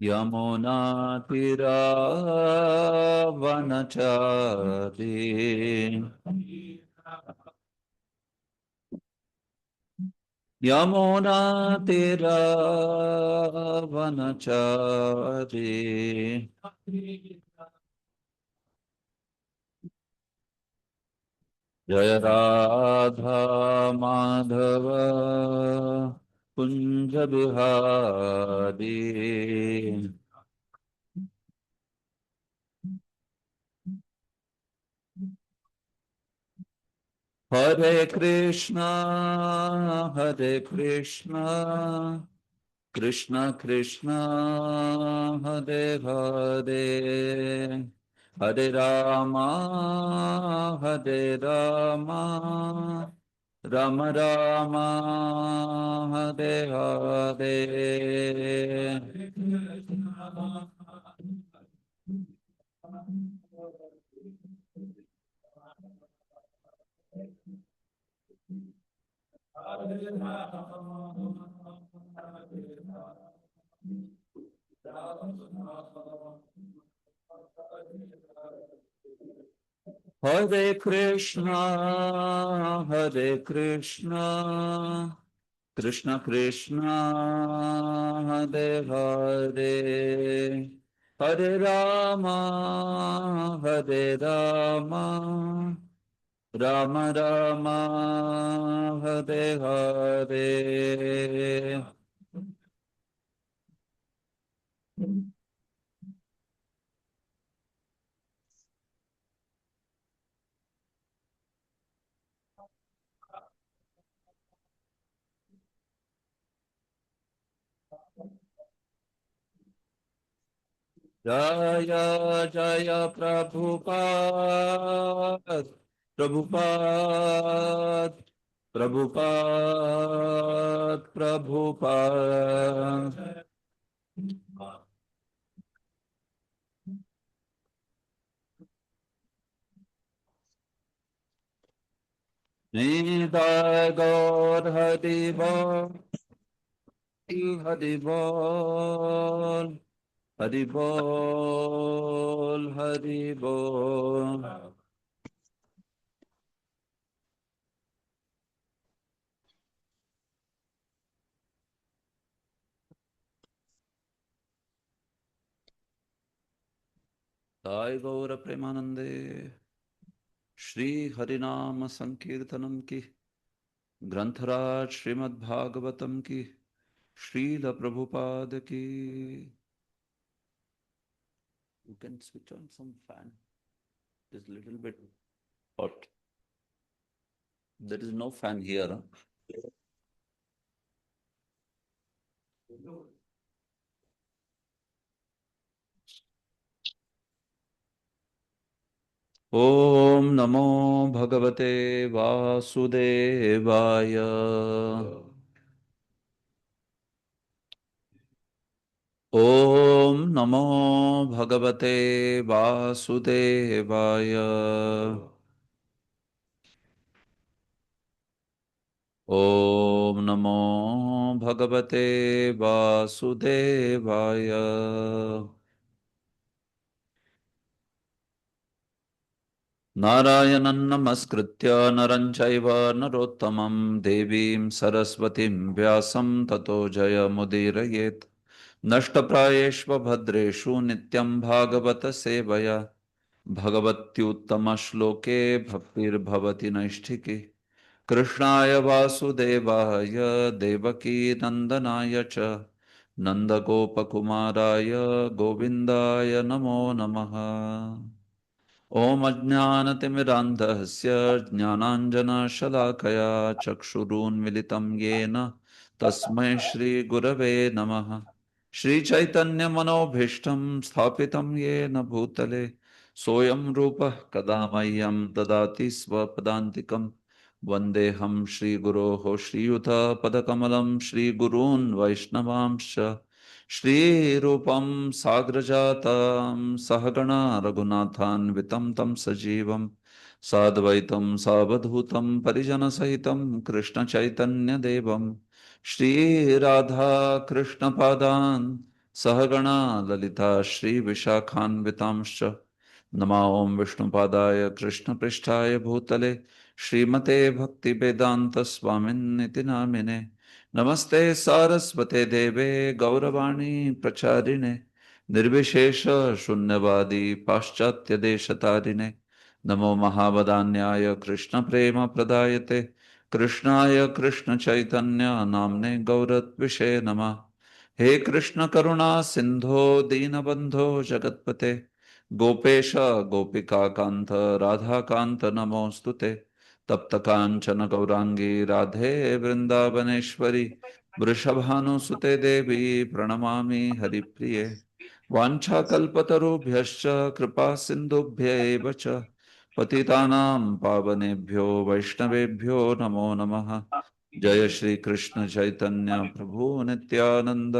यमुनातिरावनचारी यमुनातिरावनचारी जय राधा माधव कुंज बिहारी हरे कृष्णा कृष्ण कृष्ण हरे हरे हरे रामा राम राम हरे हरे हरे कृष्णा कृष्ण कृष्ण हरे हरे हरे राम राम राम हरे हरे जय जय प्रभुपाद प्रभुपाद प्रभुपाद प्रभुपाद निताय गौर हरि बोल हरि बोल हरि बोल हरि बोल ताय गौर प्रेमानंदे श्री हरिनाम संकीर्तनम की ग्रंथराज श्रीमद् भागवतम की श्रील प्रभुपाद की You can switch on some fan. It's a little bit hot. There is no fan here. Huh? ओम नमो भगवते वासुदेवाय ओम नमो भगवते वासुदेवाय ओम नमो भगवते वासुदेवाय नारायणं नमस्कृत्य नरं चैव नरोत्तमं देवीं सरस्वतीं व्यासं ततो जयमुदीरयेत् नष्टप्रायेष्व भद्रेषु नित्यं भागवत सेवया भगवत्युत्तमश्लोके भक्तिर्भवति नैष्ठिकी कृष्णाय वासुदेवाय देवकी नन्दनाय च नन्दगोपकुमाराय गोविन्दाय नमो नमः ॐ अज्ञानतिमिरान्धस्य ज्ञानाञ्जनशलाकया चक्षुरुन्मिलितं येन तस्मै श्रीगुरवे नमः श्रीचैतन्यमनोभीष्टं स्थापितं येन भूतले सोऽयं रूपः कदा मह्यं ददाति स्वपदान्तिकं वन्देऽहं श्रीगुरोः श्रीयुतपदकमलं श्रीगुरून् वैष्णवांश्च श्रीरूपं साग्रजातं सहगणा रघुनाथान्वितं तं सजीवं Sadvaitam Savadhutam Parijana Sahitam Krishna Chaitanya Devam Shri Radha Krishna Padan Sahagana Lalita Shri Vishakhan Vitamscha Nama Om Vishnu Padaya Krishna Prishtaya Bhutale Srimate Bhaktivedanta Swamin Niti Namine Namaste Sarasvate Deve Gauravani Pracharine Nirvishesha Shunyavadi Paschatya Deshatarine Namo Mahavadanyaya Krishna Prema Pradayate Krishnaya Krishna Chaitanya Namne Gauratvishe Nama He Krishna Karuna Sindho Dinabandho Jagatpate Gopesha Gopika Kanta Radha Kanta Namostute Tapta Kanchana Gaurangi Radhe Vrindavaneshwari Vrishabhanu Sute Devi Pranamami Haripriye Vancha Kalpatarubhyascha Kripa Sindhubhya eva cha पतितानां पावनेभ्यो वैष्णवेभ्यो नमो नमः जय श्री कृष्ण चैतन्य प्रभु नित्यानंद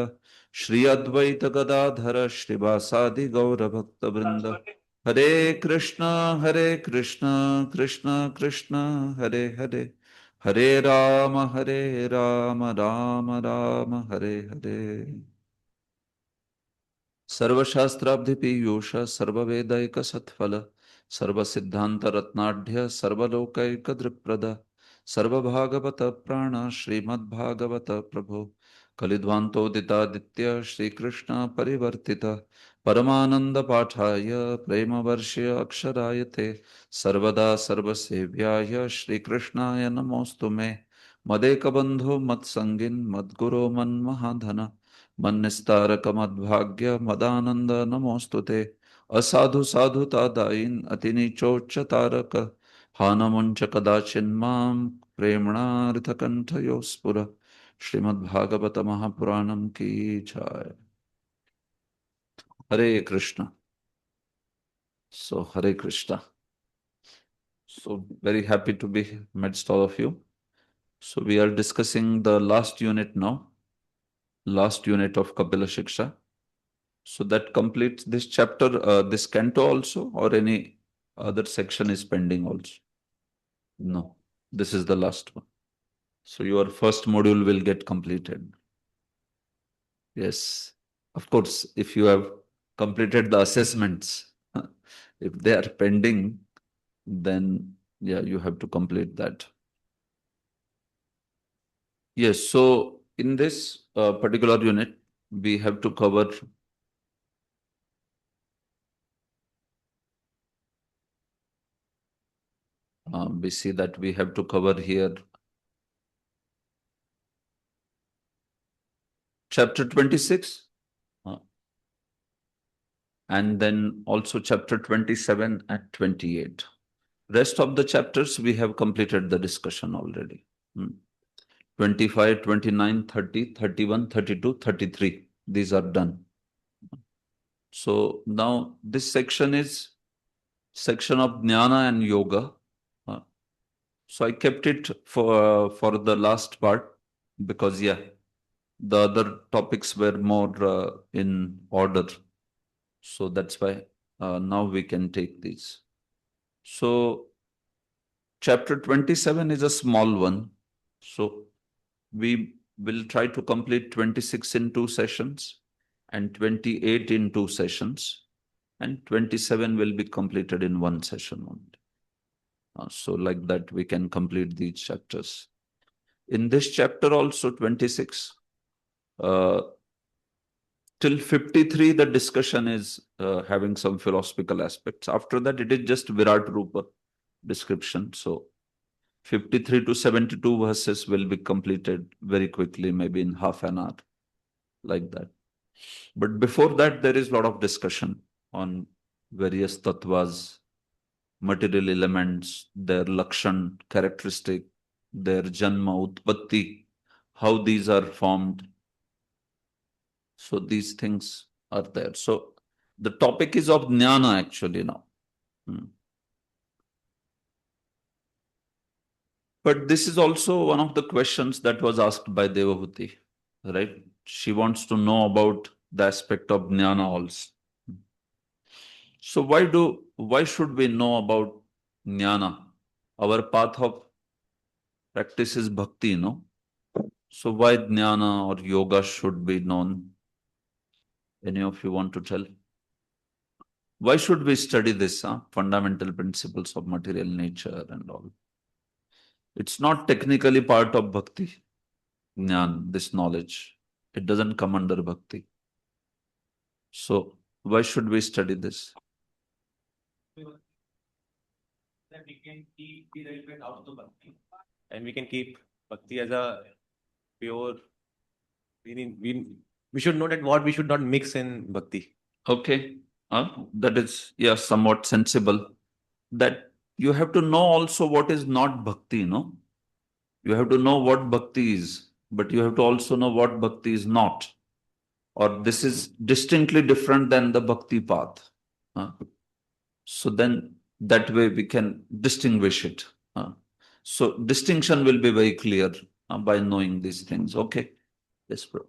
श्री अद्वैत गदाधर श्रीवासादि गौर भक्त वृंद हरे कृष्ण कृष्ण कृष्ण हरे हरे हरे राम राम राम हरे हरे सर्वशास्त्राब्धिपीयूष सर्ववेदैक सत्फल सर्वसिद्धांत रत्नाढ्य सर्वलोकैक दृक्प्रद सर्वभागवत प्राण श्रीमद्भागवत प्रभो कलिध्वांतोदितादित्य श्रीकृष्ण परिवर्तित परमानंद पाठाय प्रेमवर्ष्य अक्षरायते सर्वदा सर्वसेव्याय श्रीकृष्णाय नमोस्तु मे मदेकबंधो मत्संगिन् मद्गुरो मन्महाधन मन्निस्तारकमद्भाग्य मदानंद नमोस्तुते असाधु साधुता दायिन् अतिनीचोच्चतारक हानमुञ्च कदाचिन्मां प्रेम्णार्थकण्ठयो स्फुर श्रीमद्भागवत महापुराणम की जय हरे कृष्ण हरे Krishna very happy to be amidst all of you. So we are discussing the last unit now, last unit of Kapila Shiksha. So that completes this chapter, this canto also, or any other section is pending also? No, this is the last one. So your first module will get completed. Yes, of course, if you have completed the assessments, if they are pending, then yeah, you have to complete that. Yes, so in this particular unit, we have to cover we see that we have to cover here chapter 26 and then also chapter 27 and 28. Rest of the chapters we have completed the discussion already. 25, 29, 30, 31, 32, 33. These are done. So now this section is section of Jnana and Yoga. So I kept it for the last part because yeah, the other topics were more in order. So that's why now we can take these. So chapter 27 is a small one. So we will try to complete 26 in 2 sessions and 28 in 2 sessions, and 27 will be completed in 1 session only. So like that we can complete these chapters. In this chapter also 26, till 53 the discussion is having some philosophical aspects. After that it is just Virat Rupa description. So 53 to 72 verses will be completed very quickly, maybe in half an hour, like that. But before that, there is a lot of discussion on various tattvas, material elements, their lakshan, characteristic, their janma, utpatti, how these are formed. So these things are there. So the topic is of jnana actually now. But this is also one of the questions that was asked by Devahuti, right? She wants to know about the aspect of jnana also. So why should we know about jnana. Our path of practice is bhakti, no? So why jnana or yoga should be known? Any of you want to tell? Why should we study this, fundamental principles of material nature and all? It's not technically part of bhakti, jnana, this knowledge. It doesn't come under bhakti. So why should we study this? That we can keep the relevant out of the bhakti, and we can keep bhakti as a pure. We should know that what we should not mix in bhakti. Okay, that is somewhat sensible. That you have to know also what is not bhakti, no? You have to know what bhakti is, but you have to also know what bhakti is not. Or this is distinctly different than the bhakti path. So then that way we can distinguish it. So distinction will be very clear by knowing these things. Okay. Yes, bro.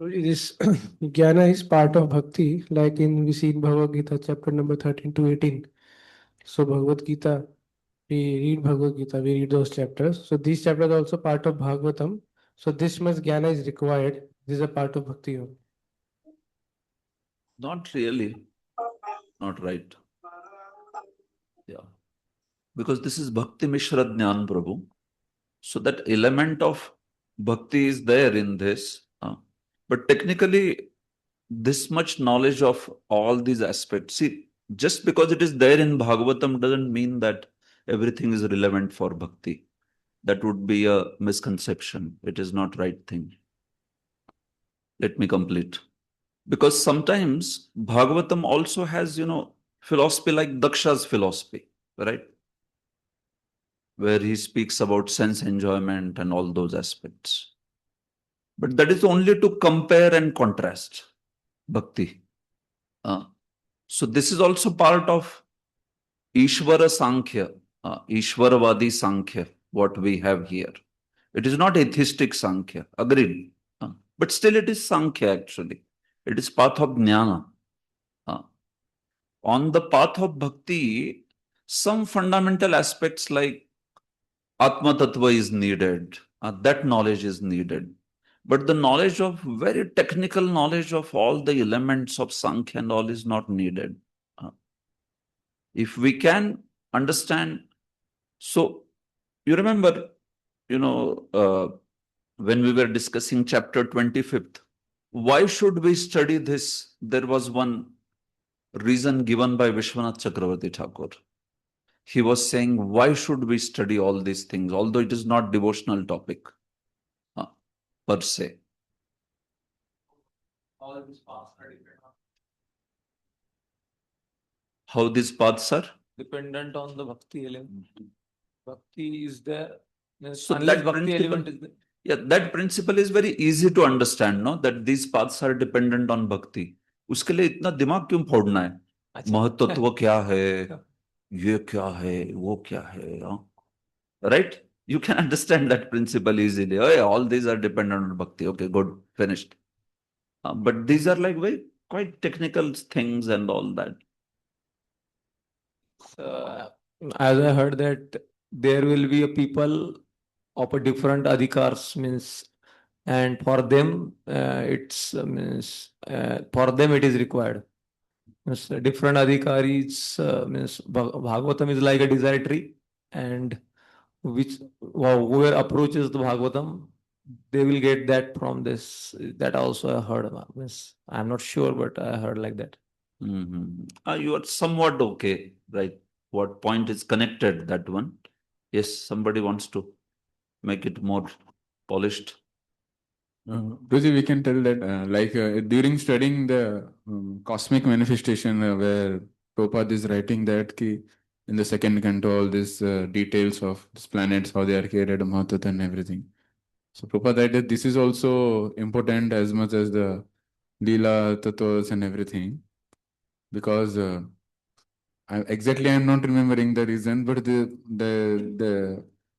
This jnana is part of bhakti, like we see in Bhagavad Gita, chapter number 13 to 18. So Bhagavad Gita, we read Bhagavad Gita, we read those chapters. So these chapters are also part of Bhagavatam. So this much jnana is required. This is a part of bhakti. Not really. Not right. Yeah. Because this is Bhakti Mishra Jnana Prabhu. So that element of bhakti is there in this. But technically, this much knowledge of all these aspects, see, just because it is there in Bhagavatam doesn't mean that everything is relevant for bhakti. That would be a misconception. It is not right thing. Let me complete. Because sometimes Bhagavatam also has, philosophy like Daksha's philosophy, right? Where he speaks about sense enjoyment and all those aspects. But that is only to compare and contrast bhakti. So this is also part of Ishvara Sankhya, Ishvaravadi Sankhya, what we have here. It is not atheistic Sankhya, agreed. But still it is Sankhya actually. It is path of jnana. On the path of bhakti, some fundamental aspects like Atma Tattva is needed. That knowledge is needed. But the knowledge of, very technical knowledge of all the elements of Sankhya and all is not needed. If we can understand, so you remember, when we were discussing chapter 25th, why should we study this? There was one reason given by Vishwanath Chakravarti Thakur. He was saying, why should we study all these things, although it is not devotional topic per se. All these paths are dependent. How these paths are? Dependent on the bhakti element. Bhakti is there. So that bhakti element is there. Yeah, that principle is very easy to understand, no? That these paths are dependent on bhakti. उसके लिए इतना दिमाग क्यों फोड़ना है? महत्त्व क्या है? ये क्या है? वो क्या है? Right? You can understand that principle easily. Oh, yeah, all these are dependent on bhakti. Okay, good, finished. But these are like very quite technical things and all that. As I heard that there will be a people of a different adhikars, means, and for them it's means for them it is required. Means different adhikaris, means Bhagavatam is like a desire tree, and whoever approaches the Bhagavatam, they will get that from this. That also I heard about. Means I'm not sure, but I heard like that. You are somewhat okay, right? What point is connected, that one? Yes, somebody wants to make it more polished. We can tell that during studying the cosmic manifestation where Prabhupada is writing that in the second canto, all these details of these planets, how they are created, Mahatata and everything. So Prabhupada that this is also important as much as the Leela, Tattvas and everything. Because I'm not remembering the reason, but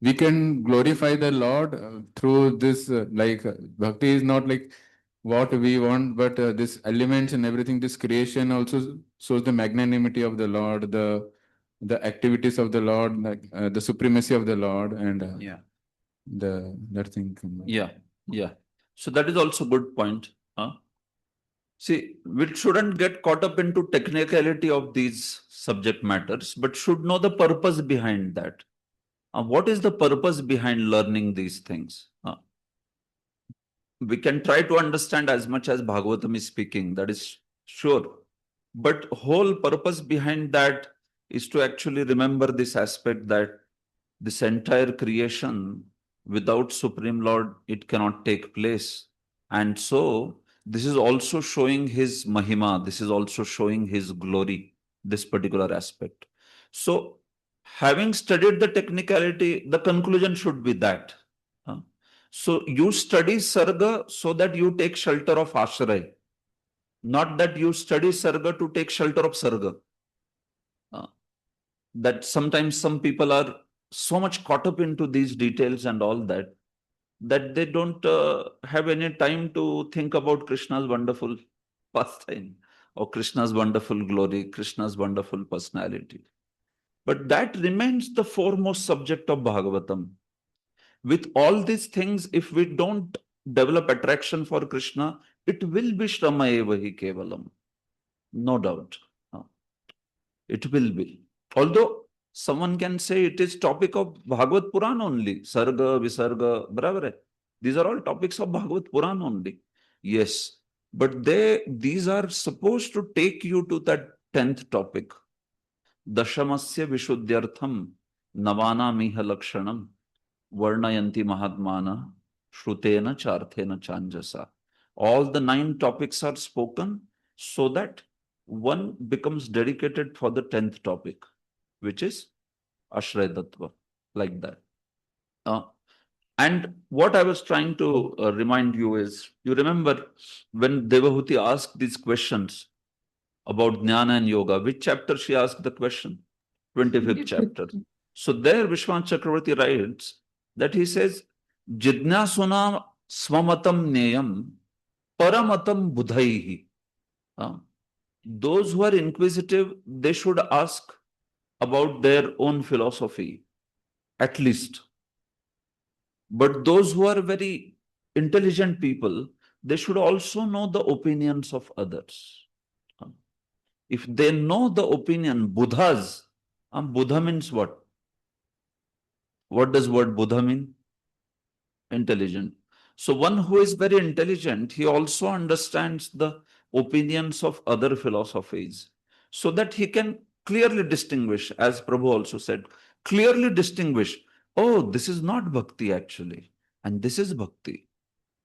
we can glorify the Lord through this, bhakti is not like what we want, but this elements and everything, this creation also shows the magnanimity of the Lord, the the activities of the Lord, like the supremacy of the Lord, and Yeah. that thing. Yeah. Yeah. So that is also good point. See, we shouldn't get caught up into technicality of these subject matters, but should know the purpose behind that. What is the purpose behind learning these things? We can try to understand as much as Bhagavatam is speaking, that is sure. But whole purpose behind that is to actually remember this aspect that this entire creation, without Supreme Lord, it cannot take place. And so, this is also showing his Mahima, this is also showing his glory, this particular aspect. So, having studied the technicality, the conclusion should be that. So, you study Sarga so that you take shelter of Ashray, not that you study Sarga to take shelter of Sarga. That sometimes some people are so much caught up into these details and all that, that they don't have any time to think about Krishna's wonderful pastime or Krishna's wonderful glory, Krishna's wonderful personality. But that remains the foremost subject of Bhagavatam. With all these things, if we don't develop attraction for Krishna, it will be Shrama eva hi kevalam. No doubt. It will be. Although someone can say it is topic of Bhagavad Puran only. Sarga, Visarga, barabar hai. These are all topics of Bhagavad Puran only. Yes. But these are supposed to take you to that 10th topic. Dashamasya Vishuddhyartham Navana Miha Lakshanam Varnayanti Mahatmana Shrutena Charthena Chanjasa. All the 9 topics are spoken so that one becomes dedicated for the 10th topic, which is Ashray Tattva, like that. And what I was trying to remind you is, you remember when Devahuti asked these questions about Jnana and Yoga, which chapter she asked the question? 25th chapter. So there Vishwan Chakravarti writes that he says, Jidnasuna swamatam neyam paramatam budhaihi. Those who are inquisitive, they should ask about their own philosophy, at least. But those who are very intelligent people, they should also know the opinions of others. If they know the opinion, Buddhas, Buddha means what? What does word Buddha mean? Intelligent. So one who is very intelligent, he also understands the opinions of other philosophies, so that he can clearly distinguish, as Prabhu also said, clearly distinguish, oh, this is not Bhakti actually, and this is Bhakti.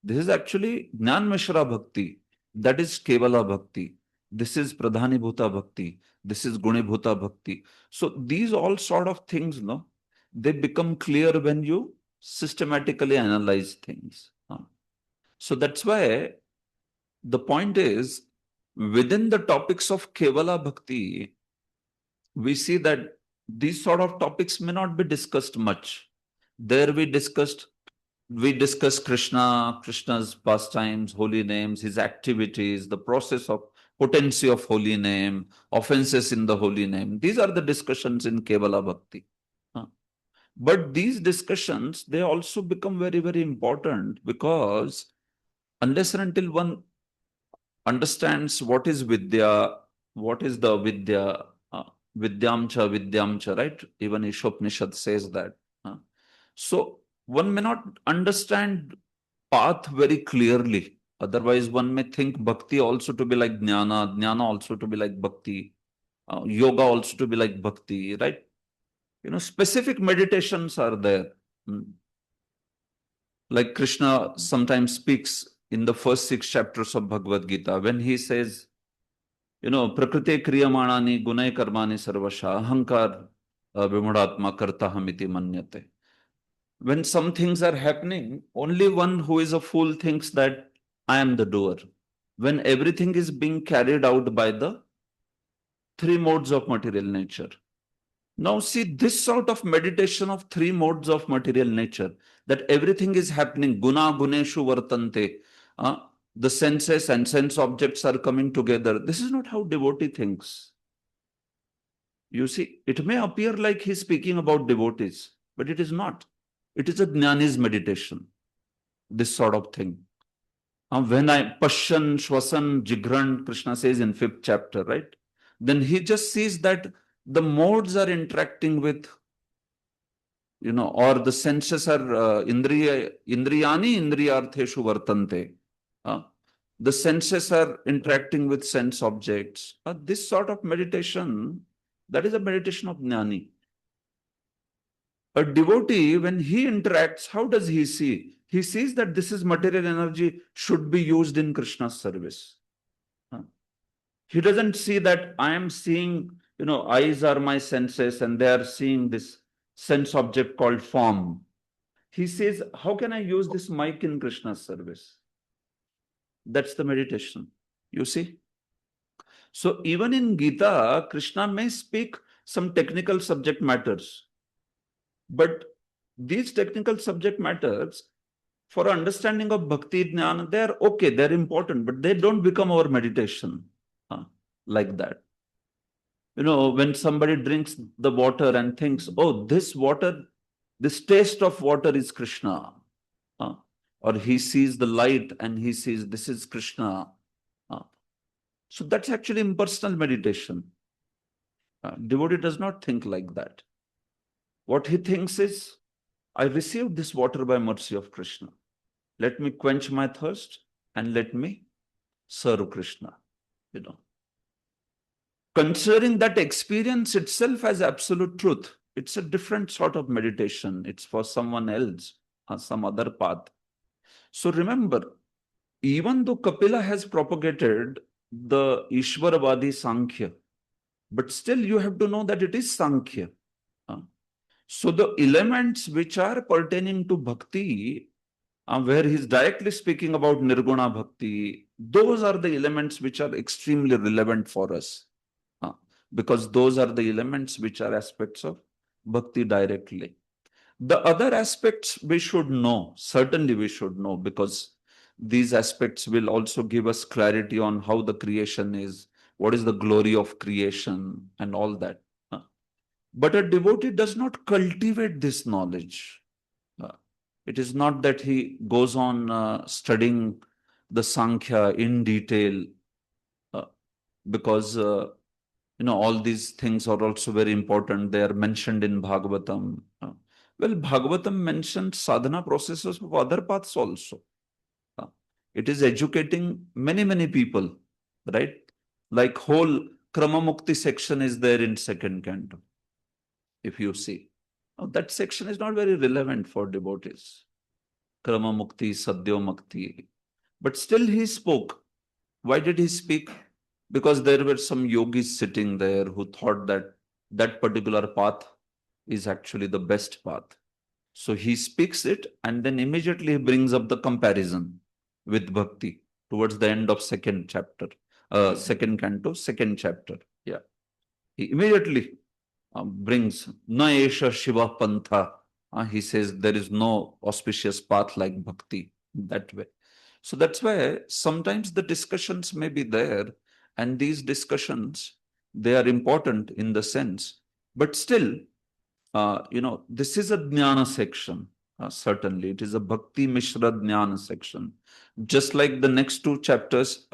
This is actually Jnana Mishra Bhakti, that is Kevala Bhakti. This is Pradhanibhuta Bhakti, this is Gunibhuta Bhakti. So these all sort of things, no, they become clear when you systematically analyze things. So that's why the point is, within the topics of Kevala Bhakti, we see that these sort of topics may not be discussed much. There we discuss Krishna, Krishna's pastimes, holy names, his activities, the process of potency of holy name, offenses in the holy name. These are the discussions in Kevala Bhakti. But these discussions, they also become very, very important, because unless and until one understands what is Vidya, what is the Vidya, Vidyamcha, right? Even Ishopnishad says that. So one may not understand path very clearly. Otherwise, one may think Bhakti also to be like Jnana, Jnana also to be like Bhakti, Yoga also to be like Bhakti, right? You know, specific meditations are there. Like Krishna sometimes speaks in the first 6 chapters of Bhagavad Gita, when he says, you know, Prakriti kriyamanani gunai karmani sarvasha ahankar vimudhatma kartahamiti manyate. When some things are happening, only one who is a fool thinks that I am the doer. When everything is being carried out by the 3 modes of material nature. Now see, this sort of meditation of 3 modes of material nature, that everything is happening, guna guneshu vartante, the senses and sense objects are coming together. This is not how devotee thinks. You see, it may appear like he's speaking about devotees, but it is not. It is a jnani's meditation, this sort of thing. When I Pashyan, Shwasan, Jigran, Krishna says in 5th chapter, right? Then he just sees that the modes are interacting with, or the senses are indriyani indriyartheshu vartante. The senses are interacting with sense objects. This sort of meditation, that is a meditation of jnani. A devotee, when he interacts, how does he see? He sees that this is material energy, should be used in Krishna's service. He doesn't see that I am seeing, eyes are my senses and they are seeing this sense object called form. He says, how can I use this mic in Krishna's service? That's the meditation, you see. So even in Gita, Krishna may speak some technical subject matters, but these technical subject matters, for understanding of bhakti jnana, they're okay, they're important, but they don't become our meditation like that. When somebody drinks the water and thinks, oh, this water, this taste of water is Krishna. Or he sees the light and he sees this is Krishna. So that's actually impersonal meditation. Devotee does not think like that. What he thinks is, I received this water by mercy of Krishna. Let me quench my thirst and let me serve Krishna. Considering that experience itself as absolute truth, it's a different sort of meditation. It's for someone else, some other path. So remember, even though Kapila has propagated the Ishvaravadi Sankhya, but still you have to know that it is Sankhya. So the elements which are pertaining to bhakti, where he's directly speaking about Nirguna Bhakti, those are the elements which are extremely relevant for us. Because those are the elements which are aspects of bhakti directly. The other aspects we should know, certainly we should know, because these aspects will also give us clarity on how the creation is, what is the glory of creation and all that. But a devotee does not cultivate this knowledge. It is not that he goes on studying the Sankhya in detail because all these things are also very important. They are mentioned in Bhagavatam. Well, Bhagavatam mentions sadhana processes of other paths also. It is educating many, many people, right? Like whole Krama Mukti section is there in 2nd canto, if you see. Now, that section is not very relevant for devotees. Krama Mukti, Sadhya Mukti. But still he spoke. Why did he speak? Because there were some yogis sitting there who thought that that particular path is actually the best path. So he speaks it and then immediately he brings up the comparison with bhakti towards the end of 2nd chapter, 2nd canto, 2nd chapter. Yeah. He immediately brings na esha shiva pantha. He says there is no auspicious path like bhakti that way. So that's why sometimes the discussions may be there, and these discussions, they are important in the sense, but still, this is a jnana section. Certainly, it is a bhakti mishra jnana section. Just like the next 2 chapters,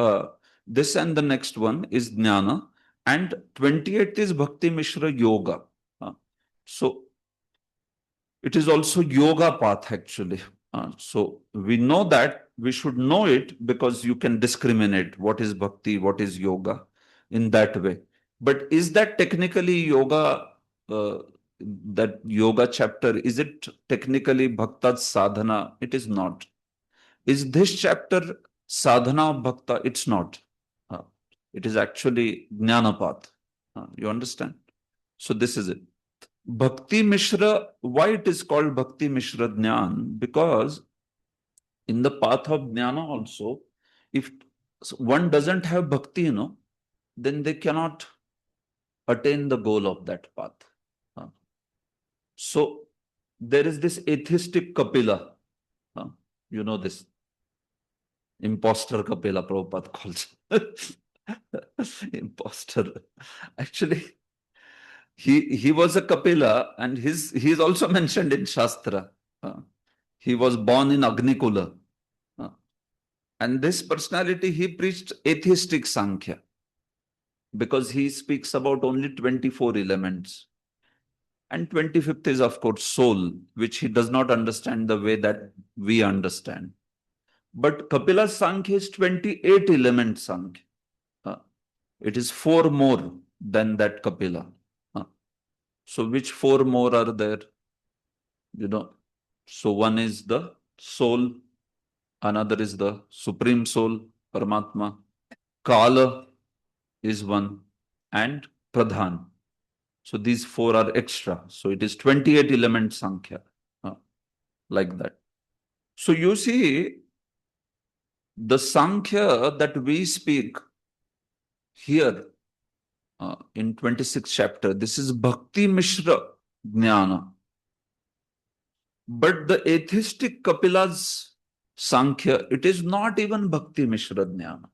this and the next one is jnana, and 28th is bhakti mishra yoga. So it is also yoga path actually. So we know that, we should know it, because you can discriminate what is bhakti, what is yoga in that way. But is that technically yoga, that yoga chapter, is it technically bhakta sadhana? It is not. Is this chapter sadhana of bhakta? It's not. It is actually jnana path. You understand? So this is it. Bhakti Mishra, why it is called Bhakti Mishra Jnan? Because in the path of Jnana also, if one doesn't have bhakti, then they cannot attain the goal of that path. So there is this atheistic Kapila. You know this. Imposter Kapila, Prabhupada calls. Imposter. Actually, He was a Kapila, and he is also mentioned in Shastra. He was born in Agnikula. And this personality, he preached atheistic Sankhya because he speaks about only 24 elements. And 25th is, of course, soul, which he does not understand the way that we understand. But Kapila's Sankhya is 28 element Sankhya. It is 4 more than that Kapila. So which 4 more are there? So one is the soul, another is the supreme soul, Paramatma. Kala is one, and Pradhan. So these 4 are extra. So it is 28 element Sankhya, like that. So you see, the Sankhya that we speak here in 26th chapter, this is Bhakti Mishra Jnana. But the atheistic Kapila's Sankhya, it is not even Bhakti Mishra Jnana.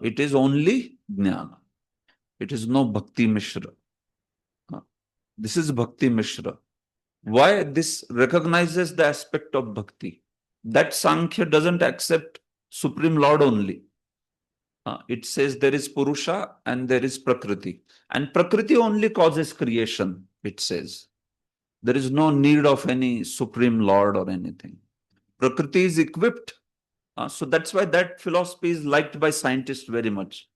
It is only Jnana. It is no Bhakti Mishra. This is Bhakti Mishra. Why? This recognizes the aspect of Bhakti. That Sankhya doesn't accept Supreme Lord only. It says there is Purusha and there is Prakriti. And Prakriti only causes creation, it says. There is no need of any Supreme Lord or anything. Prakriti is equipped. So that's why that philosophy is liked by scientists very much.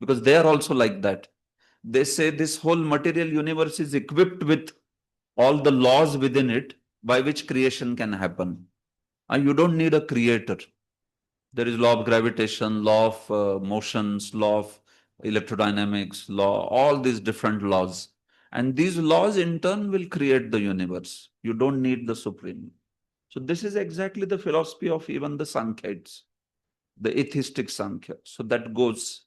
Because they are also like that. They say this whole material universe is equipped with all the laws within it by which creation can happen. You don't need a creator. There is law of gravitation, law of motions, law of electrodynamics, law, all these different laws. And these laws in turn will create the universe. You don't need the supreme. So this is exactly the philosophy of even the Sankhyites, the atheistic Sankhya. So that goes.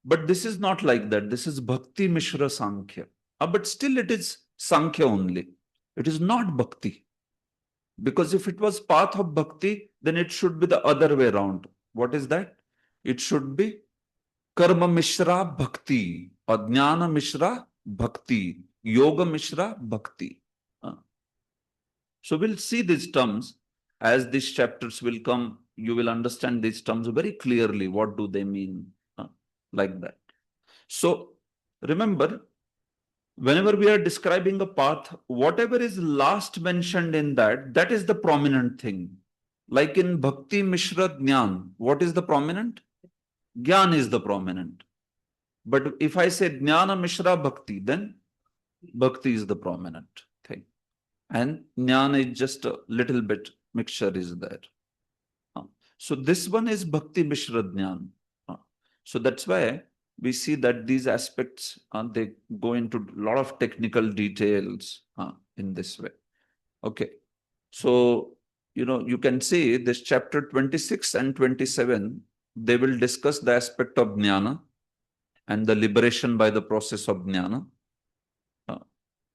But this is not like that. This is Bhakti Mishra Sankhya. But still it is Sankhya only. It is not Bhakti. Because if it was path of Bhakti, then it should be the other way around. What is that? It should be Karma Mishra Bhakti, or Jnana Mishra Bhakti, Yoga Mishra Bhakti. So we'll see these terms. As these chapters will come, you will understand these terms very clearly. What do they mean? Like that. So remember, whenever we are describing a path, whatever is last mentioned in that, that is the prominent thing. Like in Bhakti Mishra Jnana, what is the prominent? Jnana is the prominent. But if I say Jnana Mishra Bhakti, then Bhakti is the prominent thing. And Jnana is just a little bit mixture is there. So this one is Bhakti Mishra Jnana. So that's why we see that these aspects, they go into a lot of technical details in this way. Okay. So, you can see this chapter 26 and 27, they will discuss the aspect of Jnana and the liberation by the process of Jnana.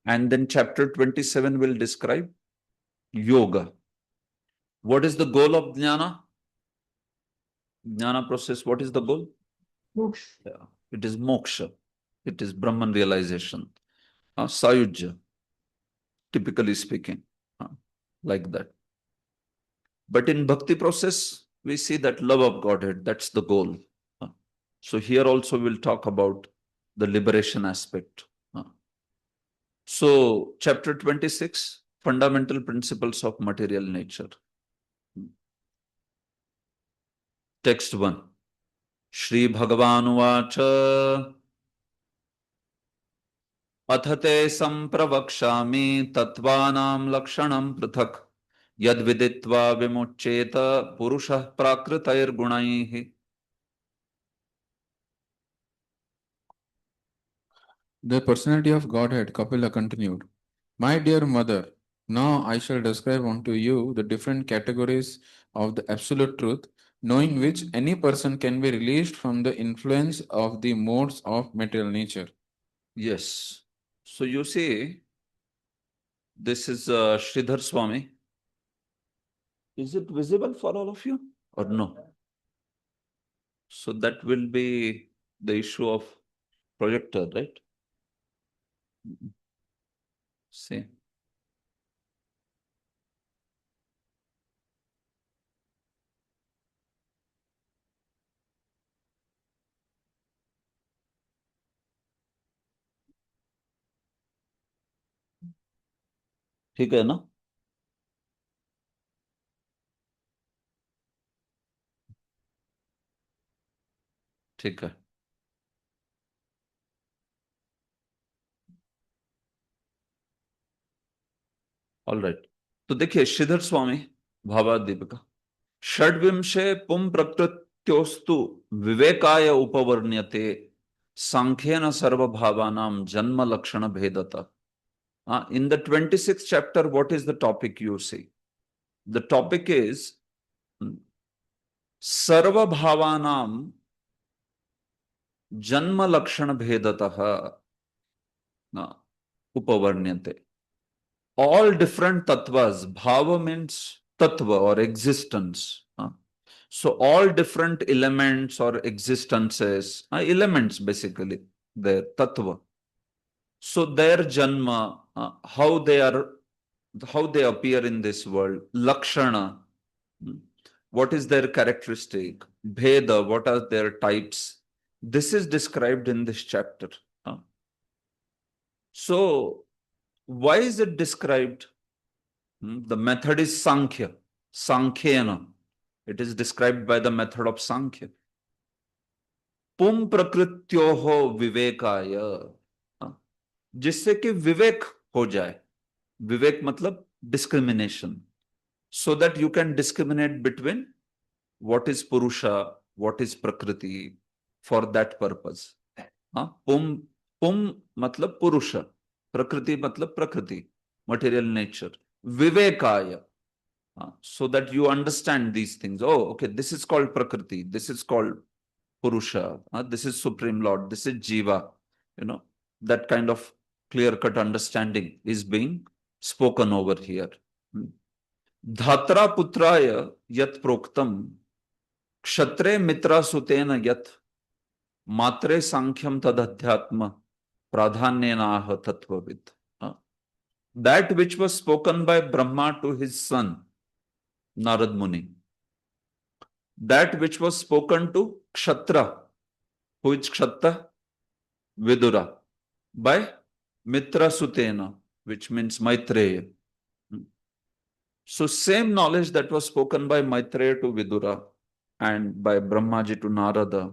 And then chapter 27 will describe Yoga. What is the goal of Jnana? Jnana process, what is the goal? Moksha. It is moksha. It is Brahman realization. Sayujya, typically speaking, like that. But in bhakti process, we see that love of Godhead, that's the goal. So here also we'll talk about the liberation aspect. So chapter 26, fundamental principles of material nature. Text 1. Shri Bhagavan Vacha Athate sampravakshami tattvanam lakshanam prathak yad viditva vimuccheta purushah prakritair gunaihi. The personality of Godhead, Kapila continued, My dear mother, now I shall describe unto you the different categories of the absolute truth, knowing which any person can be released from the influence of the modes of material nature. Yes. So you see, this is Sridhar Swami. Is it visible for all of you or no? So that will be the issue of projector, right? See. ठीक है ना? ठीक है. All right. तो देखिए श्रीधर स्वामी भावादीपिका षड्विंशे पुम प्रकृत्योस्तु विवेकाय उपवर्ण्यते सांख्येन सर्वभावानां जन्म लक्षण भेदता. In the 26th chapter, what is the topic you see? The topic is सर्व भावानां जन्म लक्षण भेदतः उपवर्ण्यते. All different tattvas, bhava means tattva or existence. So all different elements or existences, elements basically, their tattva. So their janma, how they appear in this world, lakshana, what is their characteristic, bheda, what are their types. This is described in this chapter. So why is it described? The method is Sankhya, Sankhyena. It is described by the method of Sankhya. Pum prakrityoho vivekaya. जिससे कि विवेक हो जाए. विवेक मतलब discrimination. So that you can discriminate between what is Purusha, what is Prakriti, for that purpose. Pum मतलब Purusha. Prakriti matlab Prakriti, material nature. Vivekaya. So that you understand these things. Oh, okay, this is called Prakriti. This is called Purusha. This is Supreme Lord. This is Jiva. That kind of clear-cut understanding is being spoken over here. Dhatra putraya yat proktam kshatre mitra sutena yat matre sankyam tadadhyatma pradhanyena aha tattvavid. That which was spoken by Brahma to his son, Narad Muni. That which was spoken to Kshatra. Who is Kshatra? Vidura. By Mitra Sutena, which means Maitreya. So same knowledge that was spoken by Maitreya to Vidura and by Brahmaji to Narada.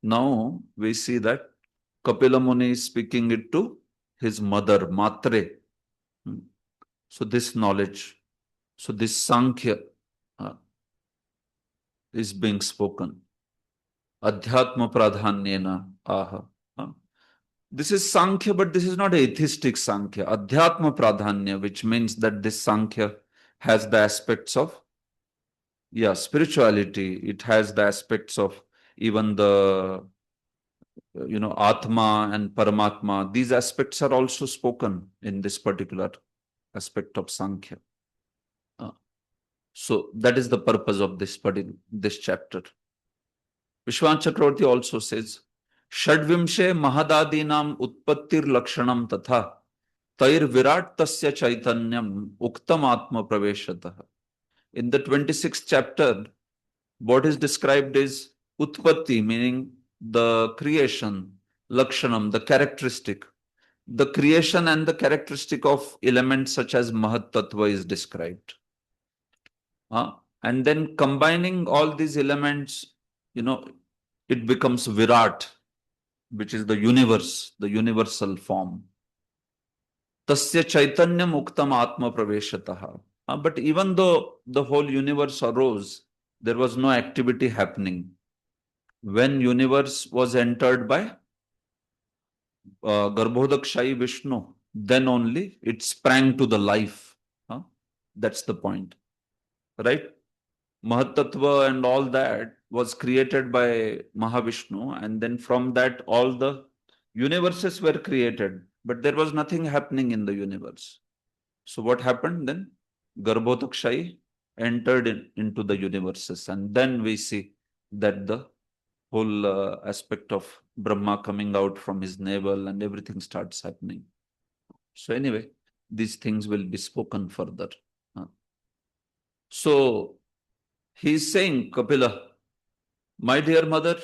Now we see that Kapila Muni is speaking it to his mother, Matre. So this knowledge, so this Sankhya is being spoken. Adhyatma pradhanyena aha. This is Sankhya, but this is not atheistic Sankhya. Adhyatma pradhanya, which means that this Sankhya has the aspects of spirituality. It has the aspects of even the Atma and Paramatma. These aspects are also spoken in this particular aspect of Sankhya. So that is the purpose of this chapter. Vishwan Chakravarti also says, Shadvimshe mahadadinam utpattir lakshanam tatha tair virat tasya chaitanyam uktam atma praveshatah. In the 26th chapter, what is described is utpatti, meaning the creation, lakshanam, the characteristic. The creation and the characteristic of elements such as Mahat Tattva is described. And then combining all these elements, it becomes Virat, which is the universe, the universal form. Tasya chaitanyam uktam atma praveshatah. But even though the whole universe arose, there was no activity happening. When universe was entered by Garbhodakshayi Vishnu, then only it sprang to the life. That's the point. Right? Mahatattva and all that was created by Mahavishnu, and then from that all the universes were created, but there was nothing happening in the universe. So what happened then? Garbhodakshayi entered into the universes, and then we see that the whole aspect of Brahma coming out from his navel and everything starts happening. So anyway, these things will be spoken further. So he's saying, Kapila, my dear mother,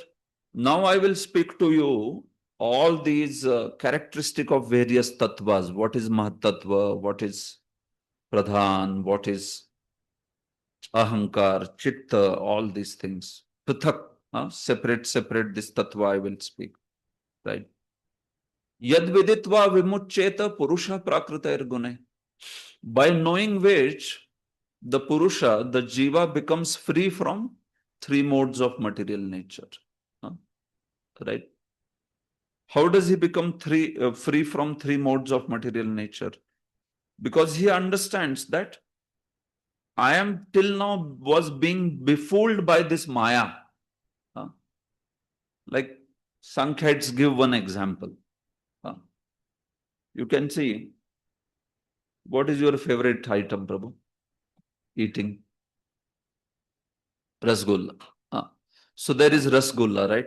now I will speak to you all these characteristic of various tattvas. What is Mahatattva? What is Pradhan? What is Ahankar, Chitta? All these things. Prithak, separate this tattva I will speak. Right? Yad viditva vimuccheta purusha prakrita gune. By knowing which the Purusha, the Jiva becomes free from three modes of material nature. Right? How does he become free from three modes of material nature? Because he understands that I am till now was being befooled by this Maya. Like Sankhyaits give one example. You can see, what is your favorite item, Prabhu? Eating? Rasgulla. So there is Rasgulla, right?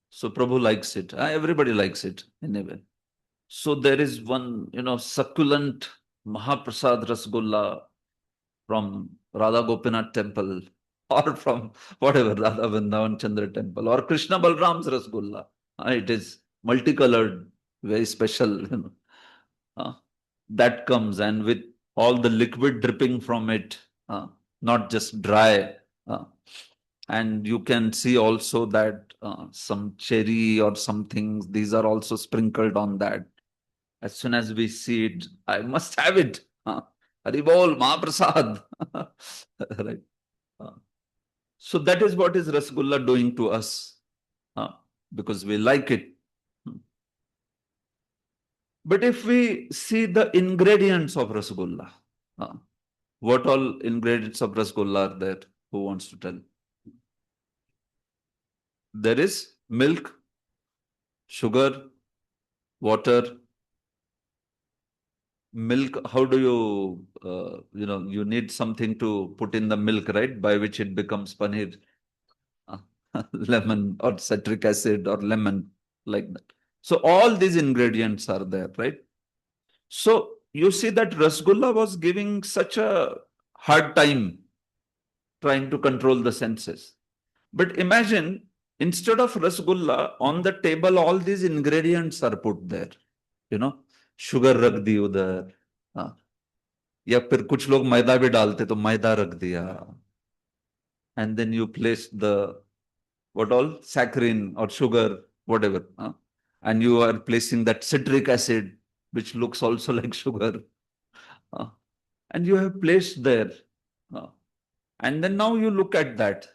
So Prabhu likes it. Everybody likes it anyway. So there is one, succulent Mahaprasad Rasgulla from Radha Gopinath temple or from whatever, Radha Vrindavan Chandra temple or Krishna Balram's Rasgulla. It is multicolored, very special, that comes and with all the liquid dripping from it, not just dry. And you can see also that some cherry or some things, these are also sprinkled on that. As soon as we see it, I must have it. Haribol, Mahaprasad. Right. So that is what is Rasgulla doing to us, because we like it. But if we see the ingredients of Rasgulla, what all ingredients of Rasgulla are there? Who wants to tell? There is milk, sugar, water. Milk, how do you, you need something to put in the milk, right? By which it becomes paneer. Lemon or citric acid or lemon, like that. So all these ingredients are there, right? So you see that Rasgulla was giving such a hard time trying to control the senses. But imagine, instead of Rasgulla, on the table, all these ingredients are put there. Sugar रख दी उधर, या फिर कुछ लोग मैदा भी डालते तो मैदा रख दिया. And then you place the, what all, saccharin or sugar, whatever. And you are placing that citric acid, which looks also like sugar. And you have placed there. And then now you look at that.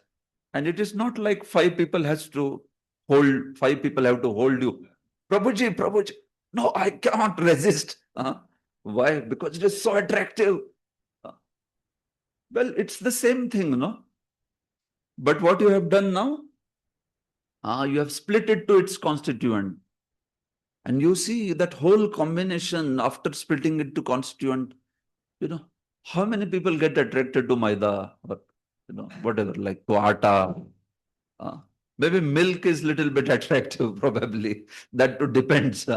And it is not like five people have to hold you. Prabhuji, no, I cannot resist. Why? Because it is so attractive. Well, it's the same thing, no? But what you have done now? You have split it to its constituent. And you see that whole combination after splitting it to constituent, how many people get attracted to maida or, whatever, like to atta. Maybe milk is little bit attractive, probably. That too depends.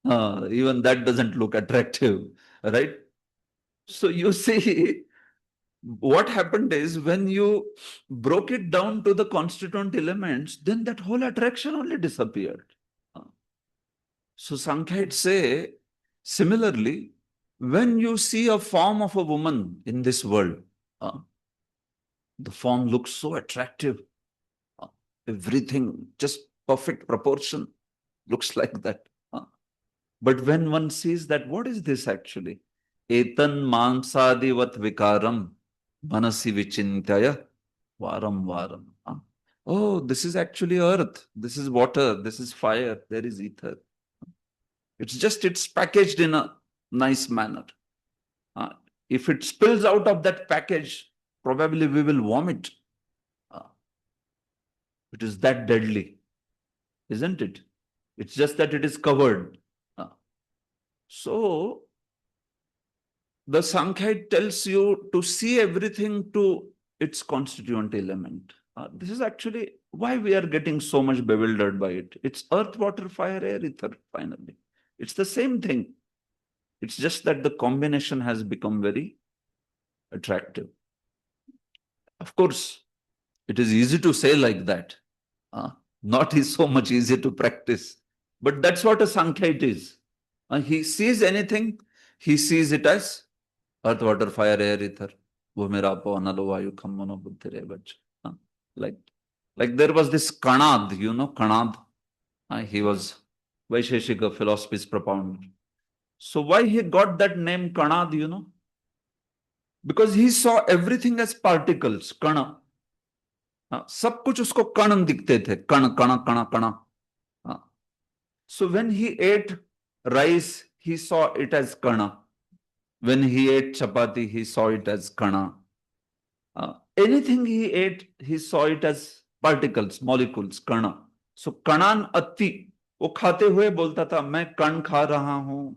Even that doesn't look attractive, right? So you see, what happened is when you broke it down to the constituent elements, then that whole attraction only disappeared. So Sankhyaits say, similarly, when you see a form of a woman in this world, the form looks so attractive. Everything, just perfect proportion, looks like that. But when one sees that, what is this actually? Etan mamsadivat vikaram manasi vichintaya varam. Oh, this is actually earth. This is water. This is fire. There is ether. It's packaged in a nice manner. If it spills out of that package, probably we will vomit. It is that deadly, isn't it? It's just that it is covered. So, the Sankhya tells you to see everything to its constituent element. This is actually Why we are getting so much bewildered by it? It's earth, water, fire, air, ether, finally. It's the same thing. It's just that the combination has become very attractive. Of course, it is easy to say like that. Not is so much easier to practice. But that's what a Sankhyaite is. He sees anything, he sees it as earth, water, fire, air, ether. Like there was this Kanad, you know, Kanad. He was Vaisheshika philosophy's propounder. So why he got that name Kanad, you know? Because he saw everything as particles, Kana. सब कुछ उसको कण दिखते थे, कण कण कण कण. So when he ate rice, he saw it as kana. When he ate chapati, he saw it as kana. Anything he ate, he saw it as particles, molecules, kana. So kanan atti, वो खाते हुए बोलता था मैं कण खा रहा हूं,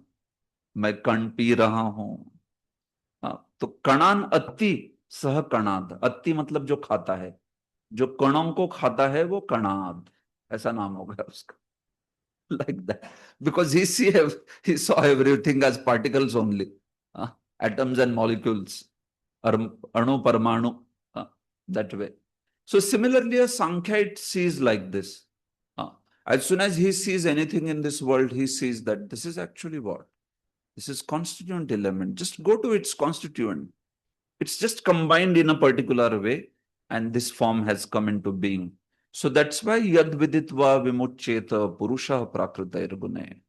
मैं कण पी रहा हूं. तो कणान अत्ति सह कणाद. अत्ति मतलब जो खाता है, जो कणों को खाता है वो कणाद, ऐसा नाम हो गया उसका. Like that, because he saw everything as particles only, atoms and molecules, anu parmanu, that way. So similarly, a Sankhyaite sees like this. As soon as he sees anything in this world, he sees that this is actually what? This is constituent element. Just go to its constituent. It's just combined in a particular way, and this form has come into being. So that's why yad viditva vimuccheta purusha prakritair gune.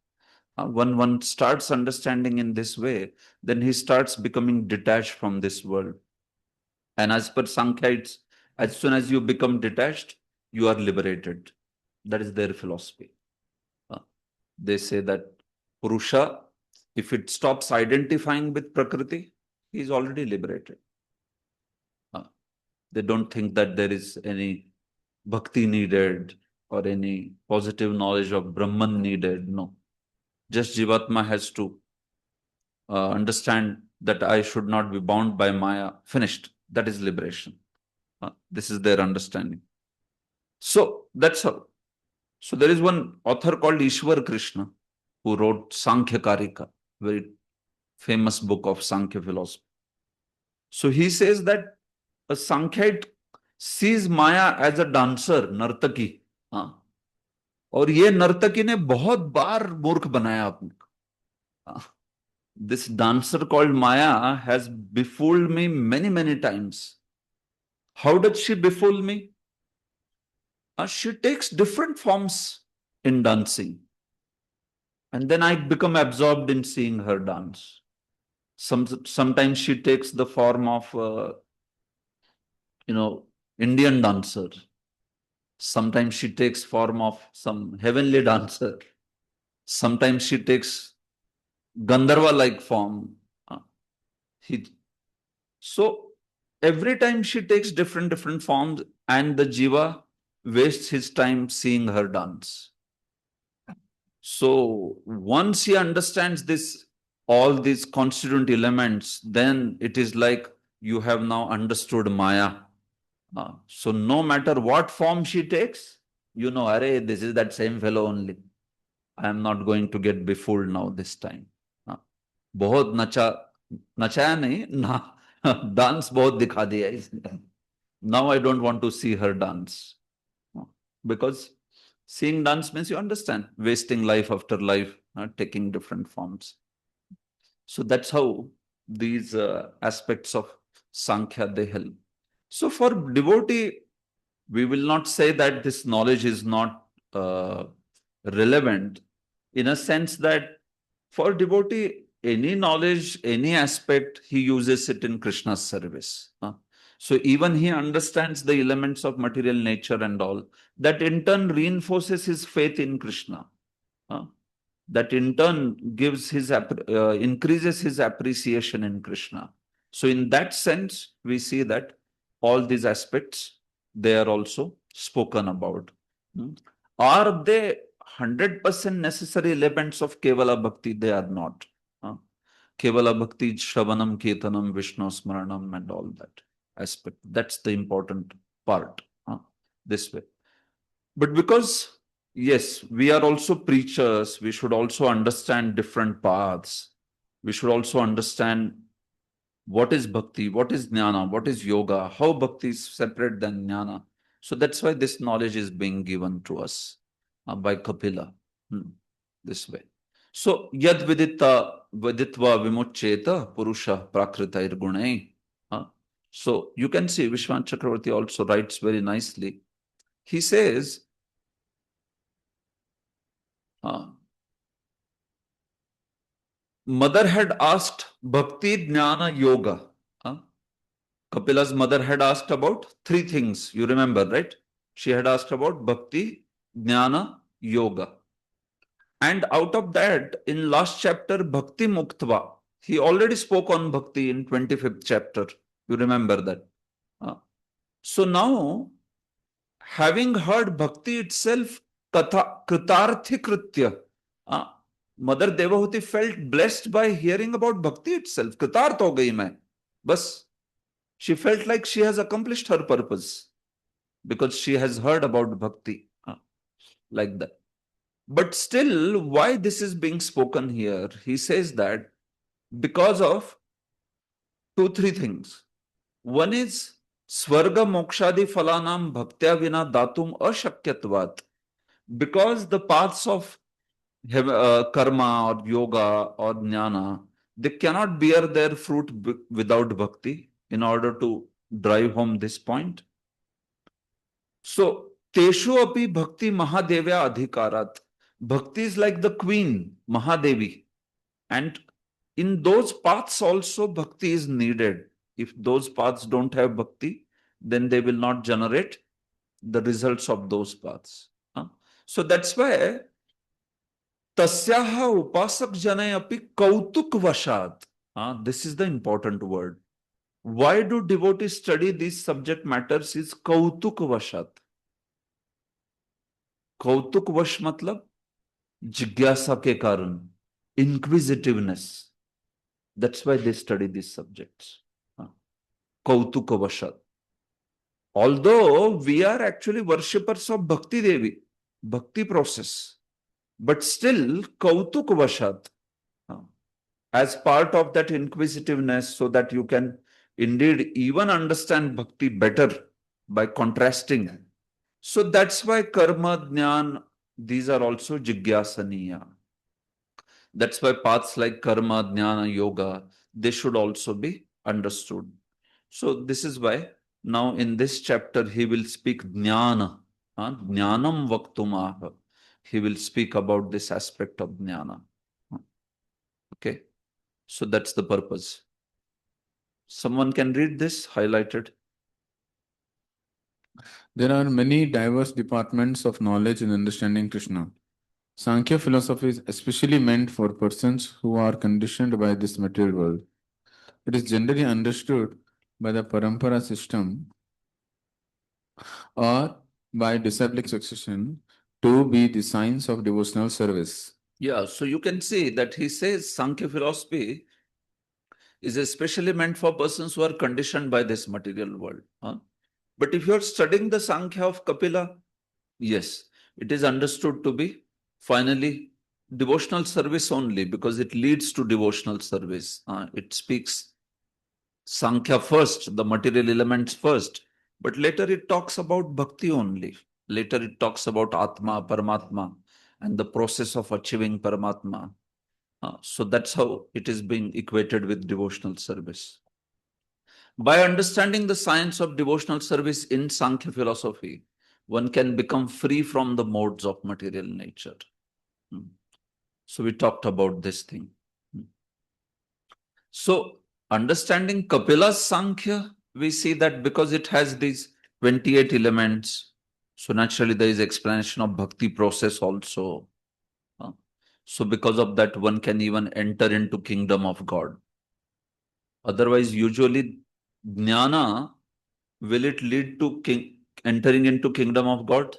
When one starts understanding in this way, then he starts becoming detached from this world. And as per Sankhyites, as soon as you become detached, you are liberated. That is their philosophy. They say that Purusha, if it stops identifying with Prakriti, he is already liberated. They don't think that there is any bhakti needed or any positive knowledge of Brahman needed. No. Just Jivatma has to understand that I should not be bound by Maya. Finished. That is liberation. This is their understanding. So that's how. So there is one author called Ishwar Krishna who wrote Sankhya Karika, very famous book of Sankhya philosophy. So he says that a Sankhyaite sees Maya as a dancer, nartaki. और ये नर्तकी ने बहुत बार मूर्ख बनाया अपने को. This dancer called Maya has befooled me many times. How does she befool me? She takes different forms in dancing. And then I become absorbed in seeing her dance. Sometimes she takes the form of, Indian dancer. Sometimes she takes form of some heavenly dancer. Sometimes she takes Gandharva-like form. So every time she takes different forms, and the jiva wastes his time seeing her dance. So once he understands this, all these constituent elements, then it is like you have now understood Maya. So no matter what form she takes, you know, array, this is that same fellow only. I am not going to get befooled now this time. बहुत नचाया नहीं ना, dance बहुत दिखा दिया इसने. Now I don't want to see her dance. Because seeing dance means you understand, wasting life after life, taking different forms. So that's how these aspects of Sankhya, they help. So for devotee, we will not say that this knowledge is not relevant, in a sense that for devotee, any knowledge, any aspect, he uses it in Krishna's service. So even he understands the elements of material nature and all, that in turn reinforces his faith in Krishna. That in turn gives his increases his appreciation in Krishna. So in that sense, we see that all these aspects, they are also spoken about. Are they 100% necessary elements of Kevala Bhakti? They are not. Kevala Bhakti, Shravanam, Kirtanam, Vishnu Smaranam, and all that aspect. That's the important part. This way. But because, yes, we are also preachers, we should also understand different paths. We should also understand what is bhakti, what is jnana, what is yoga, how bhakti is separate than jnana. So that's why this knowledge is being given to us by Kapila. This way. So, yad viditva vimuccheta purusha prakrita irgunai. So, you can see Vishwan Chakravarti also writes very nicely. He says, mother had asked Bhakti, Jnana, Yoga. Kapila's mother had asked about three things. You remember, right? She had asked about Bhakti, Jnana, Yoga. And out of that, in last chapter, Bhakti Muktva, he already spoke on Bhakti in 25th chapter. You remember that. So now, having heard Bhakti itself, Kritarthi Kritya, Mother Devahuti felt blessed by hearing about Bhakti itself. Kritarth ho gayi main. Bas. She felt like she has accomplished her purpose because she has heard about Bhakti. Like that. But still, why this is being spoken here? He says that because of 2-3 things. One is Swarga Mokshadi Phalanam Bhaktya Vina Datum Ashakyatvat. Because the paths of karma or yoga or jnana, they cannot bear their fruit without bhakti in order to drive home this point. So, Teshu api bhakti mahadevya adhikarat. Bhakti is like the queen, Mahadevi. And in those paths also bhakti is needed. If those paths don't have bhakti, then they will not generate the results of those paths. So that's why Tasyaha upasak janay api kautuk vashat. This is the important word. Why do devotees study these subject matters is kautuk vashat. Kautuk vash matlab jigyasa ke karan, inquisitiveness. That's why they study these subjects. Kautuk vashat. Although we are actually worshippers of Bhakti Devi, Bhakti process, but still kautuk vashat. As part of that inquisitiveness, so that you can indeed even understand bhakti better by contrasting. So that's why karma, jnana, these are also jigyasaniya. That's why paths like karma, jnana, yoga, they should also be understood. So this is why now in this chapter he will speak jnana, jnanam vaktumaha. He will speak about this aspect of jnana. Okay. So that's the purpose. Someone can read this highlighted. There are many diverse departments of knowledge in understanding Krishna. Sankhya philosophy is especially meant for persons who are conditioned by this material world. It is generally understood by the parampara system or by disciplic succession to be the signs of devotional service. Yeah, so you can see that he says Sankhya philosophy is especially meant for persons who are conditioned by this material world. But if you're studying the Sankhya of Kapila, yes, it is understood to be finally devotional service only because it leads to devotional service. It speaks Sankhya first, the material elements first, but later it talks about bhakti only. Later it talks about Atma, Paramatma, and the process of achieving Paramatma. So that's how it is being equated with devotional service. By understanding the science of devotional service in Sankhya philosophy, one can become free from the modes of material nature. So we talked about this thing. So understanding Kapila's Sankhya, we see that because it has these 28 elements, so naturally there is explanation of bhakti process also. So because of that, one can even enter into kingdom of God. Otherwise, usually jnana, will it lead to entering into kingdom of God?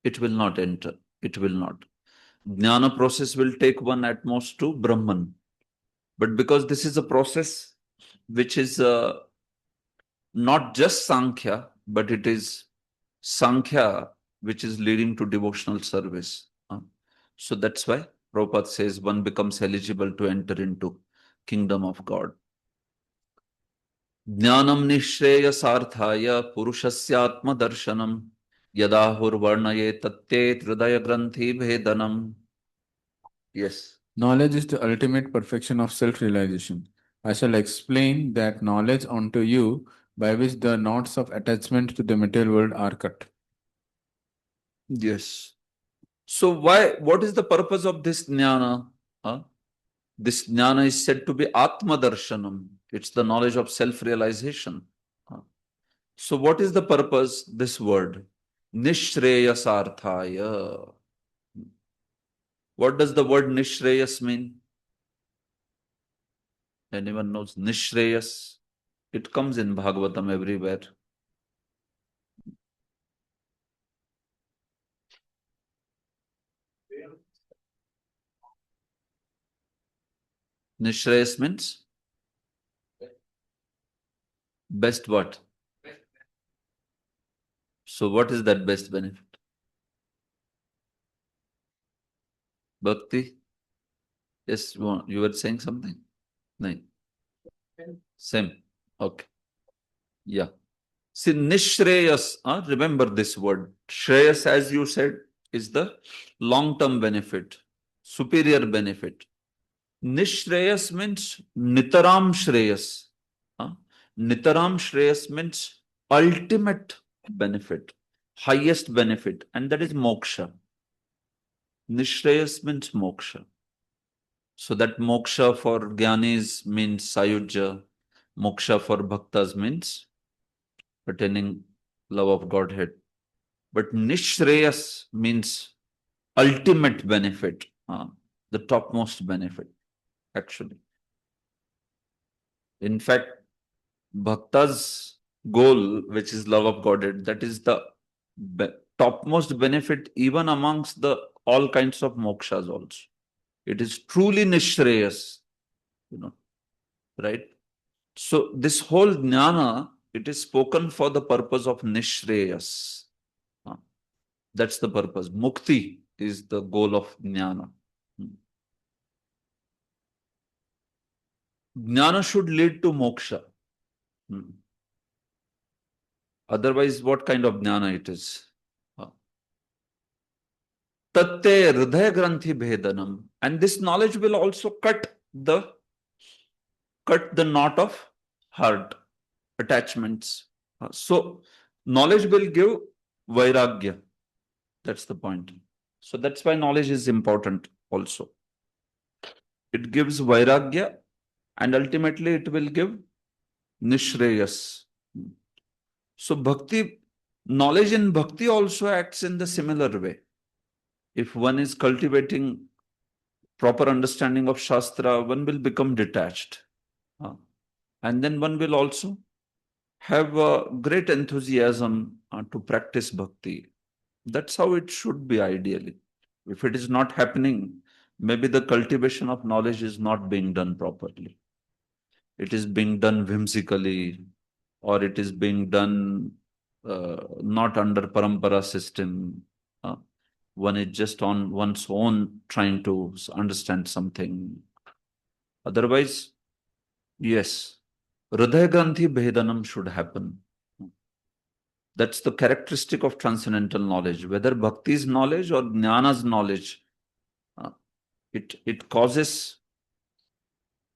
It will not enter. It will not. Jnana process will take one at most to Brahman. But because this is a process which is not just Sankhya, but it is Sankhya which is leading to devotional service. So that's why Prabhupada says one becomes eligible to enter into kingdom of God. Jnanam nishreyasarthaya purushasya darshanam yadahur varnaye tattet hridaya granthi bhedanam. Yes. Knowledge is the ultimate perfection of self-realization. I shall explain that knowledge unto you by which the knots of attachment to the material world are cut. Yes. So what is the purpose of this jnana? This jnana is said to be Atma Darshanam. It's the knowledge of self-realization. So what is the purpose? This word, Nishreyasarthaya. What does the word Nishreyas mean? Anyone knows Nishreyas? It comes in Bhagavatam everywhere. Nishreyas means best what? So what is that best benefit? Bhakti? Yes, you were saying something? No. Same. Okay. Yeah. See, Nishreyas, remember this word. Shreyas, as you said, is the long-term benefit, superior benefit. Nishreyas means Nitaram Shreyas. Nitaram Shreyas means ultimate benefit, highest benefit, and that is moksha. Nishreyas means moksha. So that moksha for Jnanis means Sayujya, moksha for Bhaktas means attaining love of Godhead. But Nishreyas means ultimate benefit, the topmost benefit, actually. In fact, Bhakta's goal, which is love of Godhead, that is the topmost benefit even amongst the all kinds of mokshas also. It is truly Nishreyas, right? So this whole jnana, it is spoken for the purpose of Nishreyas. That's the purpose. Mukti is the goal of jnana. Jnana should lead to moksha. Otherwise, what kind of jnana it is? Tatte hridaya granthi bhedanam. And this knowledge will also cut the knot of heart attachments. So knowledge will give vairagya. That's the point. So that's why knowledge is important also. It gives vairagya and ultimately it will give nishreyas. So bhakti, knowledge in bhakti also acts in the similar way. If one is cultivating proper understanding of Shastra, one will become detached. And then one will also have a great enthusiasm to practice bhakti. That's how it should be ideally. If it is not happening, maybe the cultivation of knowledge is not being done properly. It is being done whimsically, or it is being done not under parampara system. One is just on one's own trying to understand something. Otherwise, yes, hridaya granthi bhedanam should happen. That's the characteristic of transcendental knowledge. Whether bhakti's knowledge or jnana's knowledge, it causes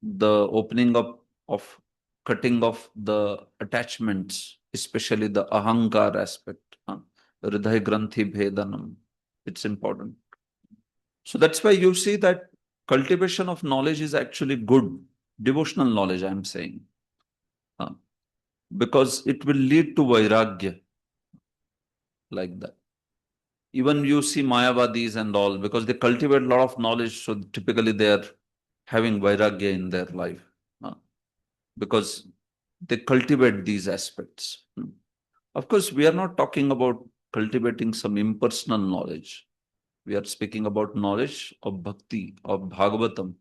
the opening up of cutting off the attachments, especially the ahankar aspect. Hridaya granthi bhedanam. It's important. So that's why you see that cultivation of knowledge is actually good. Devotional knowledge, I'm saying. Because it will lead to vairagya. Like that. Even you see Mayavadis and all, because they cultivate a lot of knowledge, so typically they are having vairagya in their life. Because they cultivate these aspects. Of course, we are not talking about cultivating some impersonal knowledge. We are speaking about knowledge of bhakti, of Bhagavatam,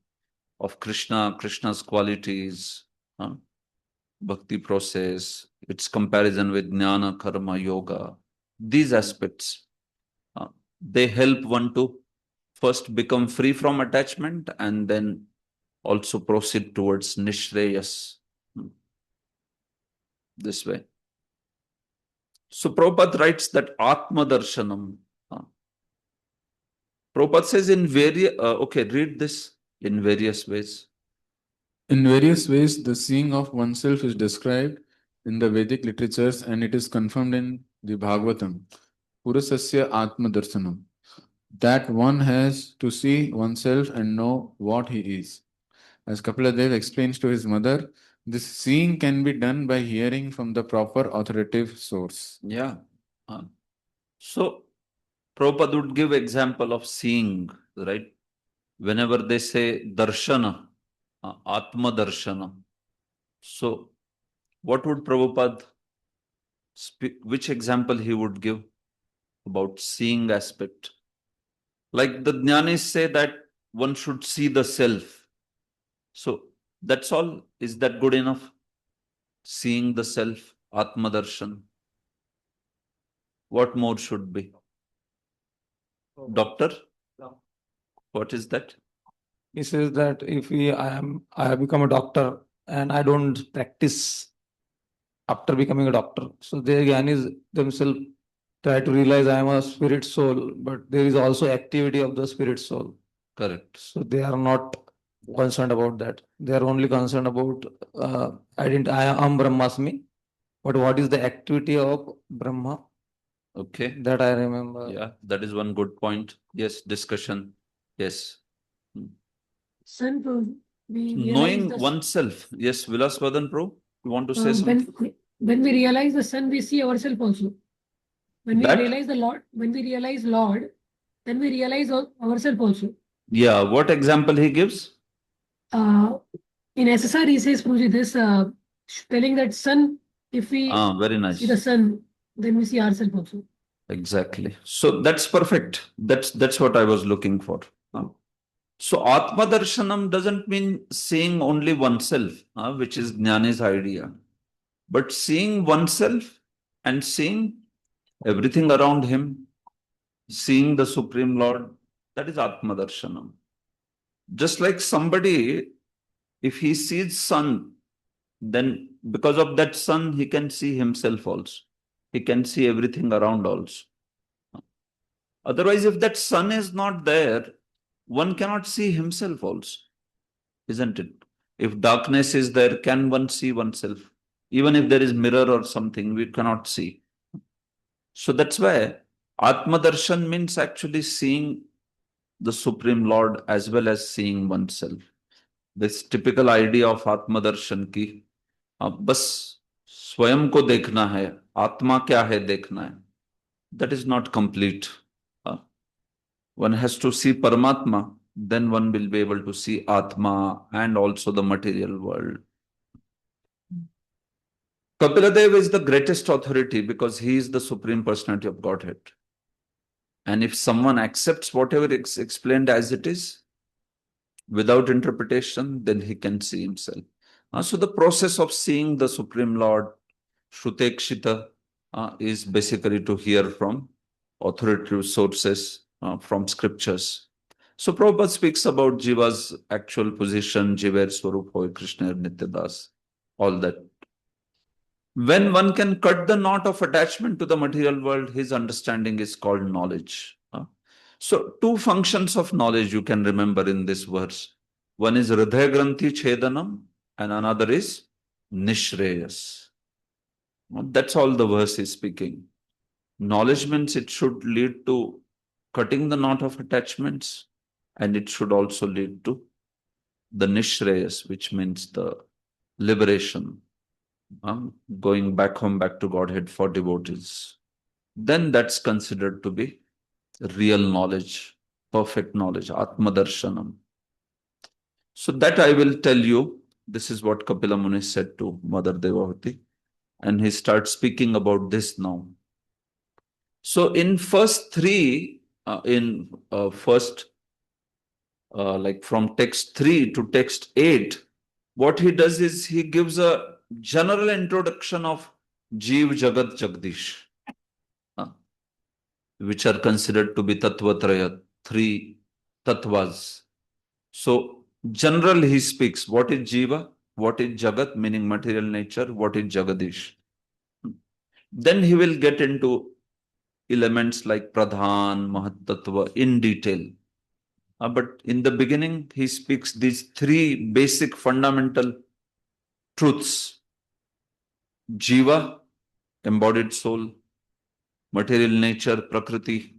of Krishna, Krishna's qualities, bhakti process, its comparison with jnana, karma, yoga, these aspects. They help one to first become free from attachment and then also proceed towards Nishreyas. This way. So Prabhupada writes that Atma Darshanam. Prabhupada says in various, okay, read this in various ways. In various ways, the seeing of oneself is described in the Vedic literatures and it is confirmed in the Bhagavatam. Purusasya Atma Darshanam. That one has to see oneself and know what he is. As Kapila Dev explains to his mother, this seeing can be done by hearing from the proper authoritative source. Yeah. So Prabhupada would give example of seeing, right? Whenever they say darshana, Atma Darshana. So what would Prabhupada speak, which example he would give about seeing aspect? Like the Jnanis say that one should see the self. So that's all. Is that good enough? Seeing the self, Atma Darshan. What more should be? Doctor? What is that? He says that if I have become a doctor and I don't practice after becoming a doctor, so the Gyanis themselves try to realize I am a spirit soul, but there is also activity of the spirit soul. Correct. So they are not concerned about that. They are only concerned about I am Brahmasmi, but what is the activity of Brahma? Okay. That I remember. Yeah, that is one good point. Yes, discussion. Yes. Son, we realize Knowing the, oneself. Yes, Vilas Vadan Pro, you want to say something? when we realize the Son, we see ourselves also. When we That- realize the Lord, when we realize Lord, then we realize ourselves also. Yeah, what example he gives? In SSR, he says, Prabhuji, this telling that Sun, if we Very nice. see the Sun, then we see ourselves also. Exactly. So that's perfect. That's what I was looking for. So Atma Darshanam doesn't mean seeing only oneself, which is Jnani's idea, but seeing oneself and seeing everything around him, seeing the Supreme Lord, that is Atma Darshanam. Just like somebody, if he sees sun, then because of that sun, he can see himself also. He can see everything around also. Otherwise, if that sun is not there, one cannot see himself also, isn't it? If darkness is there, can one see oneself? Even if there is mirror or something, we cannot see. So that's why Atma Darshan means actually seeing the Supreme Lord as well as seeing oneself. This typical idea of Atma Darshan ki, बस स्वयं को देखना है, आत्मा क्या है देखना है. That is not complete. One has to see Paramatma, then one will be able to see Atma and also the material world. Kapiladev is the greatest authority because he is the Supreme Personality of Godhead. And if someone accepts whatever is explained as it is, without interpretation, then he can see himself. So the process of seeing the Supreme Lord, Shrutekshita, is basically to hear from authoritative sources from scriptures. So Prabhupada speaks about Jiva's actual position, Jiva Swarup Hoy, Krishna Nityadas, all that. When one can cut the knot of attachment to the material world, his understanding is called knowledge. So two functions of knowledge you can remember in this verse. One is Hridaya Granthi Chedanam and another is Nishreyas. That's all the verse is speaking. Knowledge means it should lead to cutting the knot of attachments and it should also lead to the Nishreyas, which means the liberation, going back home, back to Godhead for devotees. Then that's considered to be real knowledge, perfect knowledge, Atma Darshanam. So that I will tell you, this is what Kapila Muni said to Mother Devavati, and he starts speaking about this now. So in first three, like from text 3 to text 8, what he does is he gives a general introduction of Jeev Jagat Jagdish. which are considered to be Tattvatraya, 3 Tattvas. So, general he speaks, what is Jiva, what is Jagat, meaning material nature, what is Jagadish. Then he will get into elements like Pradhan, Mahatattva in detail. But in the beginning, he speaks these 3 basic fundamental truths. Jiva, embodied soul, material nature, Prakriti,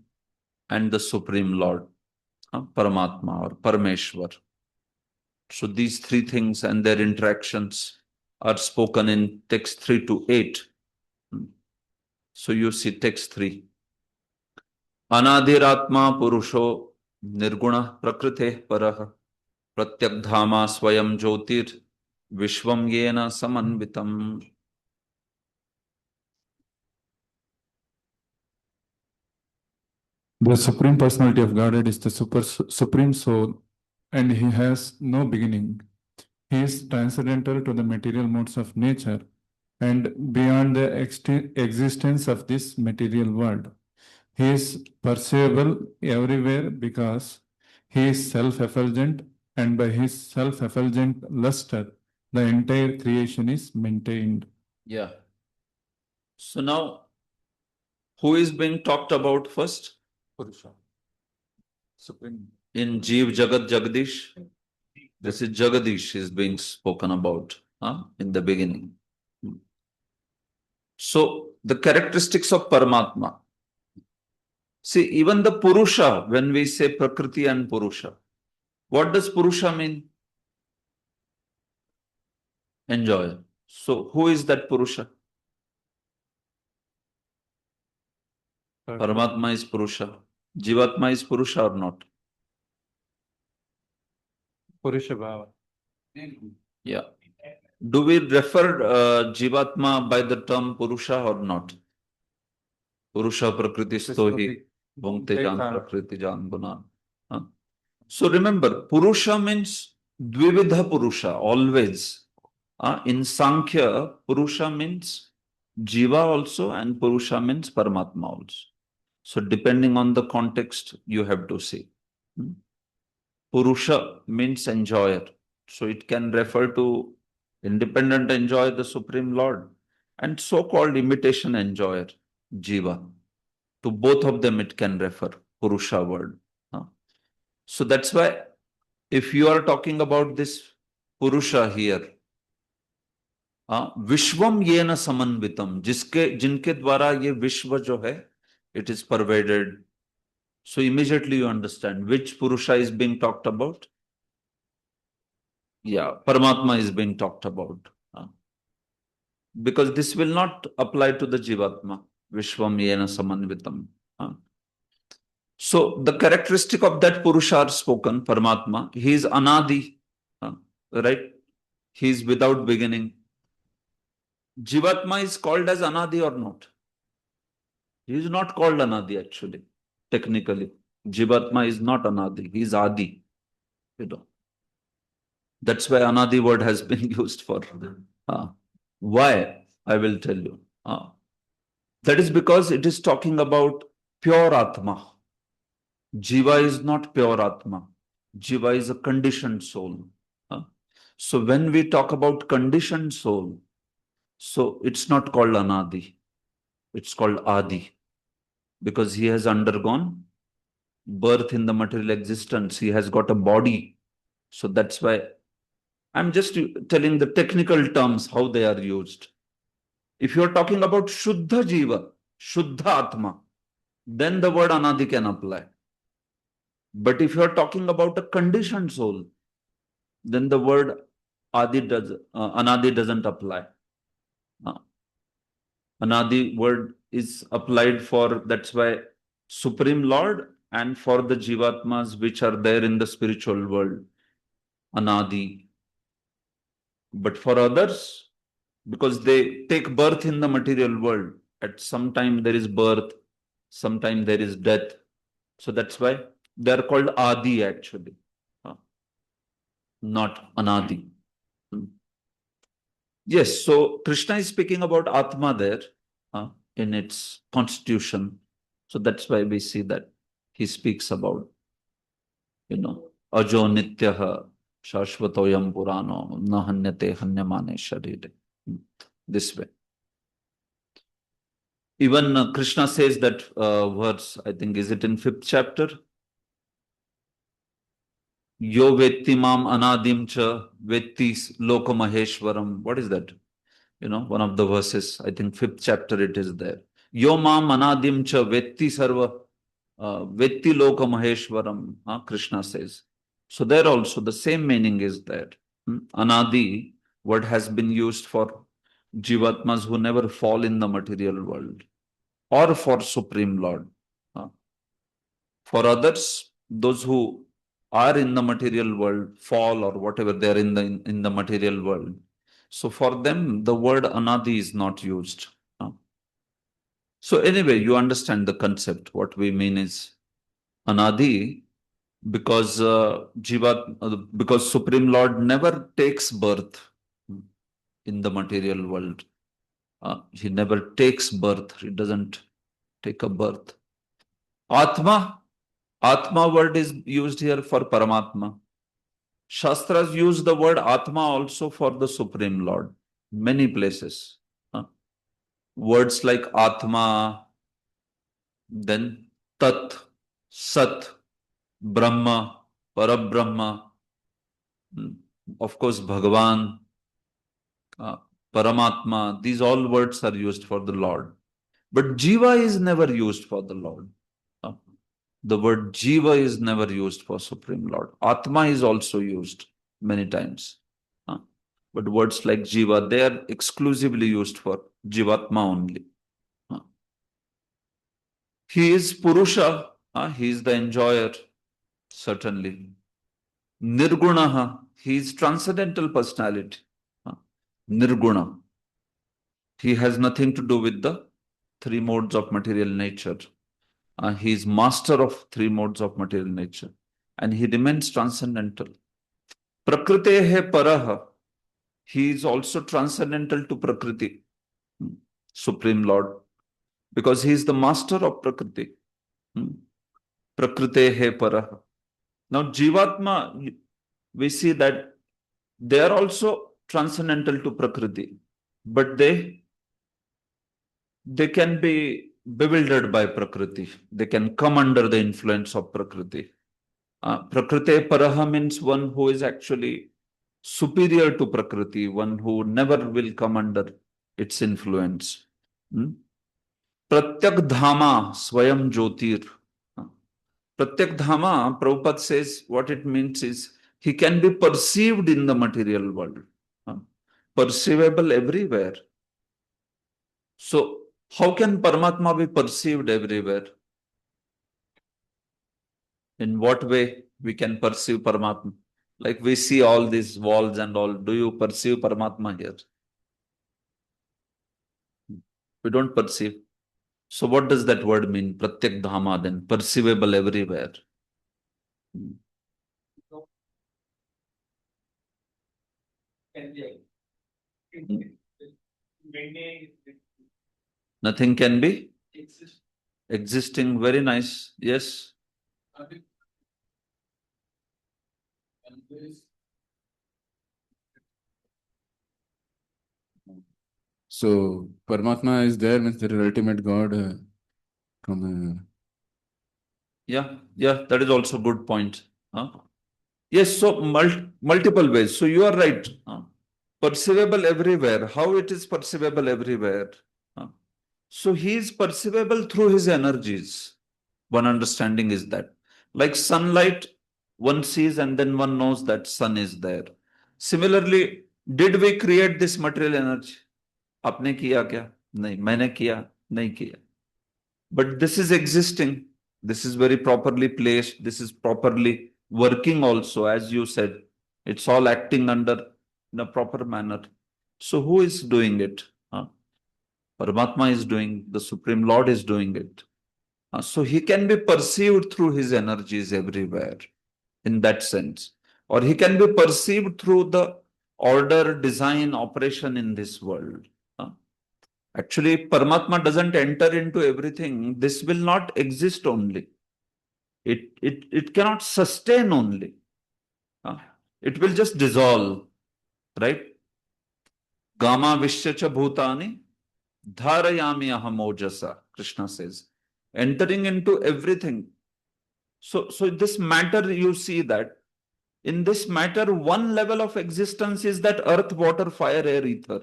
and the Supreme Lord, Paramatma or Parameshwar. So these 3 things and their interactions are spoken in text 3 to 8. So you see text 3. Anadiratma Purusho Nirguna Prakrite Parah Pratyagdhama Swayam Jyotir Vishwam Yena Samanvitam. The Supreme Personality of Godhead is the Supreme Soul, and He has no beginning. He is transcendental to the material modes of nature and beyond the existence of this material world. He is perceivable everywhere because He is self-effulgent, and by His self-effulgent luster, the entire creation is maintained. Yeah. So now, who is being talked about first? Purusha. Supreme. In Jeev Jagat Jagadish, this is Jagadish is being spoken about in the beginning. So the characteristics of Paramatma. See, even the Purusha, when we say Prakriti and Purusha, what does Purusha mean? Enjoy. So who is that Purusha? Paramatma is Purusha. Jivatma is Purusha or not? Purusha Bhava. Yeah. Do we refer Jivatma by the term Purusha or not? Purusha Prakriti Stohi Bhungte Jan Prakriti Jan Gunan. So remember, Purusha means Dvividha Purusha, always. In Sankhya, Purusha means Jiva also and Purusha means Paramatma also. So depending on the context, you have to say. Purusha means enjoyer. So it can refer to independent enjoyer, the Supreme Lord, and so-called imitation enjoyer, Jiva. To both of them it can refer, Purusha word. So that's why if you are talking about this Purusha here, विश्वम ये न समन्वितम, जिनके द्वारा ये विश्व जो है, it is pervaded. So immediately you understand which Purusha is being talked about. Yeah, Paramatma is being talked about. Because this will not apply to the Jivatma. Vishwam yena samanvitam. So the characteristic of that Purusha are spoken, Paramatma. He is Anadi. Right? He is without beginning. Jivatma is called as Anadi or not? He is not called Anadi actually, technically. Jivatma is not Anadi. He is Adi. You know. That's why Anadi word has been used for. Why? I will tell you. That is because it is talking about pure Atma. Jiva is not pure Atma. Jiva is a conditioned soul. So when we talk about conditioned soul, so it's not called Anadi. It's called Adi. Because he has undergone birth in the material existence. He has got a body. So that's why I'm just telling the technical terms, how they are used. If you're talking about Shuddha Jiva, Shuddha Atma, then the word Anadi can apply. But if you're talking about a conditioned soul, then the word Anadi doesn't apply. Anadi word is applied for, that's why Supreme Lord and for the Jivatmas which are there in the spiritual world, Anadi. But for others, because they take birth in the material world, at some time there is birth, sometime there is death. So that's why they are called Adi actually, not Anadi. Yes, so Krishna is speaking about Atma there in its constitution. So that's why we see that he speaks about, Ajo Nityaha Shashvatoyam Purano Nahanyate Hanyamane Sharire. This way. Even Krishna says that verse, I think, is it in 5th chapter? Yo vetti mam anadim cha vetti loka maheshwaram. What is that? One of the verses, I think 5th chapter it is there. Yo mam anadim cha vetti sarva vetti loka maheshwaram, Krishna says. So there also the same meaning is there. Anadi, word has been used for jivatmas who never fall in the material world, or for Supreme Lord. For others, those who are in the material world, fall or whatever, they are in the material world. So for them, the word anadi is not used. So anyway, you understand the concept. What we mean is anadi, because because Supreme Lord never takes birth in the material world. He never takes birth. He doesn't take a birth. Atma word is used here for Paramatma. Shastras use the word Atma also for the Supreme Lord. Many places. Words like Atma, then Tat, Sat, Brahma, Parabrahma, of course Bhagavan, Paramatma, these all words are used for the Lord. But Jiva is never used for the Lord. The word Jiva is never used for Supreme Lord. Atma is also used many times. But words like Jiva, they are exclusively used for Jivatma only. He is Purusha. He is the enjoyer, certainly. Nirgunaha, he is transcendental personality. Nirguna. He has nothing to do with the 3 modes of material nature. He is master of 3 modes of material nature. And he remains transcendental. Prakritehe paraha. He is also transcendental to Prakriti, Supreme Lord, because he is the master of Prakriti. Prakritehe paraha. Now, Jivatma, we see that they are also transcendental to Prakriti, but they can be bewildered by Prakriti. They can come under the influence of Prakriti. Prakrite paraha means one who is actually superior to Prakriti, one who never will come under its influence. Pratyak dhama swayam jyotir. Pratyak dhama, Prabhupada says, what it means is he can be perceived in the material world, perceivable everywhere. So how can Paramatma be perceived everywhere? In what way we can perceive Paramatma? Like we see all these walls and all. Do you perceive Paramatma here? We don't perceive. So what does that word mean? Pratyak dhama then, perceivable everywhere. Nothing can be existing. Very nice. Yes. So Paramatma is there, means the ultimate God Yeah, that is also a good point. Yes, so multiple ways. So you are right. Perceivable everywhere. How it is perceivable everywhere? So he is perceivable through his energies. One understanding is that. Like sunlight, one sees and then one knows that sun is there. Similarly, did we create this material energy? आपने किया क्या? नहीं, मैंने किया, नहीं किया. But this is existing. This is very properly placed. This is properly working also, as you said. It's all acting under in a proper manner. So who is doing it? Paramatma is doing, the Supreme Lord is doing it. So he can be perceived through his energies everywhere in that sense. Or he can be perceived through the order, design, operation in this world. Actually, Paramatma doesn't enter into everything. This will not exist only. It cannot sustain only. It will just dissolve, right? Gama vishyacha bhutani dharayami ahamojasa, Krishna says. Entering into everything. So this matter, you see that in this matter, one level of existence is that earth, water, fire, air, ether.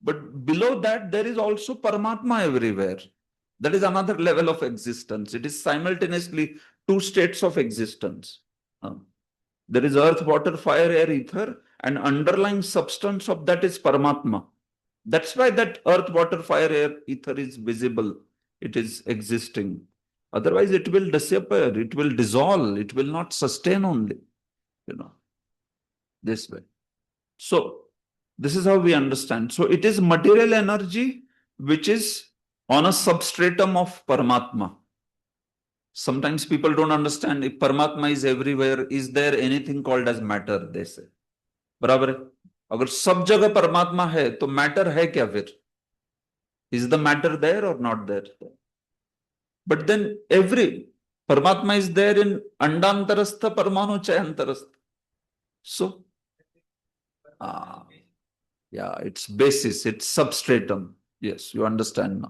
But below that, there is also Paramatma everywhere. That is another level of existence. It is simultaneously two states of existence. There is earth, water, fire, air, ether, and underlying substance of that is Paramatma. That's why that earth, water, fire, air, ether is visible. It is existing. Otherwise, it will disappear. It will dissolve. It will not sustain only. This way. So, this is how we understand. So, it is material energy which is on a substratum of Paramatma. Sometimes people don't understand if Paramatma is everywhere, is there anything called as matter, they say. बराबर है? अगर सब जगह परमात्मा है तो matter है क्या फिर? Is the matter there or not there? But then every Paramatma is there in Andantarastha, Parmanu Chayantarastha. So, yeah, it's basis, it's substratum. Yes, you understand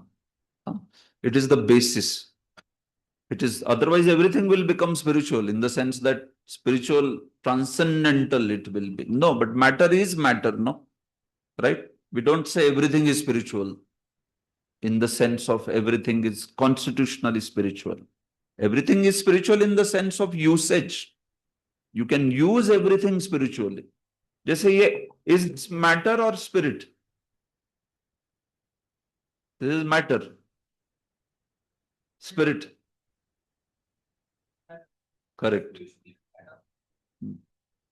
now. It is the basis. It is, otherwise everything will become spiritual in the sense that spiritual, transcendental it will be. No, but matter is matter, no? Right? We don't say everything is spiritual in the sense of everything is constitutionally spiritual. Everything is spiritual in the sense of usage. You can use everything spiritually. जैसे ये is matter or spirit? This is matter. Spirit. Correct.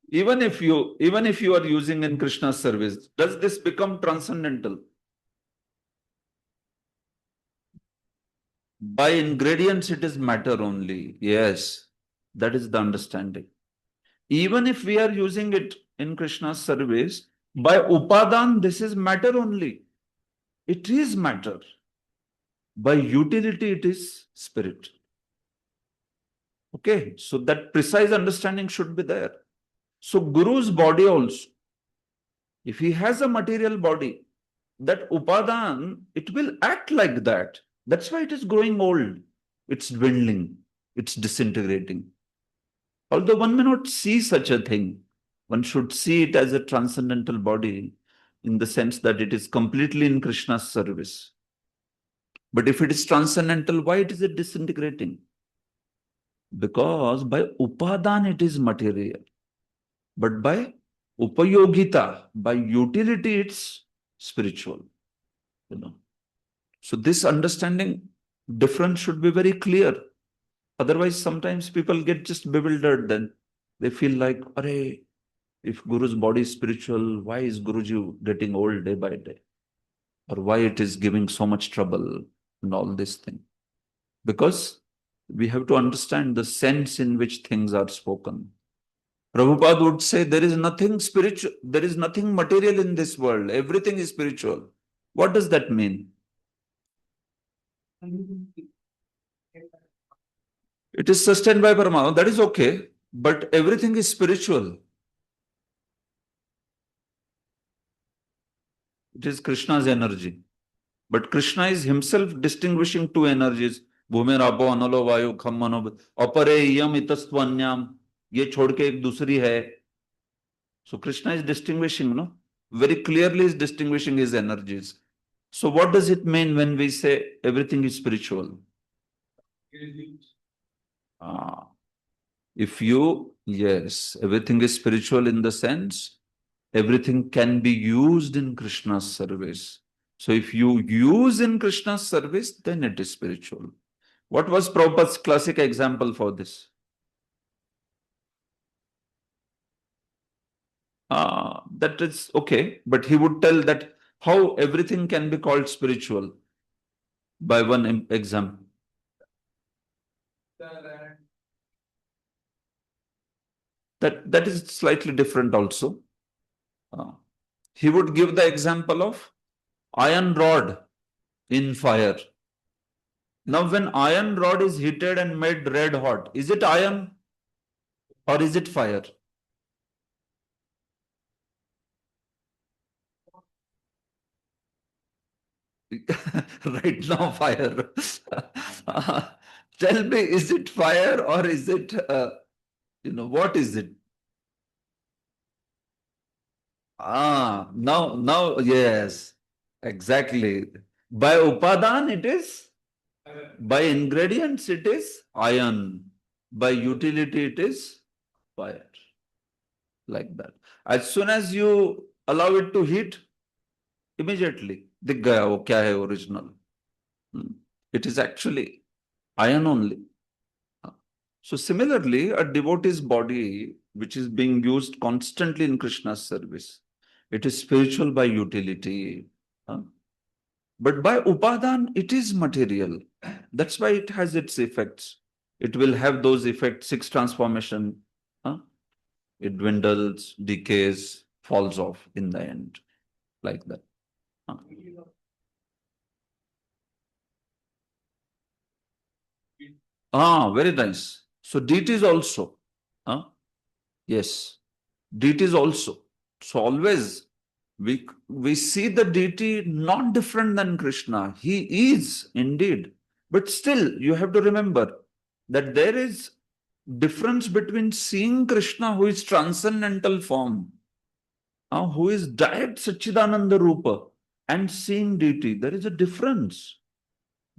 Even if you are using in Krishna's service, does this become transcendental? By ingredients, it is matter only. Yes, that is the understanding. Even if we are using it in Krishna's service, by upadan, this is matter only. It is matter. By utility, it is spirit. Okay, so that precise understanding should be there. So Guru's body also, if he has a material body, that upadan, it will act like that. That's why it is growing old. It's dwindling. It's disintegrating. Although one may not see such a thing, one should see it as a transcendental body in the sense that it is completely in Krishna's service. But if it is transcendental, why is it disintegrating? Because by upadan it is material. But by upayogita, by utility, it's spiritual. So this understanding difference should be very clear. Otherwise, sometimes people get just bewildered. Then they feel like, "Arey, if Guru's body is spiritual, why is Guruji getting old day by day? Or why it is giving so much trouble and all this thing?" Because we have to understand the sense in which things are spoken. Prabhupada would say there is nothing spiritual, there is nothing material in this world. Everything is spiritual. What does that mean? It is sustained by Paramatma. That is okay, but everything is spiritual. It is Krishna's energy. But Krishna is himself distinguishing two energies. Bhumir apo analo vayu kham mano apare yam itastvanyam. Ye chhod ke ek dusri hai. So Krishna is distinguishing, no? Very clearly is distinguishing his energies. So what does it mean when we say everything is spiritual? Yes, everything is spiritual in the sense, everything can be used in Krishna's service. So if you use in Krishna's service, then it is spiritual. What was Prabhupada's classic example for this? That is okay, but he would tell that how everything can be called spiritual by one example. That is slightly different also. He would give the example of iron rod. in fire. Now, when iron rod is heated and made red hot, is it iron or is it fire? Right now, fire. Tell me, is it fire or is it, what is it? Now, yes, exactly. By upadan, it is. By ingredients, it is iron. By utility, it is fire. Like that. As soon as you allow it to heat, immediately, दिख गया वो क्या है original. It is actually iron only. So similarly, a devotee's body, which is being used constantly in Krishna's service, it is spiritual by utility. But by upadan, it is material. That's why it has its effects. It will have those effects, 6 transformation. It dwindles, decays, falls off in the end. Like that. Very nice. So deities also. Yes. Deities also. So always we see the deity not different than Krishna. He is indeed. But still, you have to remember that there is difference between seeing Krishna, who is transcendental form, who is direct Satchidananda Rupa, and seeing deity. There is a difference.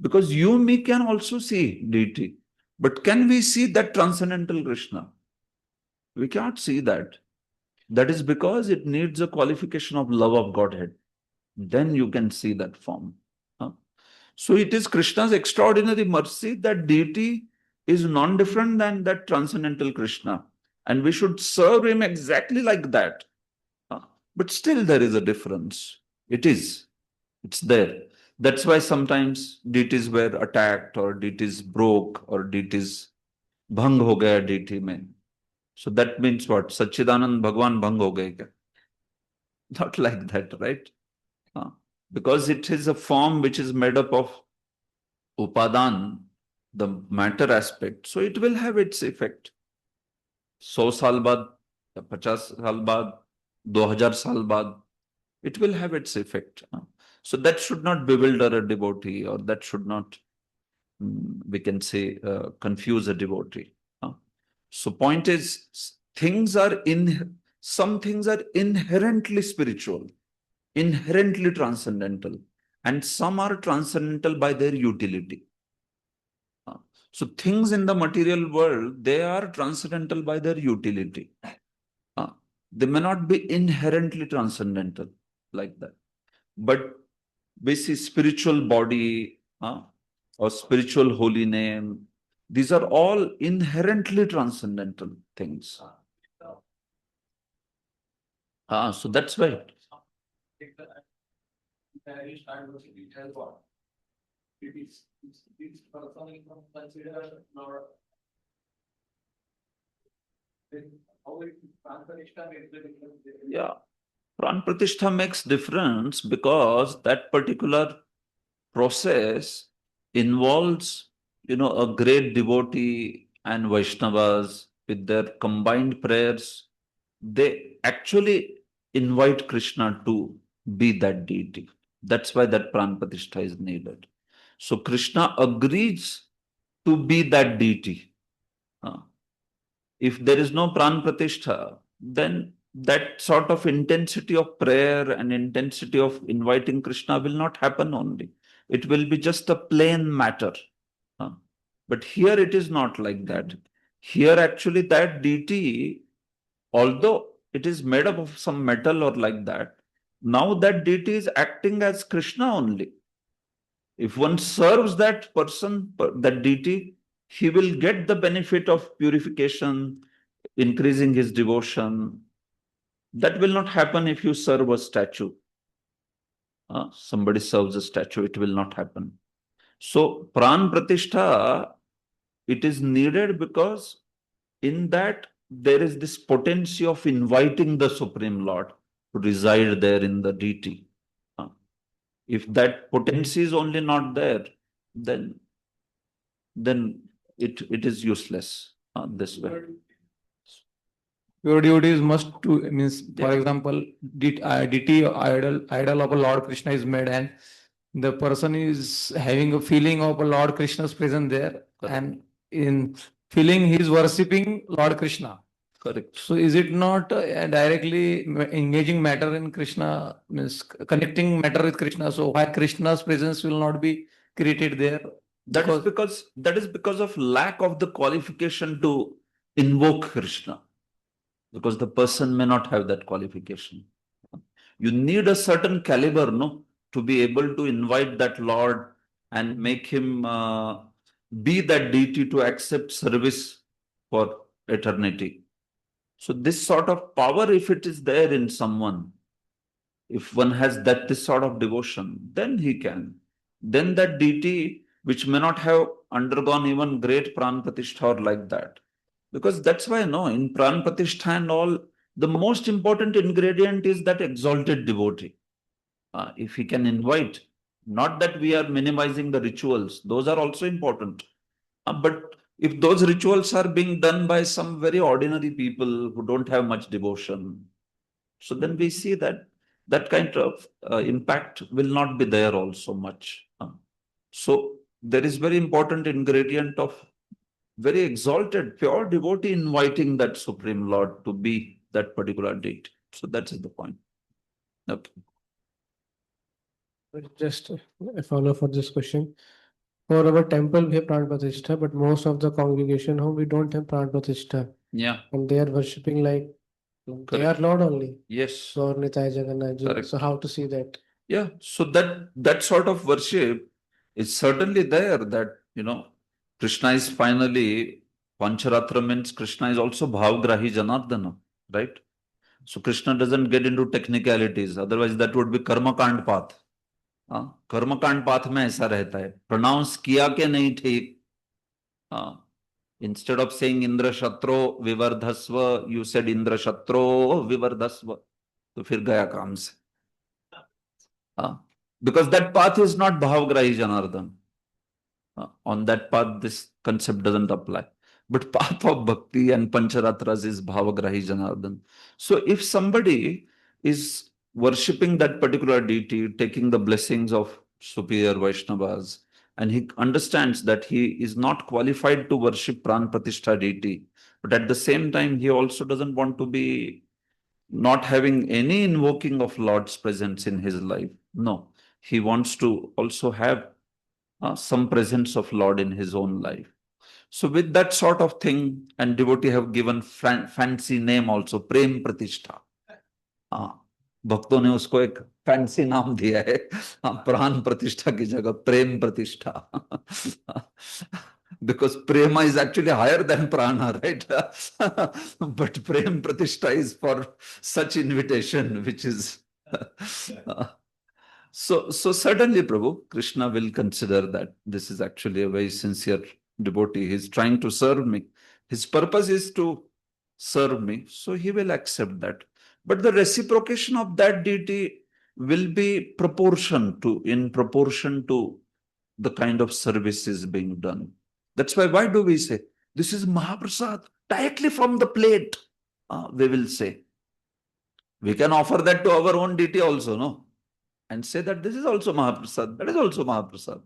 Because you, me can also see deity. But can we see that transcendental Krishna? We cannot see that. That is because it needs a qualification of love of Godhead. Then you can see that form. So it is Krishna's extraordinary mercy that deity is non-different than that transcendental Krishna. And we should serve him exactly like that. But still there is a difference. It is. It's there. That's why sometimes deities were attacked or deities broke or deities bhang ho gaya deity mein. So that means what? Satchidanand Bhagwan bhang ho gaye kya? Not like that, right? Because it is a form which is made up of upadan, the matter aspect. So it will have its effect. 100 saal baad, 50 saal baad, 2000 saal baad, it will have its effect. So that should not bewilder a devotee, or that should not, we can say, confuse a devotee. So point is, some things are inherently spiritual, inherently transcendental, and some are transcendental by their utility. So things in the material world, they are transcendental by their utility. They may not be inherently transcendental like that. But we see spiritual body or spiritual holy name. These are all inherently transcendental things. So that's why. Yeah, Pran Pratishtha makes difference because that particular process involves, a great devotee and Vaishnavas with their combined prayers. They actually invite Krishna to be that deity. That's why that Pran Pratishtha is needed. So Krishna agrees to be that deity. If there is no Pran Pratishtha, then that sort of intensity of prayer and intensity of inviting Krishna will not happen only. It will be just a plain matter. But here it is not like that. Here actually that deity, although it is made up of some metal or like that, now that deity is acting as Krishna only. If one serves that person, that deity, he will get the benefit of purification, increasing his devotion. That will not happen if you serve a statue. Somebody serves a statue, it will not happen. So, Pran Pratishtha, it is needed because in that there is this potency of inviting the Supreme Lord to reside there in the deity. If that potency is only not there, then it is useless this way. Pure devotees must to means, for Yeah. example, deity idol of a Lord Krishna is made, and the person is having a feeling of a Lord Krishna's presence there, and in feeling he is worshipping Lord Krishna. Correct. So is it not directly engaging matter in Krishna, means connecting matter with Krishna? So why Krishna's presence will not be created there? That is because of lack of the qualification to invoke Krishna. Because the person may not have that qualification. You need a certain caliber, no, to be able to invite that Lord and make him be that deity to accept service for eternity. So this sort of power, if it is there in someone, if one has this sort of devotion, then he can. Then that deity, which may not have undergone even great pran pratishtha or like that. Because that's why, no, in pran pratishtha and all, the most important ingredient is that exalted devotee. If he can invite, not that we are minimizing the rituals, those are also important. But if those rituals are being done by some very ordinary people who don't have much devotion, so then we see that that kind of impact will not be there also much. So there is very important ingredient of very exalted, pure devotee inviting that Supreme Lord to be that particular deity. So that is the point. Okay. Just a follow for this question. For our temple, we have Pran Pratishtha, but most of the congregation home, we don't have Pran Pratishtha. Yeah. And they are worshipping like they Correct. are Lord only. Yes. Gaur Nitai Jagannath Ji. Correct. So how to see that? Yeah. So that sort of worship is certainly there, that, Krishna is finally, Pancharatra means Krishna is also Bhavgrahi Janardana, right? So Krishna doesn't get into technicalities, otherwise that would be कर्मकांड path. कर्मकांड path में ऐसा रहता है, pronounce किया के नहीं ठीक. Instead of saying Indra Shatro Vivardhasva, you said Indra Shatro Vivardhasva. तो फिर गया काम से. Because that path is not Bhavgrahi Janardana. On that path, this concept doesn't apply. But path of bhakti and pancharatras is Bhavagrahi Janardana. So if somebody is worshipping that particular deity, taking the blessings of superior Vaishnavas, and he understands that he is not qualified to worship Pran Pratishtha deity, but at the same time, he also doesn't want to be not having any invoking of Lord's presence in his life. No, he wants to also have some presence of Lord in his own life. So with that sort of thing, and devotee have given fancy name also, Prem Pratishtha. भक्तों ने उसको एक fancy नाम दिया है, प्राण प्रतिष्ठा की जगह प्रेम प्रतिष्ठा. Because prema is actually higher than prana, right? But prem pratishtha is for such invitation, which is so certainly, Prabhu, Krishna will consider that this is actually a very sincere devotee. He is trying to serve me. His purpose is to serve me, so he will accept that. But the reciprocation of that deity will be in proportion to the kind of services being done. That's why do we say, this is Mahaprasad, directly from the plate, we will say. We can offer that to our own deity also, no? And say that this is also Mahaprasad, that is also Mahaprasad.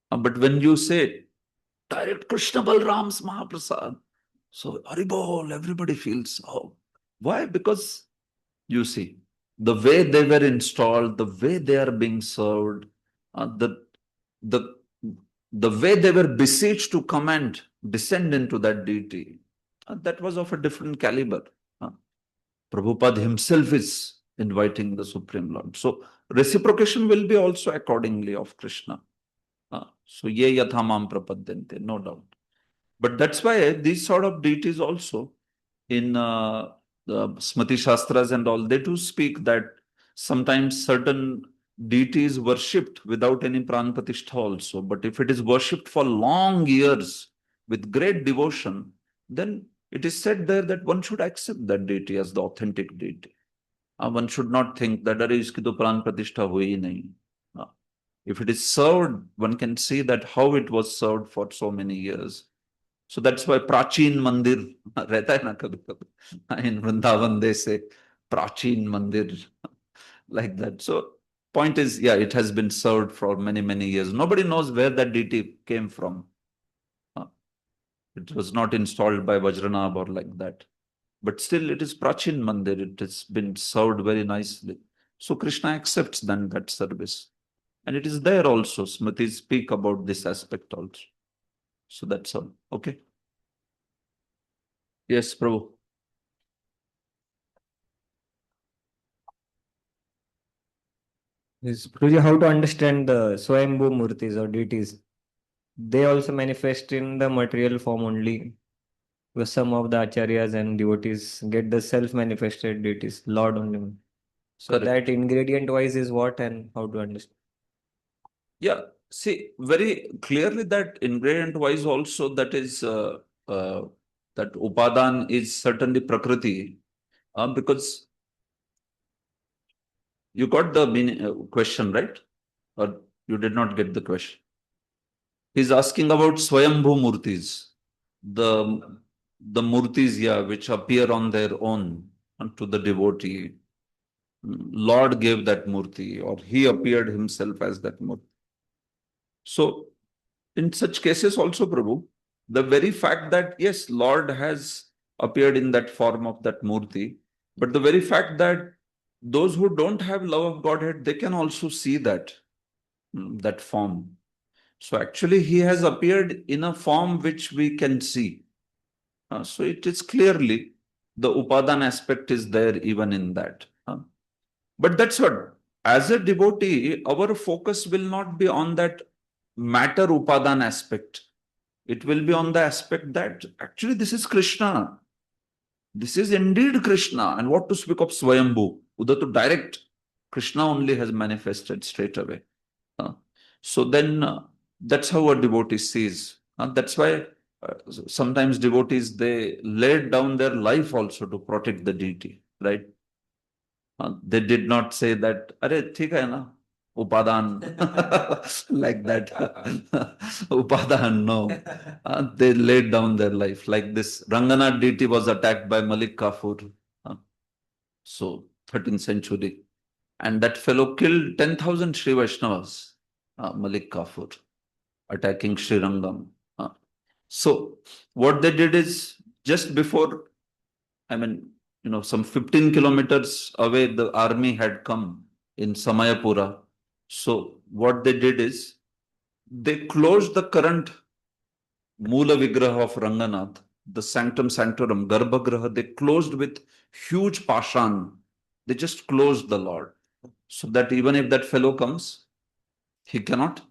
But when you say, direct Krishna Balram's Mahaprasad, so Haribol, everybody feels, oh, why? Because you see, the way they were installed, the way they are being served, the way they were beseeched to come and descend into that deity, that was of a different caliber. Prabhupada himself is inviting the Supreme Lord. So reciprocation will be also accordingly of Krishna. So ye yathamam prapadyante, no doubt. But that's why these sort of deities also in the Smriti Shastras and all, they do speak that sometimes certain deity is worshipped without any pran pratishtha also. But if it is worshipped for long years with great devotion, then it is said there that one should accept that deity as the authentic deity. One should not think that iski to pran pratishtha hui nahi. If it is served, one can see that how it was served for so many years. So that's why Prachin Mandir rehta hai na kabhi kabhi. In Vrindavan they say Prachin Mandir like that. So point is, yeah, it has been served for many, many years. Nobody knows where that deity came from. It was not installed by Vajranabh or like that. But still it is Prachin Mandir. It has been served very nicely. So Krishna accepts then that service. And it is there also. Smritis speak about this aspect also. So that's all. Okay. Yes, Prabhu. Yes, Guruji, how to understand the Swayambhu Murtis or deities? They also manifest in the material form only. Because some of the acharyas and devotees get the self-manifested deities, Lord only. So Correct. that ingredient wise is what and how to understand? Yeah, see, very clearly that ingredient wise also that is that Upadan is certainly Prakriti, because you got the question, right? Or you did not get the question? He's asking about Swayambhu Murtis, the Murtis, yeah, which appear on their own to the devotee. Lord gave that Murti, or he appeared himself as that Murti. So, in such cases also, Prabhu, the very fact that, yes, Lord has appeared in that form of that Murti, but the very fact that those who don't have love of Godhead, they can also see that, that form. So actually, he has appeared in a form which we can see. So it is clearly the Upadan aspect is there even in that. But that's what, as a devotee, our focus will not be on that matter Upadan aspect. It will be on the aspect that actually this is Krishna. This is indeed Krishna. And what to speak of Swayambhu? Udatu direct, Krishna only has manifested straight away. So then that's how a devotee sees. That's why sometimes devotees, they laid down their life also to protect the deity, right? They did not say that, "Are, thik hai na, Upadan," like that. Upadan, no. They laid down their life. Like this, Ranganath deity was attacked by Malik Kafur. So, 13th century. And that fellow killed 10,000 Sri Vaishnavas, Malik Kafur, attacking Sri Rangam. So, what they did is, just before, some 15 kilometers away, the army had come in Samayapura. So, what they did is, they closed the current Mula Vigraha of Ranganath, the Sanctum Sanctorum, Garbhagraha, they closed with huge pashan. They just closed the Lord. So that even if that fellow comes, he cannot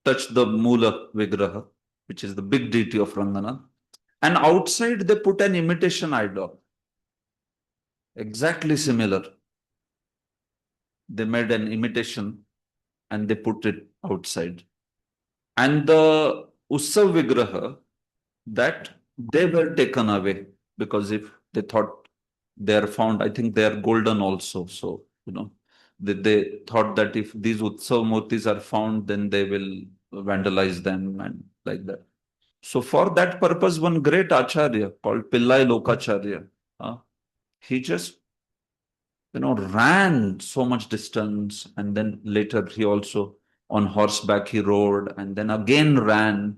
touch the Mula Vigraha, which is the big deity of Ranganath. And outside they put an imitation idol. Exactly similar. They made an imitation and they put it outside. And the Utsav Vigraha, that they were taken away, because if they thought they are found, I think they are golden also. So, they thought that if these Utsav Murtis are found, then they will vandalize them and like that. So for that purpose, one great Acharya called Pillai Lokacharya, he just, ran so much distance, and then later he also on horseback he rode and then again ran.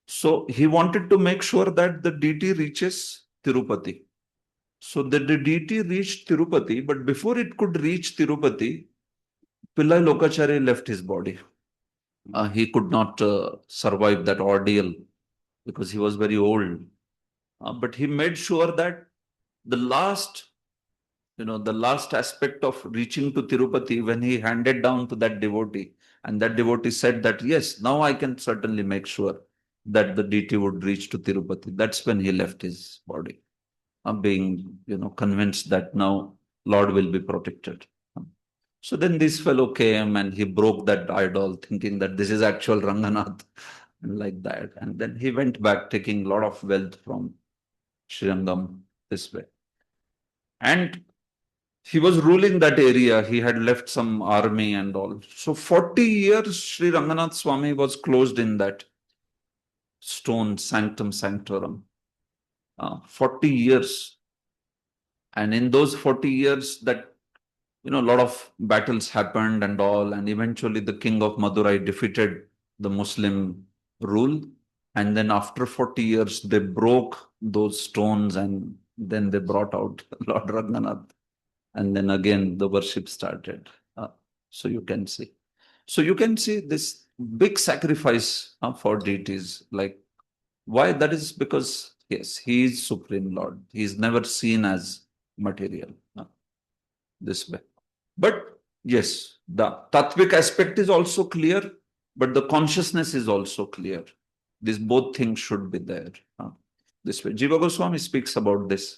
So he wanted to make sure that the deity reaches Tirupati. So the deity reached Tirupati, but before it could reach Tirupati, Pillai Lokacharya left his body. He could not survive that ordeal because he was very old. But he made sure that the last aspect of reaching to Tirupati, when he handed down to that devotee, and that devotee said that, yes, now I can certainly make sure that the deity would reach to Tirupati. That's when he left his body, being, convinced that now Lord will be protected. So then this fellow came and he broke that idol, thinking that this is actual Ranganath, and like that. And then he went back, taking a lot of wealth from Srirangam this way. And he was ruling that area. He had left some army and all. So 40 years, Sri Ranganath Swami was closed in that stone sanctum sanctorum. 40 years. And in those 40 years, that, a lot of battles happened and all. And eventually the king of Madurai defeated the Muslim rule. And then after 40 years, they broke those stones and then they brought out Lord Ranganath. And then again, the worship started. So you can see. So you can see this big sacrifice for deities. Like, why? That is because, yes, he is Supreme Lord. He is never seen as material this way. But yes, the tattvic aspect is also clear, but the consciousness is also clear. These both things should be there. This way. Jiva Goswami speaks about this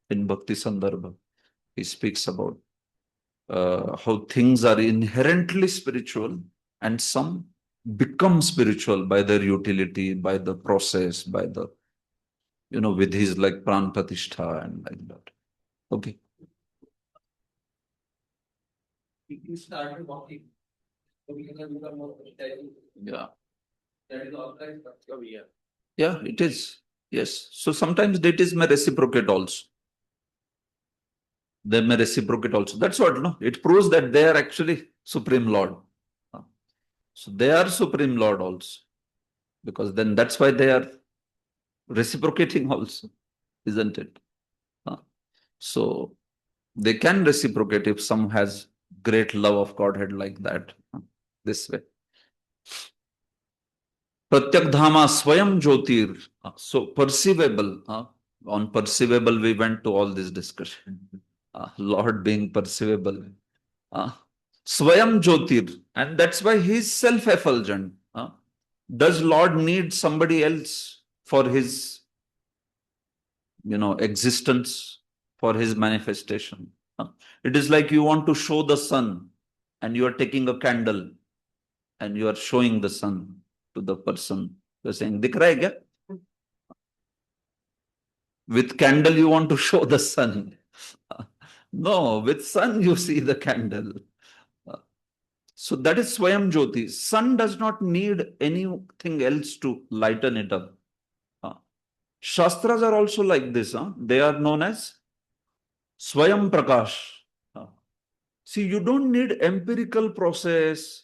in Bhakti Sandarbha. He speaks about how things are inherently spiritual and some become spiritual by their utility, by the process, by the, with his like pran pratishtha and like that. Okay. He started walking. Yeah. That is authorized over here. Yeah, it is. Yes. So sometimes deities may reciprocate also. They may reciprocate also. That's what, no? It proves that they are actually Supreme Lord. So they are Supreme Lord also. Because then that's why they are reciprocating also, isn't it? So they can reciprocate if some has great love of Godhead like that, this way. Pratyak Dhama Swayam Jyotir. So perceivable. On perceivable, we went to all this discussion. Lord being perceivable. Swayam Jyotir. And that's why he is self-effulgent. Does Lord need somebody else for his, existence, for his manifestation? It is like you want to show the sun and you are taking a candle and you are showing the sun to the person. You're saying, Dikh raha hai kya? With candle you want to show the sun. No, with sun you see the candle. So that is Swayam Jyoti. Sun does not need anything else to lighten it up. Shastras are also like this. They are known as Swayam Prakash. See, you don't need empirical process,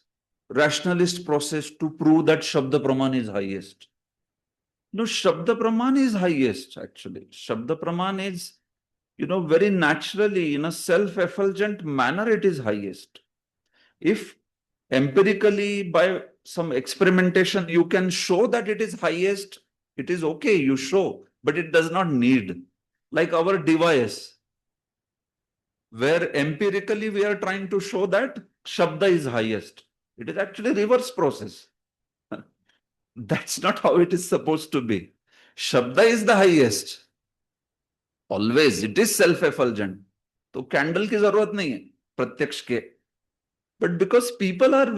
rationalist process to prove that Shabda Praman is highest. No, Shabda Praman is highest actually. Shabda Praman is, very naturally, in a self-effulgent manner, it is highest. If empirically by some experimentation you can show that it is highest, it is okay, you show, but it does not need. Like our device, where empirically we are trying to show that Shabda is highest. It is actually reverse process. That's not how it is supposed to be. Shabda is the highest. Always, it is self-effulgent. So candle की जरूरत नहीं है प्रत्यक्ष के. But because people are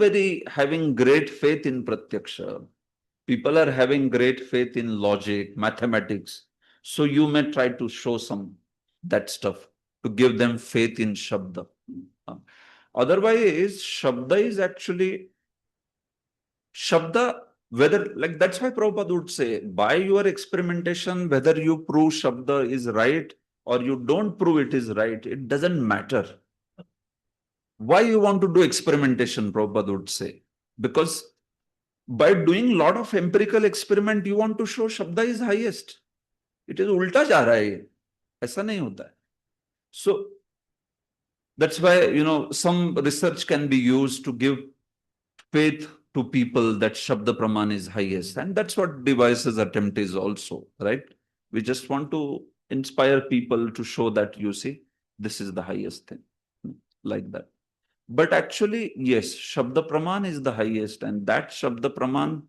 having great faith in pratyaksha, people are having great faith in logic, mathematics. So you may try to show that stuff to give them faith in Shabda. Otherwise, Shabda is actually Shabda, whether, like, that's why Prabhupada would say, by your experimentation, whether you prove Shabda is right or you don't prove it is right, it doesn't matter. Why you want to do experimentation, Prabhupada would say? Because by doing a lot of empirical experiment, you want to show Shabda is highest. It is ulta ja raha hai. Aisa nahi hota hai. So that's why, some research can be used to give faith to people that Shabda Praman is highest. And that's what device's attempt is also, right? We just want to inspire people to show that, you see, this is the highest thing, like that. But actually, yes, Shabda Praman is the highest, and that Shabda Praman,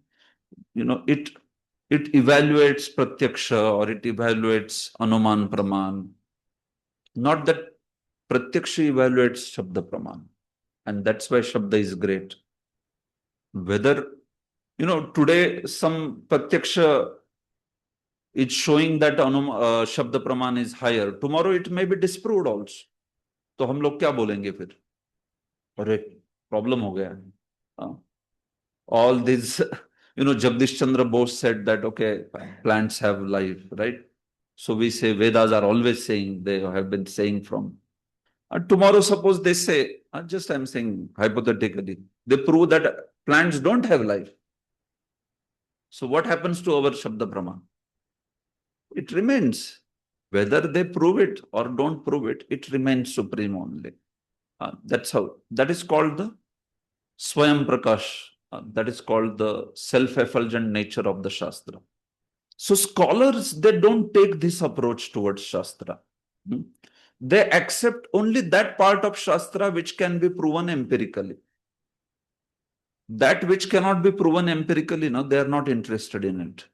it evaluates Pratyaksha or it evaluates Anuman Praman. Not that Pratyaksha evaluates Shabda Praman. And that's why Shabda is great. Whether, today some Pratyaksha is showing that Shabda Praman is higher. Tomorrow it may be disproved also. तो हम लोग क्या बोलेंगे फिर? अरे problem हो गया है. All these, Jagdish Chandra Bose said that, okay, plants have life, right? So we say Vedas are always saying, they have been saying from. Tomorrow, suppose they say, just I'm saying hypothetically, they prove that plants don't have life. So what happens to our Shabda Brahma? It remains. Whether they prove it or don't prove it, it remains supreme only. That's how. That is called the Swayam Prakash. That is called the self-effulgent nature of the Shastra. So scholars, they don't take this approach towards Shastra. They accept only that part of Shastra which can be proven empirically. That which cannot be proven empirically, they are not interested in it.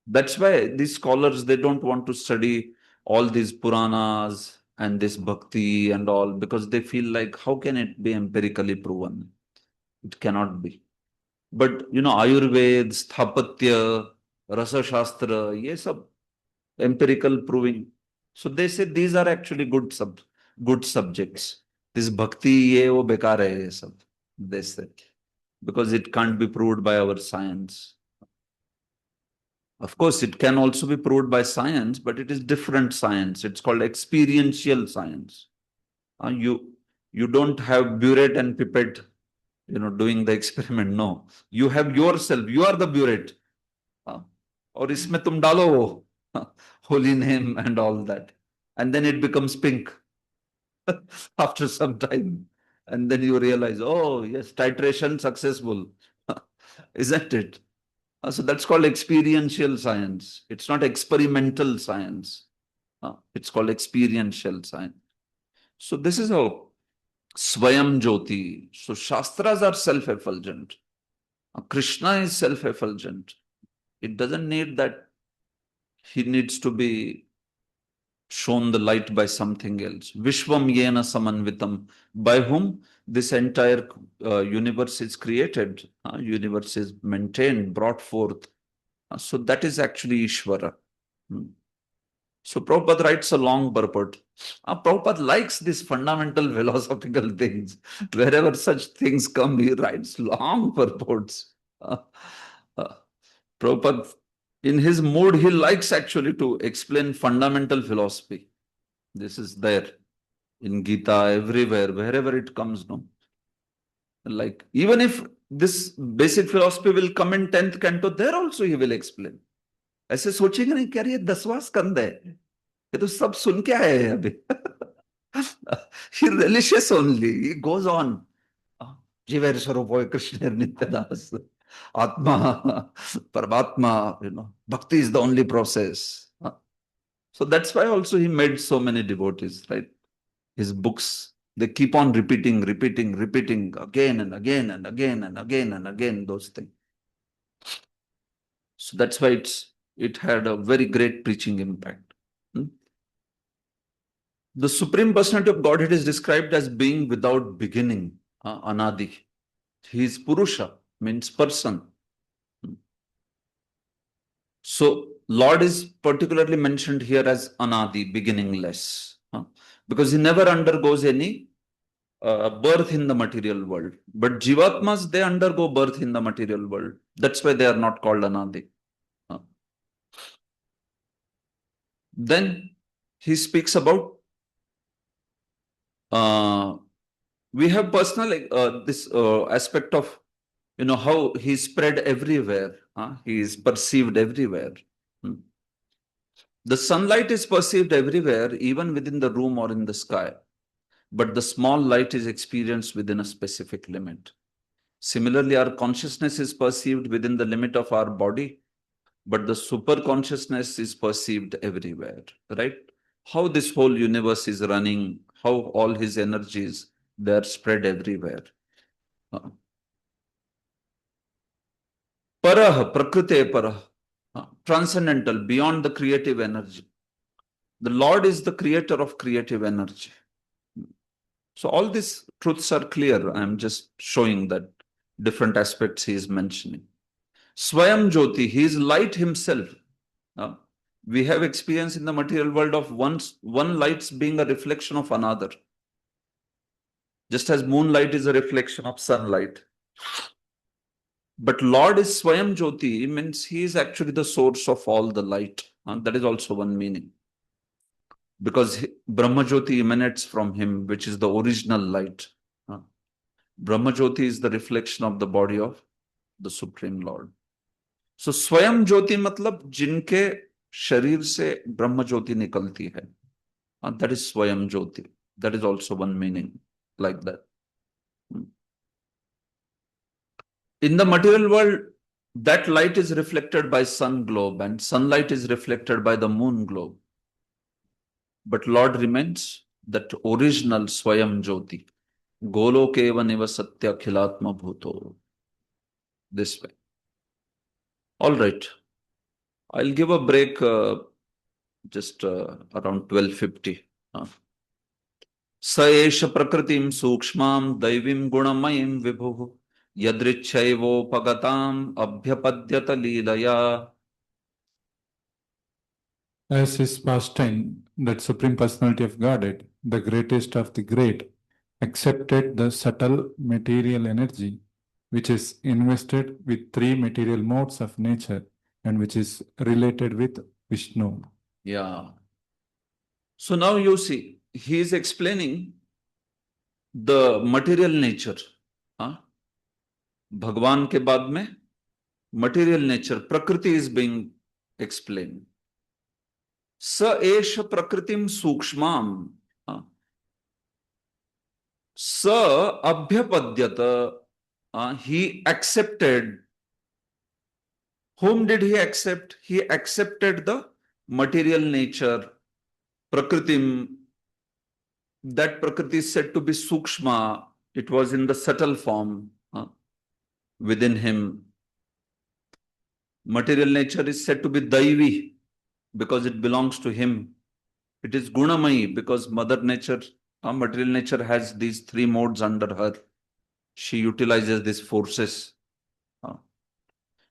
That's why these scholars, they don't want to study all these Puranas and this Bhakti and all, because they feel like, how can it be empirically proven? It cannot be. But, Ayurveda, Sthapatya, Rasa Shastra, yes, empirical proving. So they say these are actually good subjects. This Bhakti, ye wo bekar hai, ye sab, they say. Because it can't be proved by our science. Of course, it can also be proved by science, but it is different science. It's called experiential science. You don't have burette and pipette, doing the experiment. No, you have yourself. You are the burette. Or isme tum dalo wo, holy name and all that. And then it becomes pink after some time. And then you realize, oh, yes, titration successful. Isn't it? So that's called experiential science. It's not experimental science. It's called experiential science. So this is how Swayam Jyoti. So Shastras are self-effulgent. Krishna is self-effulgent. It doesn't need that he needs to be shown the light by something else. Vishwam yena samanvitam. By whom this entire universe is created, universe is maintained, brought forth. So that is actually Ishvara. So Prabhupada writes a long purport. Prabhupada likes these fundamental philosophical things. Wherever such things come, he writes long purports. Prabhupada, in his mood, he likes actually to explain fundamental philosophy. This is there in Gita, everywhere, wherever it comes, no? Like, even if this basic philosophy will come in 10th canto, there also he will explain. ऐसे सोचेंगे नहीं क्या ये 10वां स्कंद है, ये तो सब सुन के आए हैं अभी. He relishes only. He goes on. Jiver Swarupoy Krishna Nityadas. Atma, Paramatma, Bhakti is the only process. So that's why also he made so many devotees, right? His books, they keep on repeating again and again and again and again and again those things. So that's why it had a very great preaching impact. The Supreme Personality of Godhead is described as being without beginning, Anadi. He is Purusha, means person. So Lord is particularly mentioned here as Anadi, beginningless, because he never undergoes any birth in the material world. But Jivatmas, they undergo birth in the material world. That's why they are not called Anadi. Then he speaks about we have personal this aspect of how he is spread everywhere. He is perceived everywhere. The sunlight is perceived everywhere, even within the room or in the sky. But the small light is experienced within a specific limit. Similarly, our consciousness is perceived within the limit of our body, but the super consciousness is perceived everywhere, right? How this whole universe is running, how all his energies, they are spread everywhere. Parah, Prakrite Parah, transcendental, beyond the creative energy. The Lord is the creator of creative energy. So all these truths are clear. I am just showing that different aspects he is mentioning. Swayam Jyoti, he is light himself. We have experience in the material world of one light being a reflection of another. Just as moonlight is a reflection of sunlight. But Lord is Swayam Jyoti, means he is actually the source of all the light. That is also one meaning. Because Brahma Jyoti emanates from him, which is the original light. Brahma Jyoti is the reflection of the body of the Supreme Lord. So Swayam Jyoti matlab jinke sharir se Brahma Jyoti nikalti hai. That is Swayam Jyoti. That is also one meaning like that. In the material world, that light is reflected by sun globe and sunlight is reflected by the moon globe. But Lord remains that original Swayam Jyoti. Golokeva nivasatya khilatma bhuto. This way. All right. I'll give a break just around 12:50. Saesha prakritim sukshmam daivim gunamayim vibhuh yadrichaivopagatam abhyapadyata leelaya. As his pastime, that Supreme Personality of Godhead, the greatest of the great, accepted the subtle material energy which is invested with three material modes of nature and which is related with Vishnu. Yeah. So now you see, he is explaining the material nature. Bhagwan ke baad mein material nature, Prakriti is being explained. Sa esha prakritim sukshmam. Sa abhyapadyata. He accepted. Whom did he accept? He accepted the material nature, Prakritim. That Prakriti is said to be Sukshma. It was in the subtle form within him. Material nature is said to be Daivi because it belongs to him. It is Gunamayi because Mother Nature, material nature has these three modes under her. She utilizes these forces.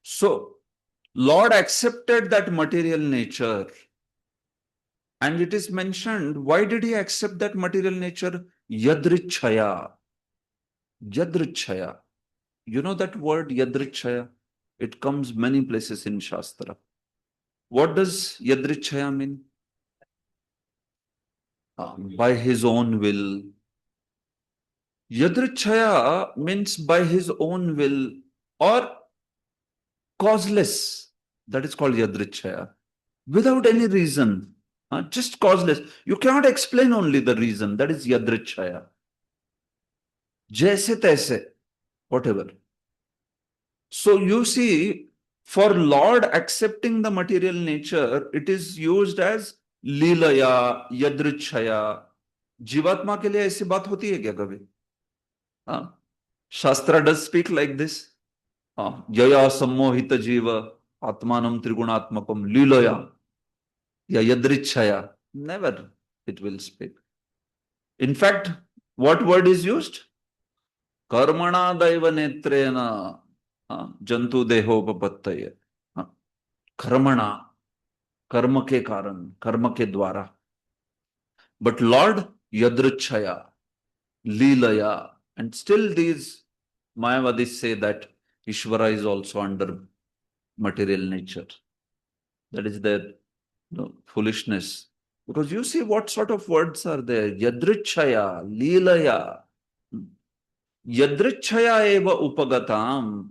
So, Lord accepted that material nature. And it is mentioned, why did he accept that material nature? Yadrichaya. Yadrichaya. You know that word Yadrichaya? It comes many places in Shastra. What does Yadrichaya mean? By his own will. Yadrichaya means by his own will or causeless. That is called Yadrichaya. Without any reason. Just causeless. You cannot explain only the reason. That is Yadrichaya. Jaise taise. Whatever. So you see, for Lord accepting the material nature, it is used as Leelaya, Yadrichaya. Jivatma ke liye aisi baat hoti hai kya kabhi? Shastra does speak like this. Yaya sammohita jiva atmanam trigunatmakam Leelaya. Ya Yadrichaya. Never it will speak. In fact, what word is used? Karmana daiva netrena jantu dehopapattaya. Karmana. Karma ke karan. Karma ke dwara. But Lord, Yadrichaya. Leelaya. And still these Mayavadis say that Ishvara is also under material nature. That is their foolishness. Because you see what sort of words are there. Yadrichaya, Leelaya. Yadrichaya eva upagatam.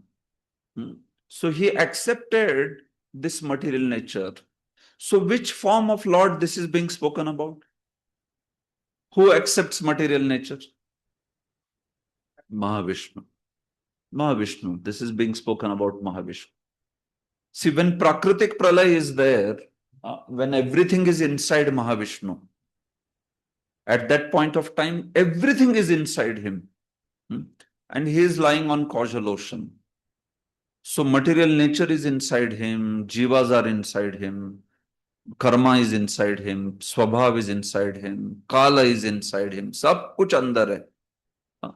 So he accepted this material nature. So which form of Lord this is being spoken about? Who accepts material nature? Mahavishnu. Mahavishnu. This is being spoken about Mahavishnu. See, when Prakritik Pralay is there, when everything is inside Mahavishnu, at that point of time, everything is inside him. And he is lying on causal ocean. So material nature is inside him, jivas are inside him, karma is inside him, swabhav is inside him, kala is inside him, sab kuch andar hai.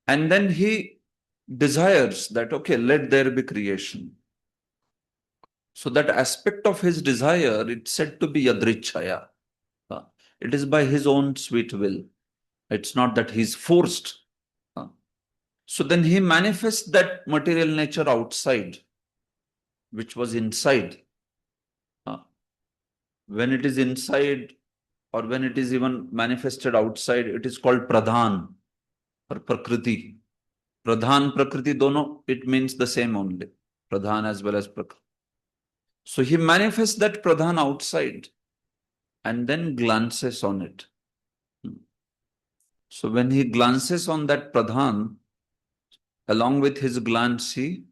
And then he desires that, okay, let there be creation. So that aspect of his desire, it's said to be Yadrichaya. It is by his own sweet will. It's not that he's forced. So then he manifests that material nature outside, which was inside. When it is inside, or when it is even manifested outside, it is called pradhan or prakriti. Pradhan, prakriti, dono, it means the same only. Pradhan as well as prakriti. So he manifests that pradhan outside and then glances on it. So when he glances on that pradhan, along with his glance, he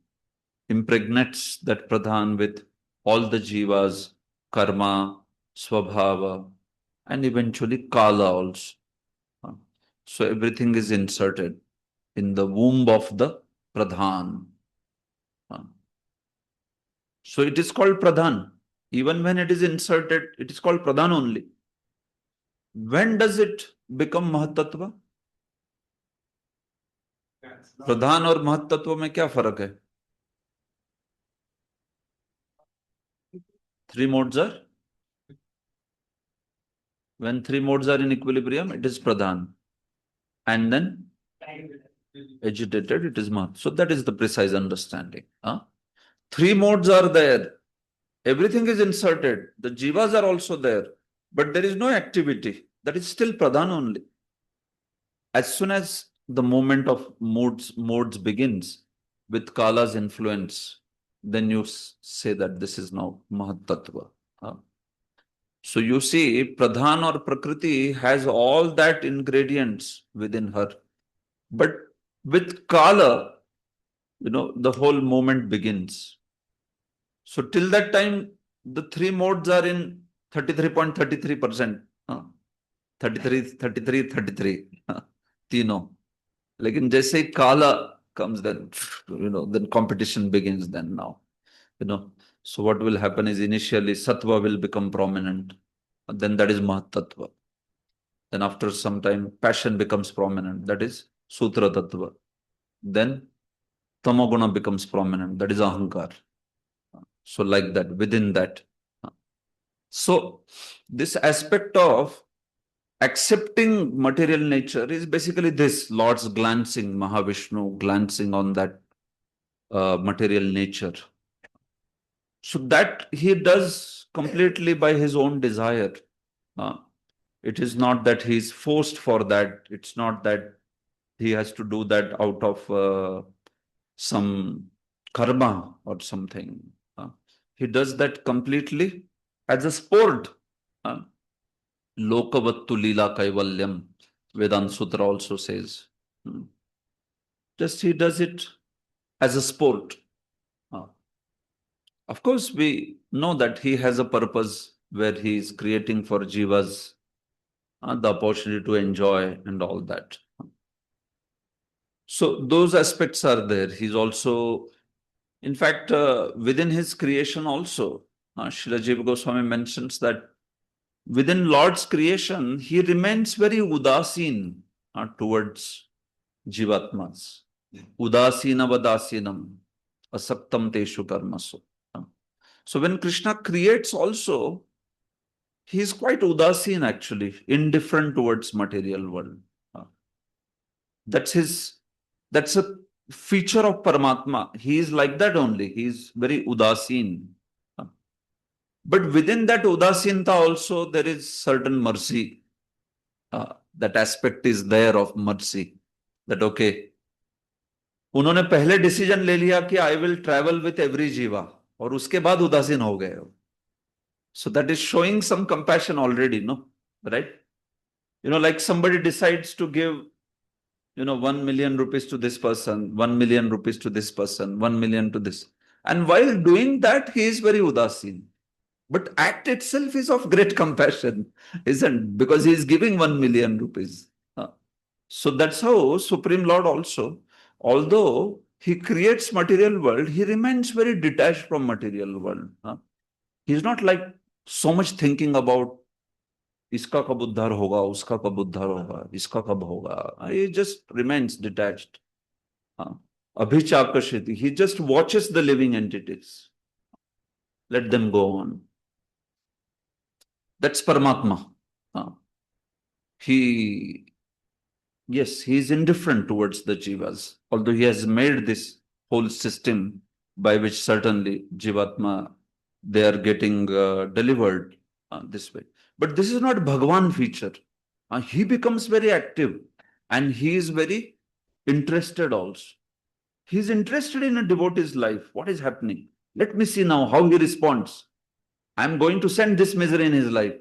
impregnates that pradhan with all the jivas, karma, swabhava, and eventually kala also. So everything is inserted in the womb of the pradhan. So it is called pradhan. Even when it is inserted, it is called pradhan only. When does it become महत्त्व? प्रधान और महत्त्व में क्या फर्क है? Three modes are, when three modes are in equilibrium, it is pradhan, and then agitated, it is mahat. So that is the precise understanding. Three modes are there. Everything is inserted. The jivas are also there, but there is no activity. That is still pradhan only. As soon as the movement of modes begins with kala's influence, then you say that this is now mahat-tattva. So you see, pradhan or prakriti has all that ingredients within her. But with kala, the whole movement begins. So till that time, the three modes are in 33.33%. 33. तीनों. लेकिन जैसे ही kala comes, then then competition begins. Then now, so what will happen is initially sattva will become prominent, then that is mahat-tattva. Then after some time, passion becomes prominent, that is sutra tattva. Then tamoguna becomes prominent, that is ahankar. So like that, within that. So this aspect of accepting material nature is basically this: Lord's glancing, Mahavishnu glancing on that material nature. So that he does completely by his own desire. It is not that he is forced for that. It's not that he has to do that out of some karma or something. He does that completely as a sport. Lokavattu lila kaivalyam, Vedanta Sutra also says. Just he does it as a sport. Of course, we know that he has a purpose where he is creating for jivas the opportunity to enjoy and all that. So those aspects are there. He's also, in fact, within his creation also, Srila Jiva Goswami mentions that within Lord's creation, he remains very udasin towards jivatmas. Udasina vadasinam asaktam teshu karmasu. So when Krishna creates also, he is quite udasin actually, indifferent towards material world. That's a feature of Paramatma. He is like that only. He is very udasin. But within that udasinta also there is certain mercy. That aspect is there of mercy. That okay, उन्होंने पहले decision ले लिया कि I will travel with every jiva, और उसके बाद उदासीन हो गए. So that is showing some compassion already, no? Right? Like somebody decides to give 1 million rupees to this person, 1 million rupees to this person, 1 million to this. And while doing that, he is very udasin. But act itself is of great compassion, isn't? Because he is giving 1 million rupees. So that's how Supreme Lord also, although he creates material world, he remains very detached from material world. He is not like so much thinking about इसका कब उद्धार होगा, उसका कब उद्धार होगा, इसका कब होगा. He just remains detached. Abhichakashiti. He just watches the living entities. Let them go on. That's Paramatma. He yes, he is indifferent towards the jivas, although he has made this whole system by which certainly jivatma, they are getting delivered this way. But this is not Bhagavan feature. He becomes very active and he is very interested also. He is interested in a devotee's life. What is happening? Let me see now how he responds. I am going to send this misery in his life.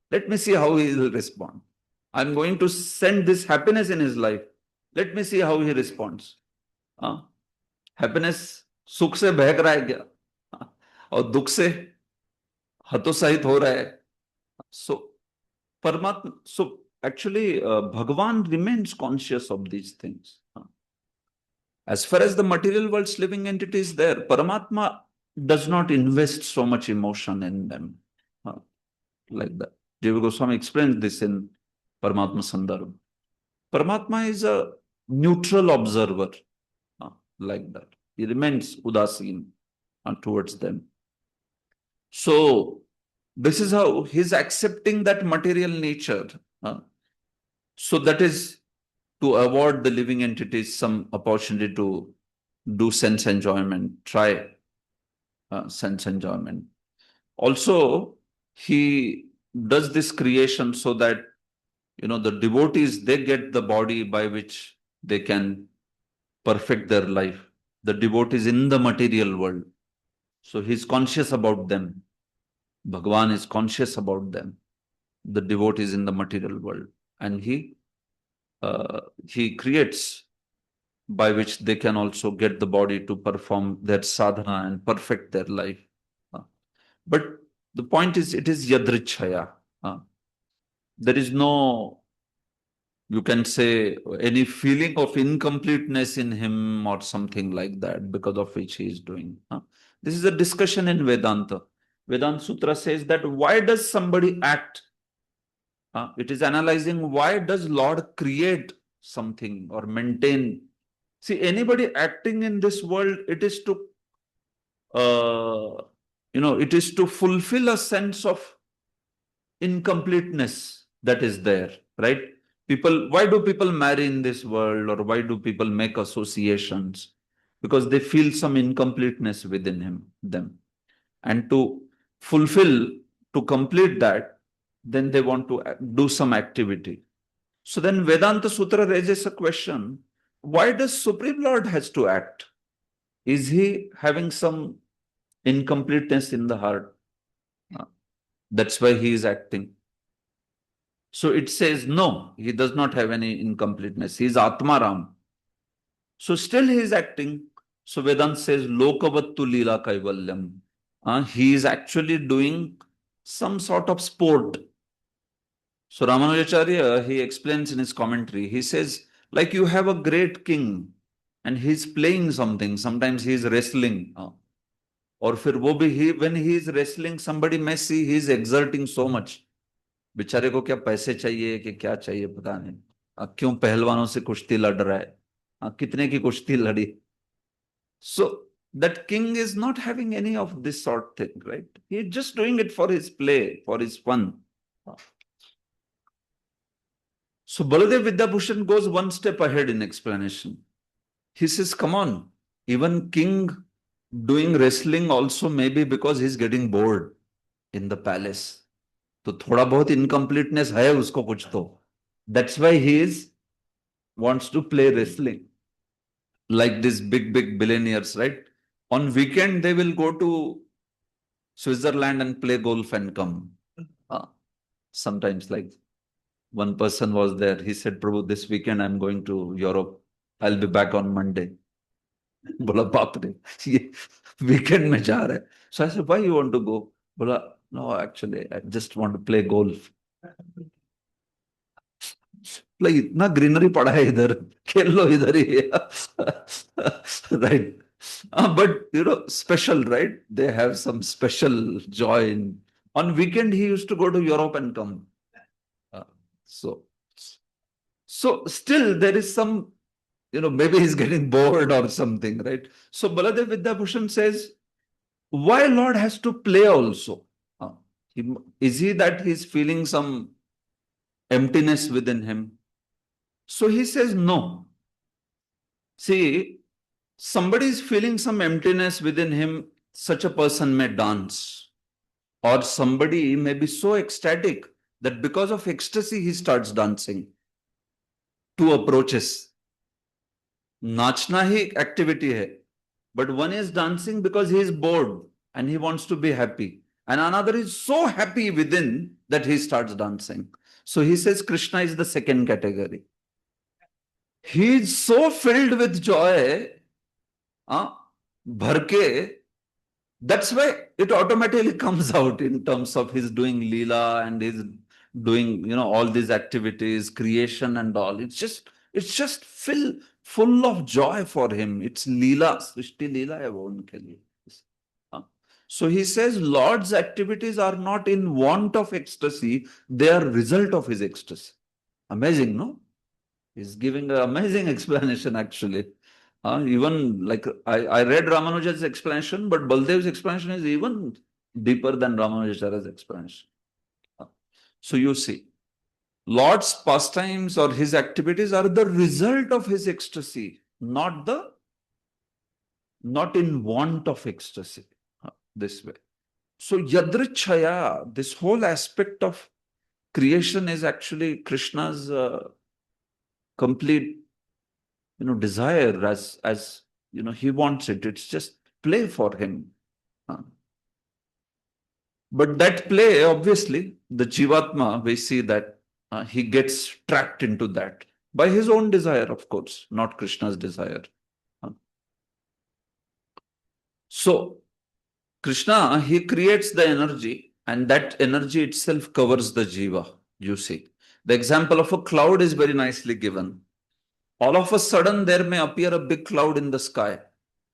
Let me see how he will respond. I am going to send this happiness in his life. Let me see how he responds. Happiness सुख से बहक रहा है क्या और दुख से हतोत्साहित हो रहा है. So Paramatma, so actually Bhagavan remains conscious of these things. As far as the material world's living entity is there, Paramatma does not invest so much emotion in them. Like that. Jiva Goswami explains this in Paramatma Sandarbha. Paramatma is a neutral observer, like that. He remains udasin towards them. So, this is how he's accepting that material nature. So, that is to award the living entities some opportunity to do sense enjoyment, try sense enjoyment. Also, he does this creation so that, the devotees, they get the body by which they can perfect their life. The devotees in the material world. So he's conscious about them. Bhagavan is conscious about them. The devotees in the material world. And he creates by which they can also get the body to perform their sadhana and perfect their life. But the point is, it is yadrichaya. There is no, you can say, any feeling of incompleteness in him or something like that because of which he is doing. This is a discussion in Vedanta. Vedanta Sutra says that why does somebody act? It is analyzing why does Lord create something or maintain. See, anybody acting in this world, it is to, it is to fulfill a sense of incompleteness that is there, right? Why do people marry in this world, or why do people make associations? Because they feel some incompleteness within them. And to complete that, then they want to do some activity. So then Vedanta Sutra raises a question, why does Supreme Lord has to act? Is he having some incompleteness in the heart? That's why he is acting. So it says, no, he does not have any incompleteness. He is Atmaram. So still he is acting. So Vedanta says, Lokavattu Leela Kaivalyam. He is actually doing some sort of sport. So Ramanujacharya, he explains in his commentary, he says, like you have a great king and he's playing something. Sometimes he is wrestling. Or when he is wrestling, somebody may see he is exerting so much. बेचारे को क्या पैसे चाहिए कि क्या चाहिए पता नहीं, क्यों पहलवानों से कुश्ती लड़ रहा है, कितने की कुश्ती लड़ी. So that king is not having any of this sort thing, right? He is just doing it for his play, for his fun. So Baladev Vidyabhushan goes one step ahead in explanation. He says, come on, even king doing wrestling also maybe because he's getting bored in the palace. तो थोड़ा बहुत incompleteness है उसको कुछ तो. That's why he wants to play wrestling. Like these big billionaires, right? On weekend, they will go to Switzerland and play golf and come. Sometimes like one person was there. He said, Prabhu, this weekend I'm going to Europe. I'll be back on Monday. बोला बाप रे, ये weekend में जा रहा है. So I said, why you want to go? बोला, no, actually, I just want to play golf. Like, इतना greenery पड़ा है इधर, खेल लो इधर ही. Right? But, special, right? They have some special joy. On weekend, he used to go to Europe and come. So still there is some, maybe he's getting bored or something, right? So Baladev Vidyabhushan says, why Lord has to play also? Is he that he's feeling some emptiness within him? So he says, no. See, somebody is feeling some emptiness within him, such a person may dance. Or somebody may be so ecstatic that because of ecstasy he starts dancing. Two approaches. नाचना ही activity है. But one is dancing because he is bored and he wants to be happy. And another is so happy within that he starts dancing. So he says Krishna is the second category. He is so filled with joy, भर के, that's why it automatically comes out in terms of his doing Leela and his doing, all these activities, creation and all. It's just full of joy for him. It's Leela, Srishti Leela hai wo unke liye. So he says Lord's activities are not in want of ecstasy, they are result of his ecstasy. Amazing, no? He's giving an amazing explanation actually. Even like I read Ramanuja's explanation, but Baldev's explanation is even deeper than Ramanujacharya's explanation. So you see, Lord's pastimes or his activities are the result of his ecstasy, not in want of ecstasy. This way. So Yadrichaya, this whole aspect of creation is actually Krishna's complete desire as he wants it. It's just play for him. But that play, obviously, the Jivatma, we see that he gets trapped into that by his own desire, of course, not Krishna's desire. So Krishna, he creates the energy and that energy itself covers the Jiva, you see. The example of a cloud is very nicely given. All of a sudden, there may appear a big cloud in the sky.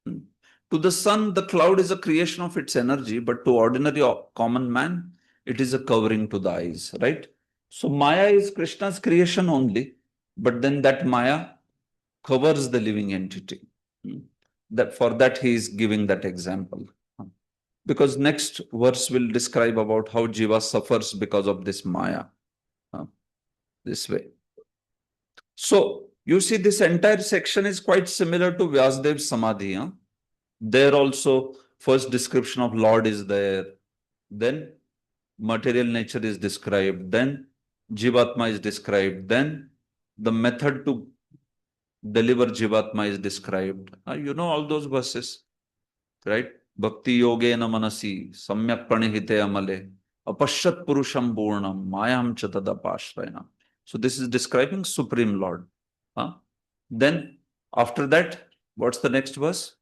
To the sun, the cloud is a creation of its energy, but to ordinary common man, it is a covering to the eyes, right? So Maya is Krishna's creation only, but then that Maya covers the living entity. That for that he is giving that example. Because next verse will describe about how Jiva suffers because of this Maya. This way. So you see, this entire section is quite similar to Vyasdev's Samadhi. There also, first description of Lord is there. Then material nature is described. Then Jivatma is described. Then the method to deliver Jivatma is described. You know all those verses, right? Bhakti yogena manasi samyak pranihite amale apashat purusham purnam mayam chatadapashrayana. So this is describing Supreme Lord. Then after that, what's the next verse?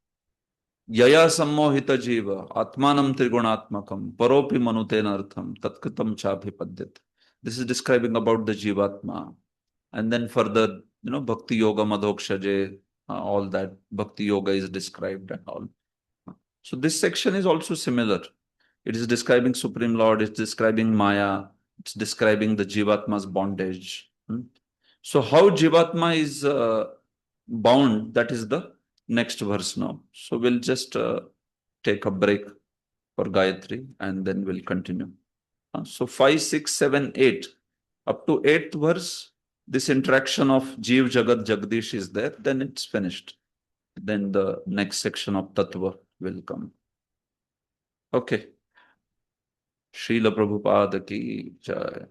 Yaya sammohita jiva atmanam trigunatmakam paropi manutenartham tatkritam chabhipadyat. This is describing about the Jivatma. And then further, Bhakti Yoga Madhokshaje, all that Bhakti Yoga is described and all. So this section is also similar. It is describing Supreme Lord, it's describing Maya, it's describing the Jivatma's bondage. So how Jivatma is bound, that is the next verse now. So we'll just take a break for Gayatri and then we'll continue. So 5, 6, 7, 8. Up to 8th verse, this interaction of Jeev, Jagat, Jagdish is there, then it's finished. Then the next section of Tattva will come. Okay. Srila Prabhupada ki jai.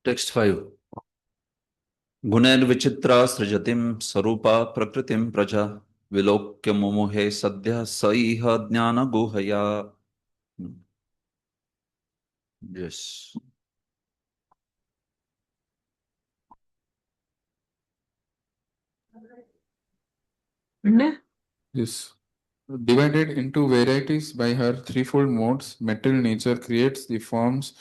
Text 5. Gunair vichitra srijatim sarupa prakritim praja vilokya momohe sadhya saiha jnana guhaya. Yes. Yes. Divided into varieties by her threefold modes, material nature creates the forms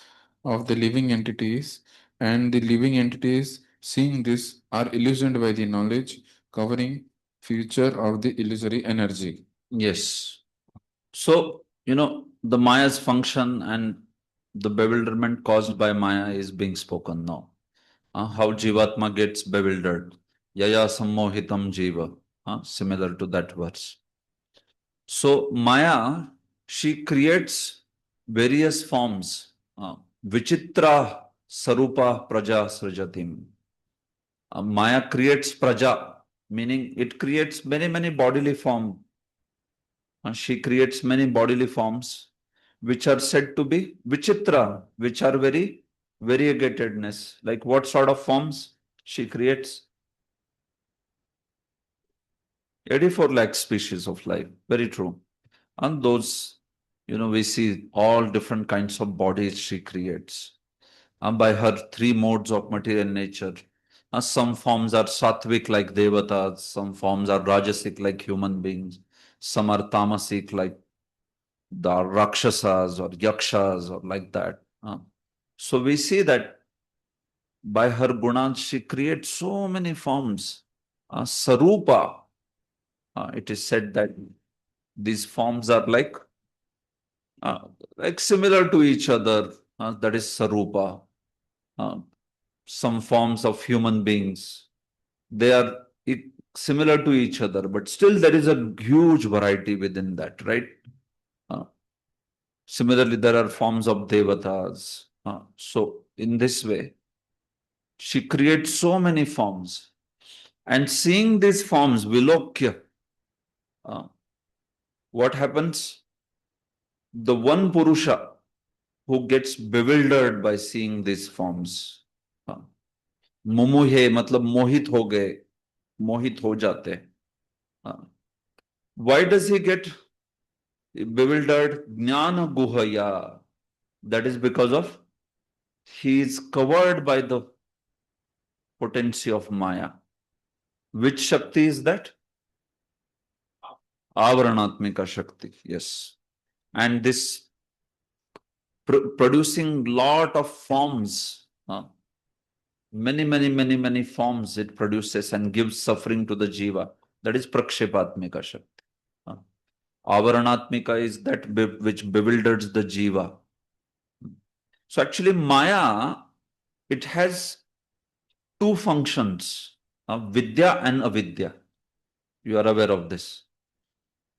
of the living entities, and the living entities, seeing this, are illusioned by the knowledge covering future of the illusory energy. Yes. So, the Maya's function and the bewilderment caused by Maya is being spoken now. How Jivatma gets bewildered. Yaya sammohitam jiva. Similar to that verse. So, Maya, she creates various forms. Vichitra sarupa praja srijatim. Maya creates praja, meaning it creates many, many bodily forms. She creates many bodily forms which are said to be vichitra, which are very variegatedness. Like what sort of forms she creates? 84 lakh species of life. Very true. And those, we see all different kinds of bodies she creates. And by her three modes of material nature. Some forms are sattvic like devatas, some forms are rajasic like human beings, some are tamasic like the rakshasas or yakshas or like that. So we see that by her gunas, she creates so many forms. Sarupa, it is said that these forms are like similar to each other. That is Sarupa. Some forms of human beings, they are similar to each other, but still there is a huge variety within that, right? Similarly, there are forms of devatas. So in this way, she creates so many forms. And seeing these forms, vilokya, what happens? The one Purusha who gets bewildered by seeing these forms. Mumuhe, matlab mohit ho gaye, mohit ho jate. Why does he get bewildered? Jnana guhaya. That is because of he is covered by the potency of Maya. Which Shakti is that? Avaranatmika Shakti, yes. And this producing lot of forms, many forms it produces and gives suffering to the jiva. That is Prakshepatmika Shakti. Avaranatmika is that which bewilders the jiva. So actually Maya, it has two functions, Vidya and Avidya. You are aware of this.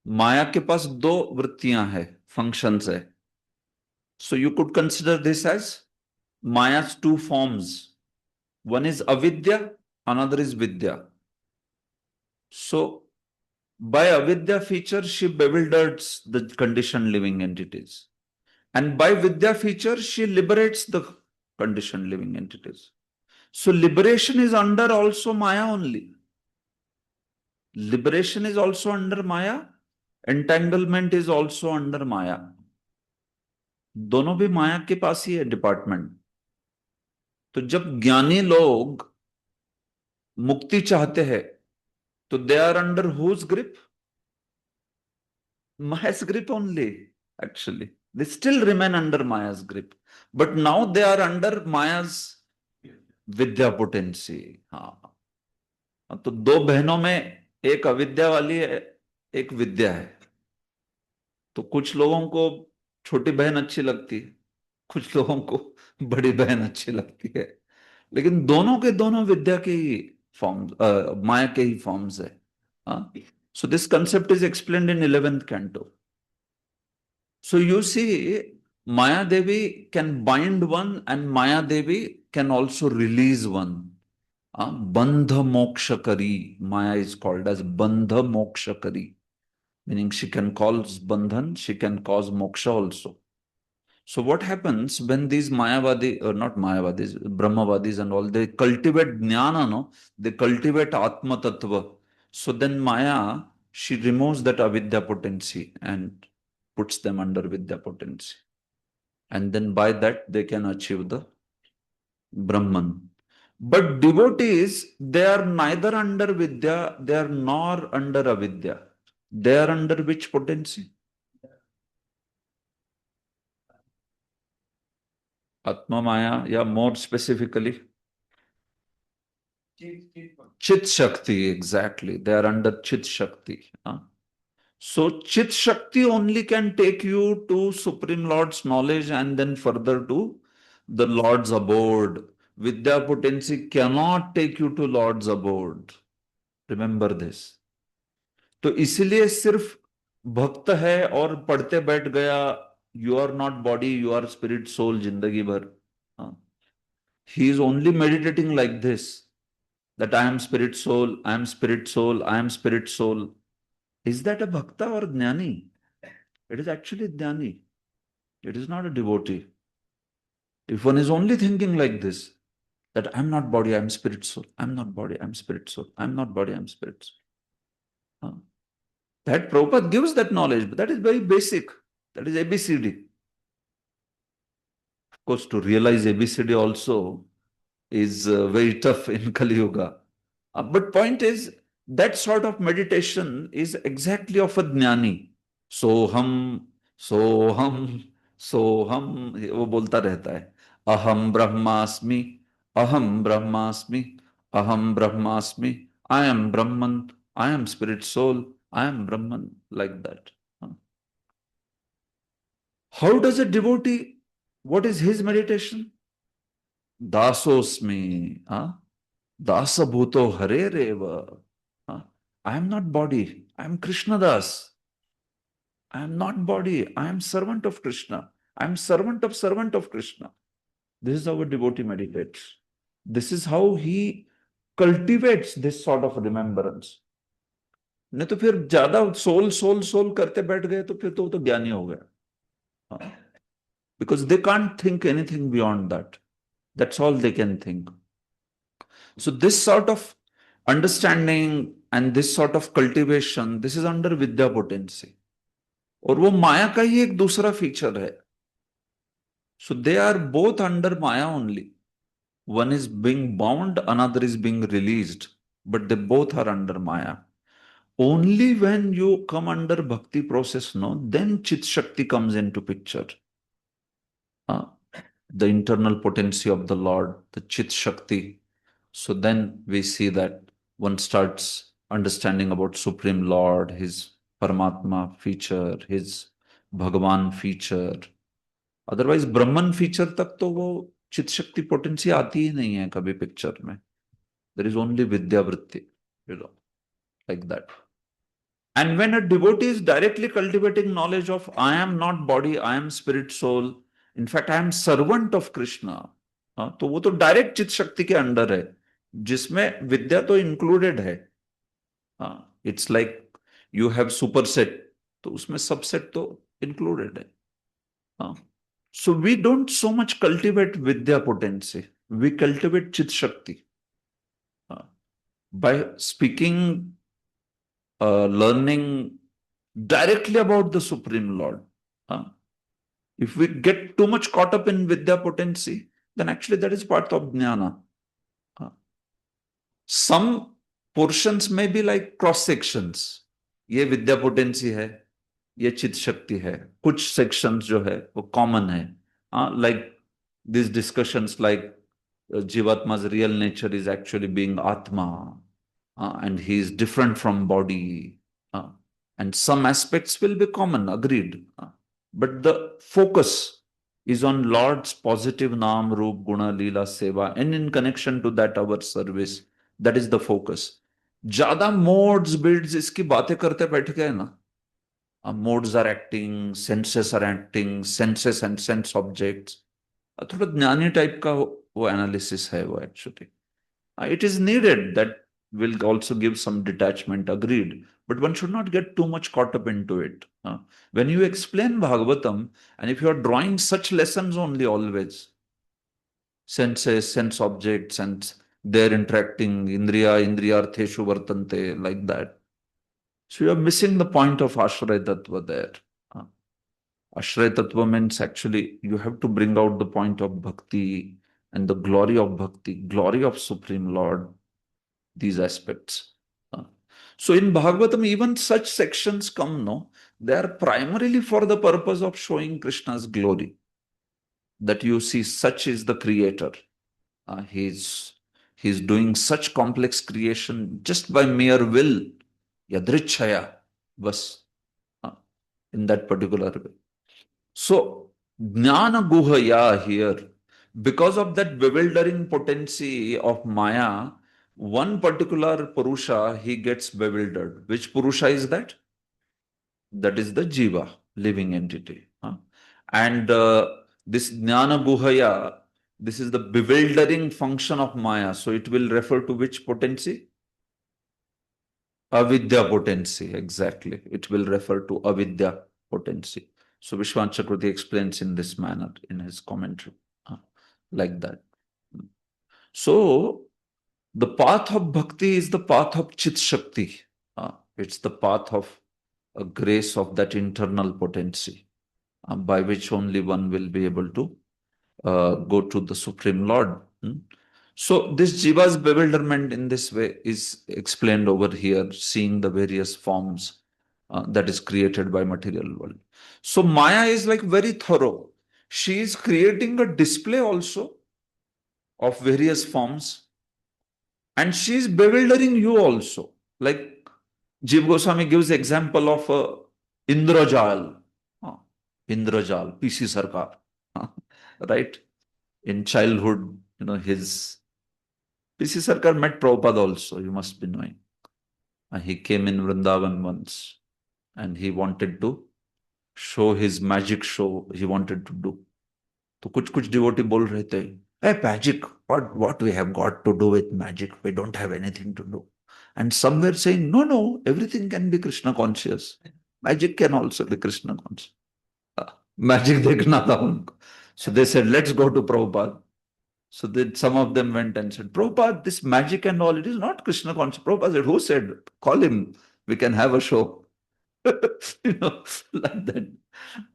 Maya के पास दो वृत्तियां है, functions है. So you could consider this as Maya's two forms. One is Avidya, another is Vidya. So by Avidya feature, she bewilders the conditioned living entities. And by Vidya feature, she liberates the conditioned living entities. So liberation is under also Maya only. Liberation is also under Maya. Entanglement is also under Maya. दोनों भी माया के पास ही है department. तो जब ज्ञानी लोग मुक्ति चाहते हैं तो they are under whose grip? Maya's grip only, actually. They still remain under Maya's grip. But now they are under Maya's Vidya potency. हाँ. तो दो बहनों में एक अविद्या वाली है, एक विद्या है. तो कुछ लोगों को छोटी बहन अच्छी लगती है, कुछ लोगों को बड़ी बहन अच्छी लगती है, लेकिन दोनों के दोनों विद्या के ही फॉर्म्स, माया के ही फॉर्म्स है. So this concept is explained in 11th canto. So you see, Maya Devi can bind one and Maya Devi can also release one. Bandha moksha kari. Maya is called as bandha moksha kari. Meaning she can cause bandhan, she can cause moksha also. So what happens when these Mayavadi, or not Mayavadis, Brahmavadis and all, they cultivate jnana, no? They cultivate Atma Tattva. So then Maya, she removes that avidya potency and puts them under Vidya potency. And then by that they can achieve the Brahman. But devotees, they are neither under Vidya, they are nor under Avidya. They are under which potency? Atma Maya, yeah, more specifically. Chit Shakti, exactly. They are under Chit Shakti. So Chit Shakti only can take you to Supreme Lord's knowledge and then further to the Lord's abode. Vidya potency cannot take you to Lord's abode. Remember this. तो इसीलिए सिर्फ भक्त है और पढ़ते बैठ गया, you are not body, you are spirit soul जिंदगी भर. He is only meditating like this, that I am spirit soul, I am spirit soul, I am spirit soul. Is that a bhakta or jnani? It is actually jnani. It is not a devotee. If one is only thinking like this, that I'm not body, I'm spirit soul, I'm not body, I'm spirit soul, I'm not body, I'm spirit soul. That Prabhupada gives that knowledge, but that is very basic. That is ABCD. Of course, to realize ABCD also is very tough in Kali Yuga. But point is, that sort of meditation is exactly of a jnani. Soham, soham, soham, वो बोलता रहता है. Aham brahmasmi, aham brahmasmi, aham brahmasmi. I am Brahman, I am spirit soul, I am Brahman, like that. How does a devotee, what is his meditation? Dasosmi, Dasa bhuto hare reva. I am not body, I am Krishna Das. I am not body, I am servant of Krishna. I am servant of Krishna. This is how a devotee meditates. This is how he cultivates this sort of remembrance. नहीं तो फिर ज्यादा soul soul soul करते बैठ गए तो फिर तो ज्ञानी हो गया. Because they can't think anything beyond that. That's all they can think. So this sort of understanding and this sort of cultivation, this is under Vidya potency. और वो माया का ही एक दूसरा फीचर है. So they are both under Maya only. One is being bound, another is being released. but they both are under Maya. Only when you come under bhakti process, no, then Chit Shakti comes into picture. The internal potency of the Lord, the Chit Shakti. So then we see that one starts understanding about Supreme Lord, His Paramatma feature, His Bhagavan feature. Otherwise, Brahman feature तक तो वो चित शक्ति potency आती ही नहीं है कभी picture में. There is only Vidya Vritti, like that. And when a devotee is directly cultivating knowledge of I am not body, I am spirit soul, in fact I am servant of Krishna, तो वो तो direct चित शक्ति के under है, जिसमें विद्या तो included है. It's like you have super set, तो उसमें सबसेट तो इंक्लूडेड है. So we don't so much cultivate vidya potency, we cultivate chit shakti by speaking, learning directly about the Supreme Lord. If we get too much caught up in vidya potency, then actually that is part of jnana. Some portions may be like cross sections. ये विद्या potency है, ये चित शक्ति है. कुछ sections जो है वो common है. Like these discussions like Jivatma's real nature is actually being Atma, and he is different from body. And some aspects will be common, agreed. But the focus is on Lord's positive Naam, Roop, Guna, Leela, Seva, and in connection to that our service. That is the focus. ज्यादा modes, builds इसकी बातें करते बैठ गए ना. Modes are acting, senses are acting, senses and sense objects. थोड़ा ज्ञानी type का वो एनालिसिस है वो actually. It is needed, that will also give some detachment, agreed. But one should not get too much caught up into it. When you explain Bhagavatam, and if you are drawing such lessons only always, senses, sense objects, and they're interacting, indriyartheshu vartante, like that. So you are missing the point of Ashraya Tattva there. Ashraya Tattva means actually you have to bring out the point of bhakti and the glory of bhakti, glory of Supreme Lord, these aspects. So in Bhagavatam, even such sections come, no, they are primarily for the purpose of showing Krishna's glory. That you see, such is the creator. He's doing such complex creation just by mere will, yadrichaya, was in that particular way. So, jnana guhaya here, because of that bewildering potency of Maya, one particular Purusha, he gets bewildered. Which Purusha is that? That is the Jiva, living entity. And this Jnana Guhaya, this is the bewildering function of Maya. So it will refer to which potency? Avidya potency, exactly. It will refer to Avidya potency. So Vishwan Chakravarti explains in this manner in his commentary, like that. So the path of bhakti is the path of Chit Shakti. It's the path of a grace of that internal potency, by which only one will be able to go to the Supreme Lord. So this Jiva's bewilderment in this way is explained over here, seeing the various forms that is created by material world. So Maya is like very thorough. She is creating a display also of various forms, and she is bewildering you also. Like Jiva Goswami gives example of Indrajal, Indrajal, PC Sarkar, right? In childhood, his PC Sarkar met Prabhupada also, you must be knowing. He came in Vrindavan once and he wanted to show his magic show he wanted to do. तो कुछ devotee बोल रहे थे, hey, magic, what we have got to do with magic? We don't have anything to do. And some were saying, no, everything can be Krishna conscious. Magic can also be Krishna conscious. Magic देखना था उनको. So they said, let's go to Prabhupada. So then some of them went and said, Prabhupada, this magic and all, it is not Krishna conscious. Prabhupada said, who said? Call him. We can have a show. Like that.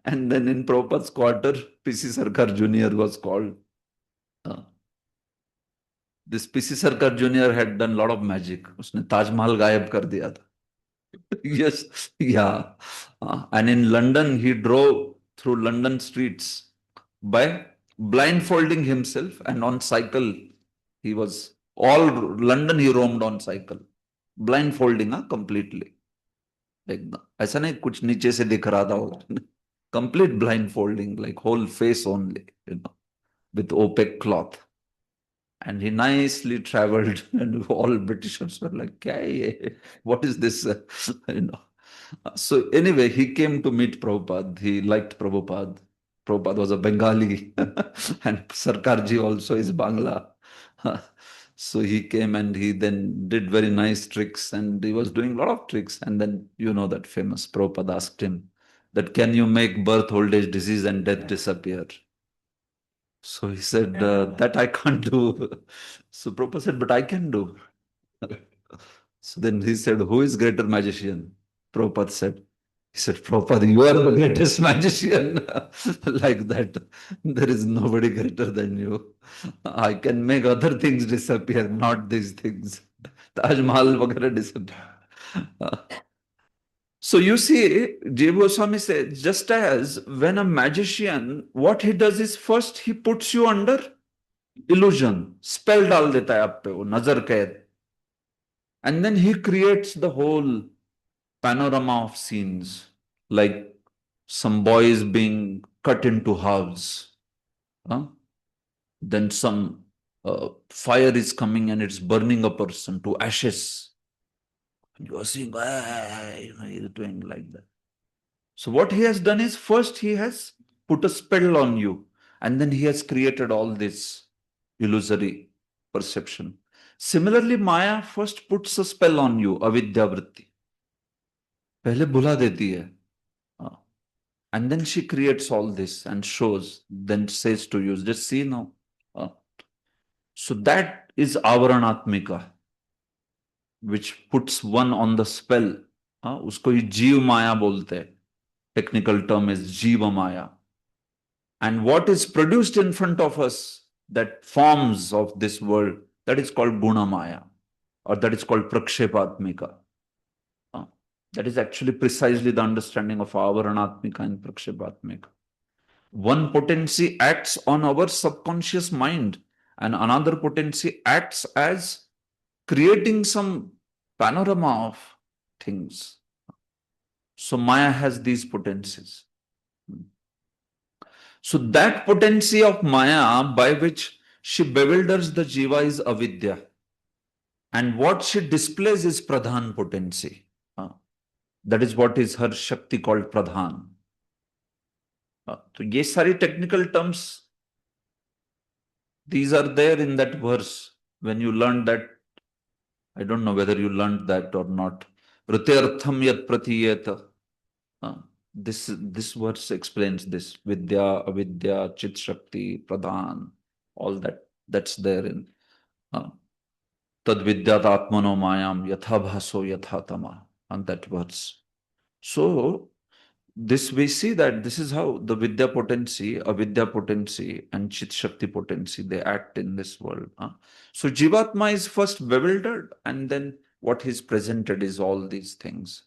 And then in Prabhupada's quarter, PC Sarkar Jr. was called. This PC Sarkar Jr. had done a lot of magic. उसने ताजमहल गायब कर दिया था. Yes, yeah. And in London, he drove through London streets by blindfolding himself, and on cycle, he was all London he roamed on cycle. Blindfolding, completely. Like, ऐसा नहीं कुछ नीचे से दिख रहा था. Complete blindfolding, like whole face only, with opaque cloth. And he nicely traveled, and all Britishers were like, "Kya what is this?" So anyway, he came to meet Prabhupada. He liked Prabhupada. Prabhupada was a Bengali, and Sarkarji also is Bangla. So he came and he then did very nice tricks, and he was doing a lot of tricks. And then that famous Prabhupada asked him that, "Can you make birth, old age, disease, and death disappear?" So he said, "That I can't do." So Prabhupada said, "But I can do." So then he said, "Who is greater magician?" Prabhupada said. He said, "Prabhupada, you are the greatest magician." Like that. There is nobody greater than you. I can make other things disappear, not these things. Taj Mahal वगैरह disappear. So you see, Jiva Goswami says, just as when a magician, what he does is first he puts you under illusion, spell डाल देता है आप पे वो नजर कैद, and then he creates the whole panorama of scenes, like some boys being cut into halves, then some fire is coming and it's burning a person to ashes. You are seeing, he's doing like that. So what he has done is first he has put a spell on you, and then he has created all this illusory perception. Similarly, Maya first puts a spell on you, avidya vritti. पहले भुला देती है. And then she creates all this and shows, then says to you, just see now. So that is avaranatmika, which puts one on the spell. उसको ही जीव माया बोलते हैं. Technical term is Jiva Maya. And what is produced in front of us, that forms of this world, that is called Guna Maya, or that is called Prakshepatmika. That is actually precisely the understanding of Avaranatmika and Prakshepatmika. One potency acts on our subconscious mind, and another potency acts as creating some panorama of things. So Maya has these potencies. So that potency of Maya by which she bewilders the jiva is avidya. And what she displays is pradhan potency. That is what is her shakti called pradhan. So ye sari technical terms, these are there in that verse. When you learn that, I don't know whether you learned that or not. Vrityartham yat pratiyeta. This verse explains this. Vidya, avidya, chit shakti, pradhan, all that's there in tad vidyat atmano mayam yatha bhaso yatha tama, and that verse. So this we see that this is how the vidya potency, avidya potency, and chit shakti potency, they act in this world. So jivatma is first bewildered, and then what is presented is all these things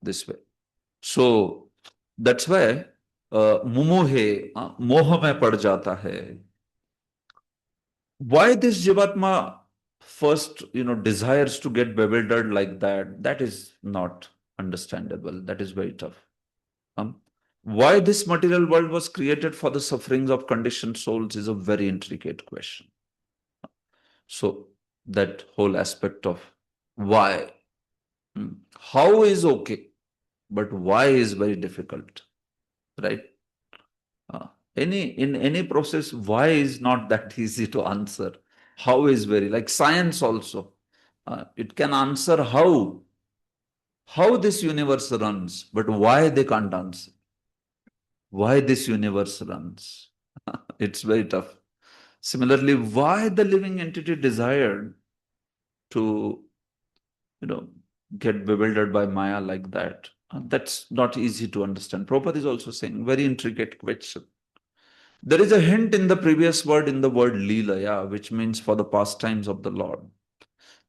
this way. So that's why mumuhe, moha mein pad jata hai. Why this jivatma first, desires to get bewildered like that? That is not understandable. That is very tough. Why this material world was created for the sufferings of conditioned souls is a very intricate question. So that whole aspect of why, how is okay, but why is very difficult, right? In any process, why is not that easy to answer. How is very, like science also. It can answer how this universe runs, but why they can't answer. Why this universe runs. It's very tough. Similarly, why the living entity desired to, get bewildered by Maya like that. That's not easy to understand. Prabhupada is also saying, very intricate question. There is a hint in the previous word, in the word Leela, which means for the pastimes of the Lord.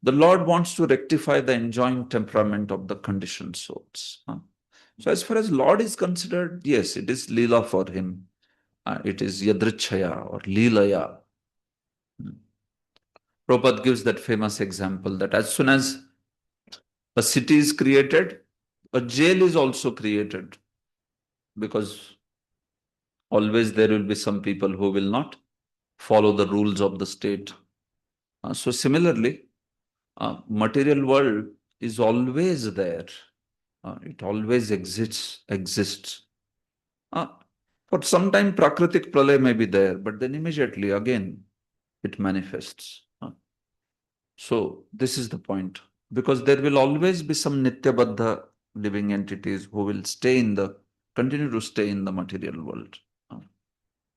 The Lord wants to rectify the enjoying temperament of the conditioned souls. So as far as Lord is considered, yes, it is Leela for him. It is Yadrichaya or Leelaya. Prabhupada gives that famous example that as soon as a city is created, a jail is also created, because always there will be some people who will not follow the rules of the state. So similarly, material world is always there. It always exists. For some time, Prakritik Pralay may be there, but then immediately again it manifests. So this is the point. Because there will always be some Nityabaddha living entities who will continue to stay in the material world.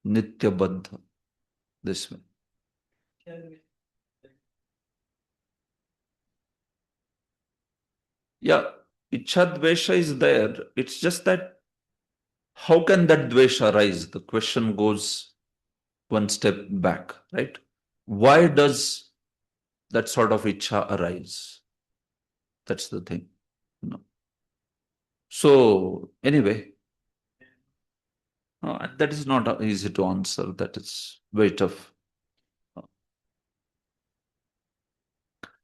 Nityabaddha, this way. Yeah, Ichha Dvesha is there. It's just that how can that Dvesha arise? The question goes one step back, right? Why does that sort of Ichha arise? That's the thing. So, anyway, that is not easy to answer. That is very tough.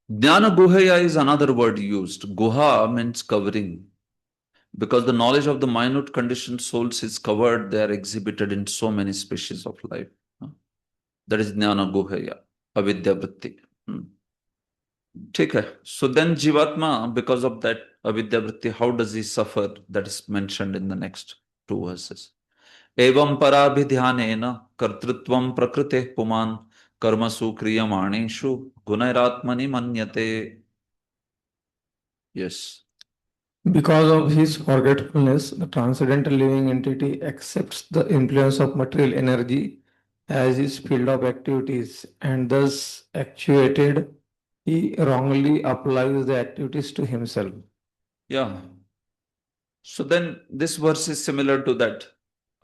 Jnana Guhaya is another word used. Guha means covering. Because the knowledge of the minute conditioned souls is covered, they are exhibited in so many species of life. That is Jnana Guhaya, Avidya Vritti. Okay. So then Jivatma, because of that Avidya Vritti, how does he suffer? That is mentioned in the next two verses. Evam parabhidhyanena kartrutvam prakrite puman karmasu kriyamaneshu gunairatmani manyate. Yes. Because of his forgetfulness, the transcendental living entity accepts the influence of material energy as his field of activities, and thus actuated, he wrongly applies the activities to himself. Yeah. So then this verse is similar to that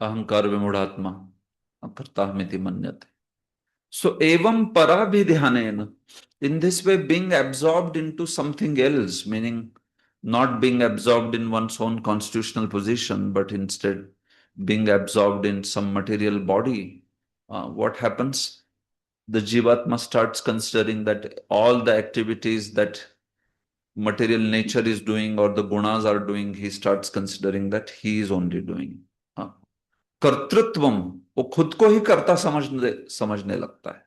ahankar vimudhatma kartamiti manyate. So evam parabhidhyanena, in this way being absorbed into something else, meaning not being absorbed in one's own constitutional position, but instead being absorbed in some material body, what happens? The Jivatma starts considering that all the activities that material nature is doing or the gunas are doing, he starts considering that he is only doing. कर्तृत्वम, वो खुद को ही कर्ता समझने लगता है.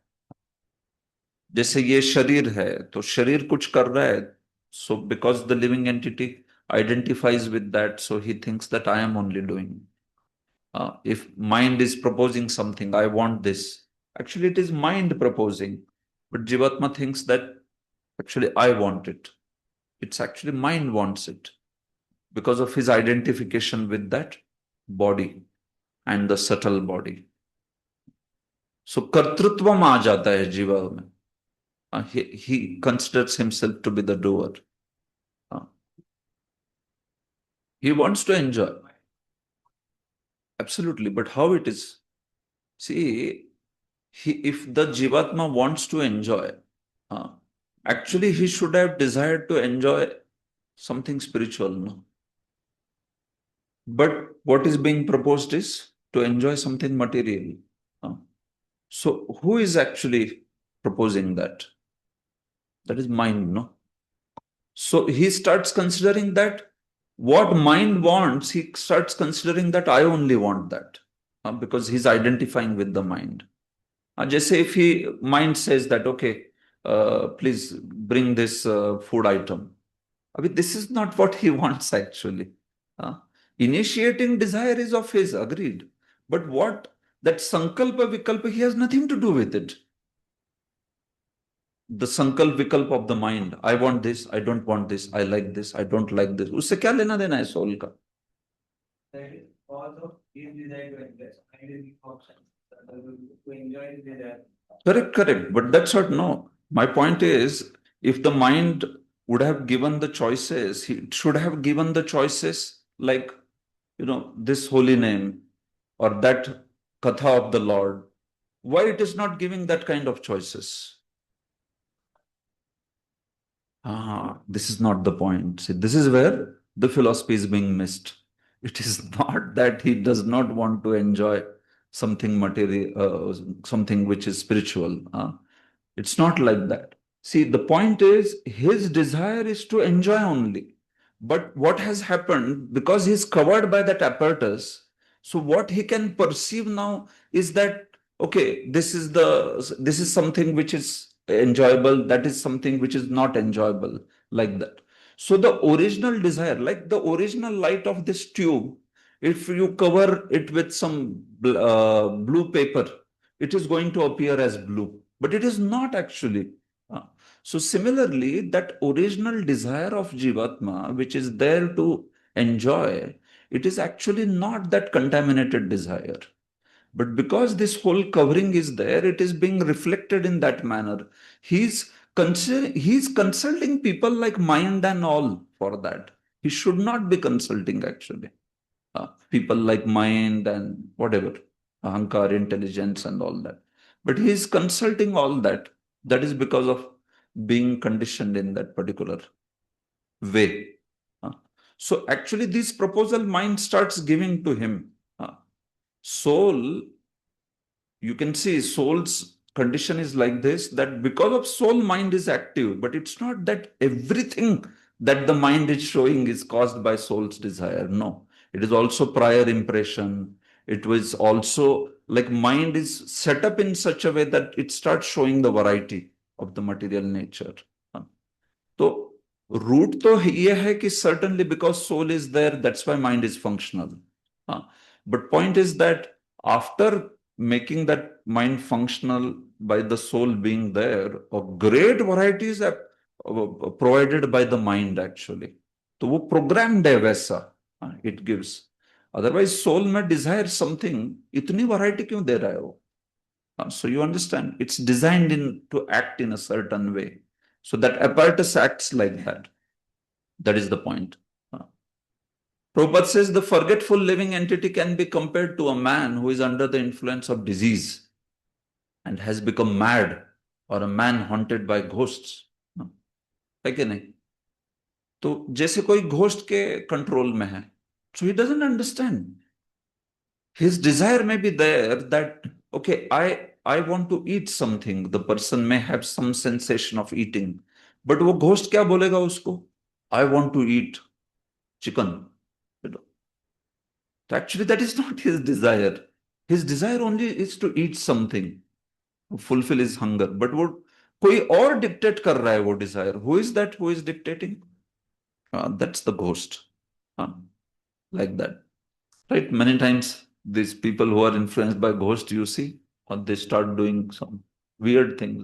जैसे ये शरीर है तो शरीर कुछ कर रहा है, so because the living entity identifies with that, so he thinks that I am only doing. If mind is proposing something, I want this. Actually, it is mind proposing, but Jivatma thinks that actually I want it. It's actually mind wants it because of his identification with that body and the subtle body. So कर्तृत्वम आ जाता है जीवा में. He considers himself to be the doer. He wants to enjoy. Absolutely, but how it is? See, if the Jivatma wants to enjoy, actually he should have desired to enjoy something spiritual, no? But what is being proposed is to enjoy something material. So who is actually proposing that? That is mind, no? So he starts considering that what mind wants, he starts considering that I only want that, because he's identifying with the mind. Just say if mind says that, okay, please bring this food item. I mean, this is not what he wants actually. Initiating desire is of his, agreed. But what that sankalpa vikalpa, he has nothing to do with it. The sankalp vikalp of the mind, I want this, I don't want this, I like this, I don't like this. उससे क्या लेना देना है soul का? Correct. But that's what, no. My point is, if the mind would have given the choices, he should have given the choices like, this holy name or that Katha of the Lord, why it is not giving that kind of choices? This is not the point. See, this is where the philosophy is being missed. It is not that he does not want to enjoy something material, something which is spiritual. It's not like that. See, the point is his desire is to enjoy only. But what has happened, because he's covered by that apparatus, so what he can perceive now is that, okay, this is something which is enjoyable, that is something which is not enjoyable, like that. So the original desire, like the original light of this tube, if you cover it with some blue paper, it is going to appear as blue, but it is not actually. So similarly, that original desire of Jivatma, which is there to enjoy, it is actually not that contaminated desire. But because this whole covering is there, it is being reflected in that manner. He's consulting people like mind and all for that. He should not be consulting actually. People like mind and whatever, ahankar, intelligence and all that. But he is consulting all that. That is because of being conditioned in that particular way. So actually this proposal mind starts giving to him. Soul, you can see soul's condition is like this, that because of soul, mind is active, but it's not that everything that the mind is showing is caused by soul's desire. No, it is also prior impression. It was also like mind is set up in such a way that it starts showing the variety of the material nature. So root तो ये है कि certainly because soul is there, that's why mind is functional. But point is that after making that mind functional by the soul being there, a great varieties are provided by the mind actually. तो वो programmed है वैसा, it gives. Otherwise soul में desire something, इतनी variety क्यों दे रहा है वो? So you understand, it's designed to act in a certain way. So that apparatus acts like that. That is the point. Prabhupada says the forgetful living entity can be compared to a man who is under the influence of disease and has become mad, or a man haunted by ghosts. है कि नहीं? तो जैसे कोई ghost के control में है, so he doesn't understand. His desire may be there that, okay, I want to eat something. The person may have some sensation of eating. But वो घोस्ट क्या बोलेगा उसको? I want to eat chicken. Actually, that is not his desire. His desire only is to eat something, fulfill his hunger. But वो कोई और dictate कर रहा है वो desire. Who is that who is dictating? That's the ghost. Like that. Right? Many times these people who are influenced by ghost, you see, or they start doing some weird things.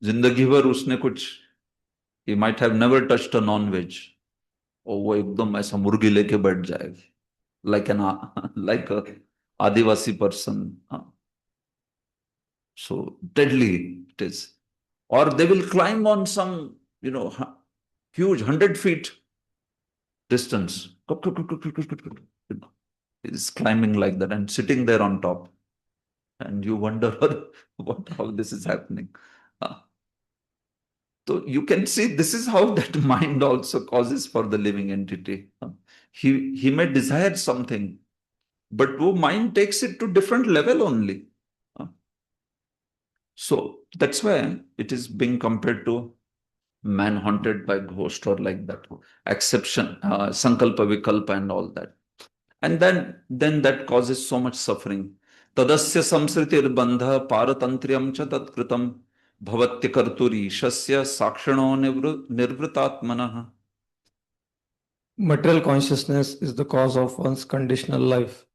जिंदगी भर उसने कुछ, he might have never touched a non-veg. और वो एकदम ऐसा मुर्गी लेके बैठ जाएगा. Like a Adivasi person. So deadly it is. Or they will climb on some, huge 100 feet distance. It is climbing like that and sitting there on top. And you wonder how this is happening. So you can see this is how that mind also causes for the living entity. He may desire something, but wo mind takes it to different level only. So that's why it is being compared to man haunted by ghost or like that. Exception, sankalpa, vikalpa and all that. And then that causes so much suffering. Tadasya samsritir bandha paratantriyam cha tatkritam bhavatya karturishasya sakshano nirvritatmanah. Material consciousness is the cause of one's conditional life,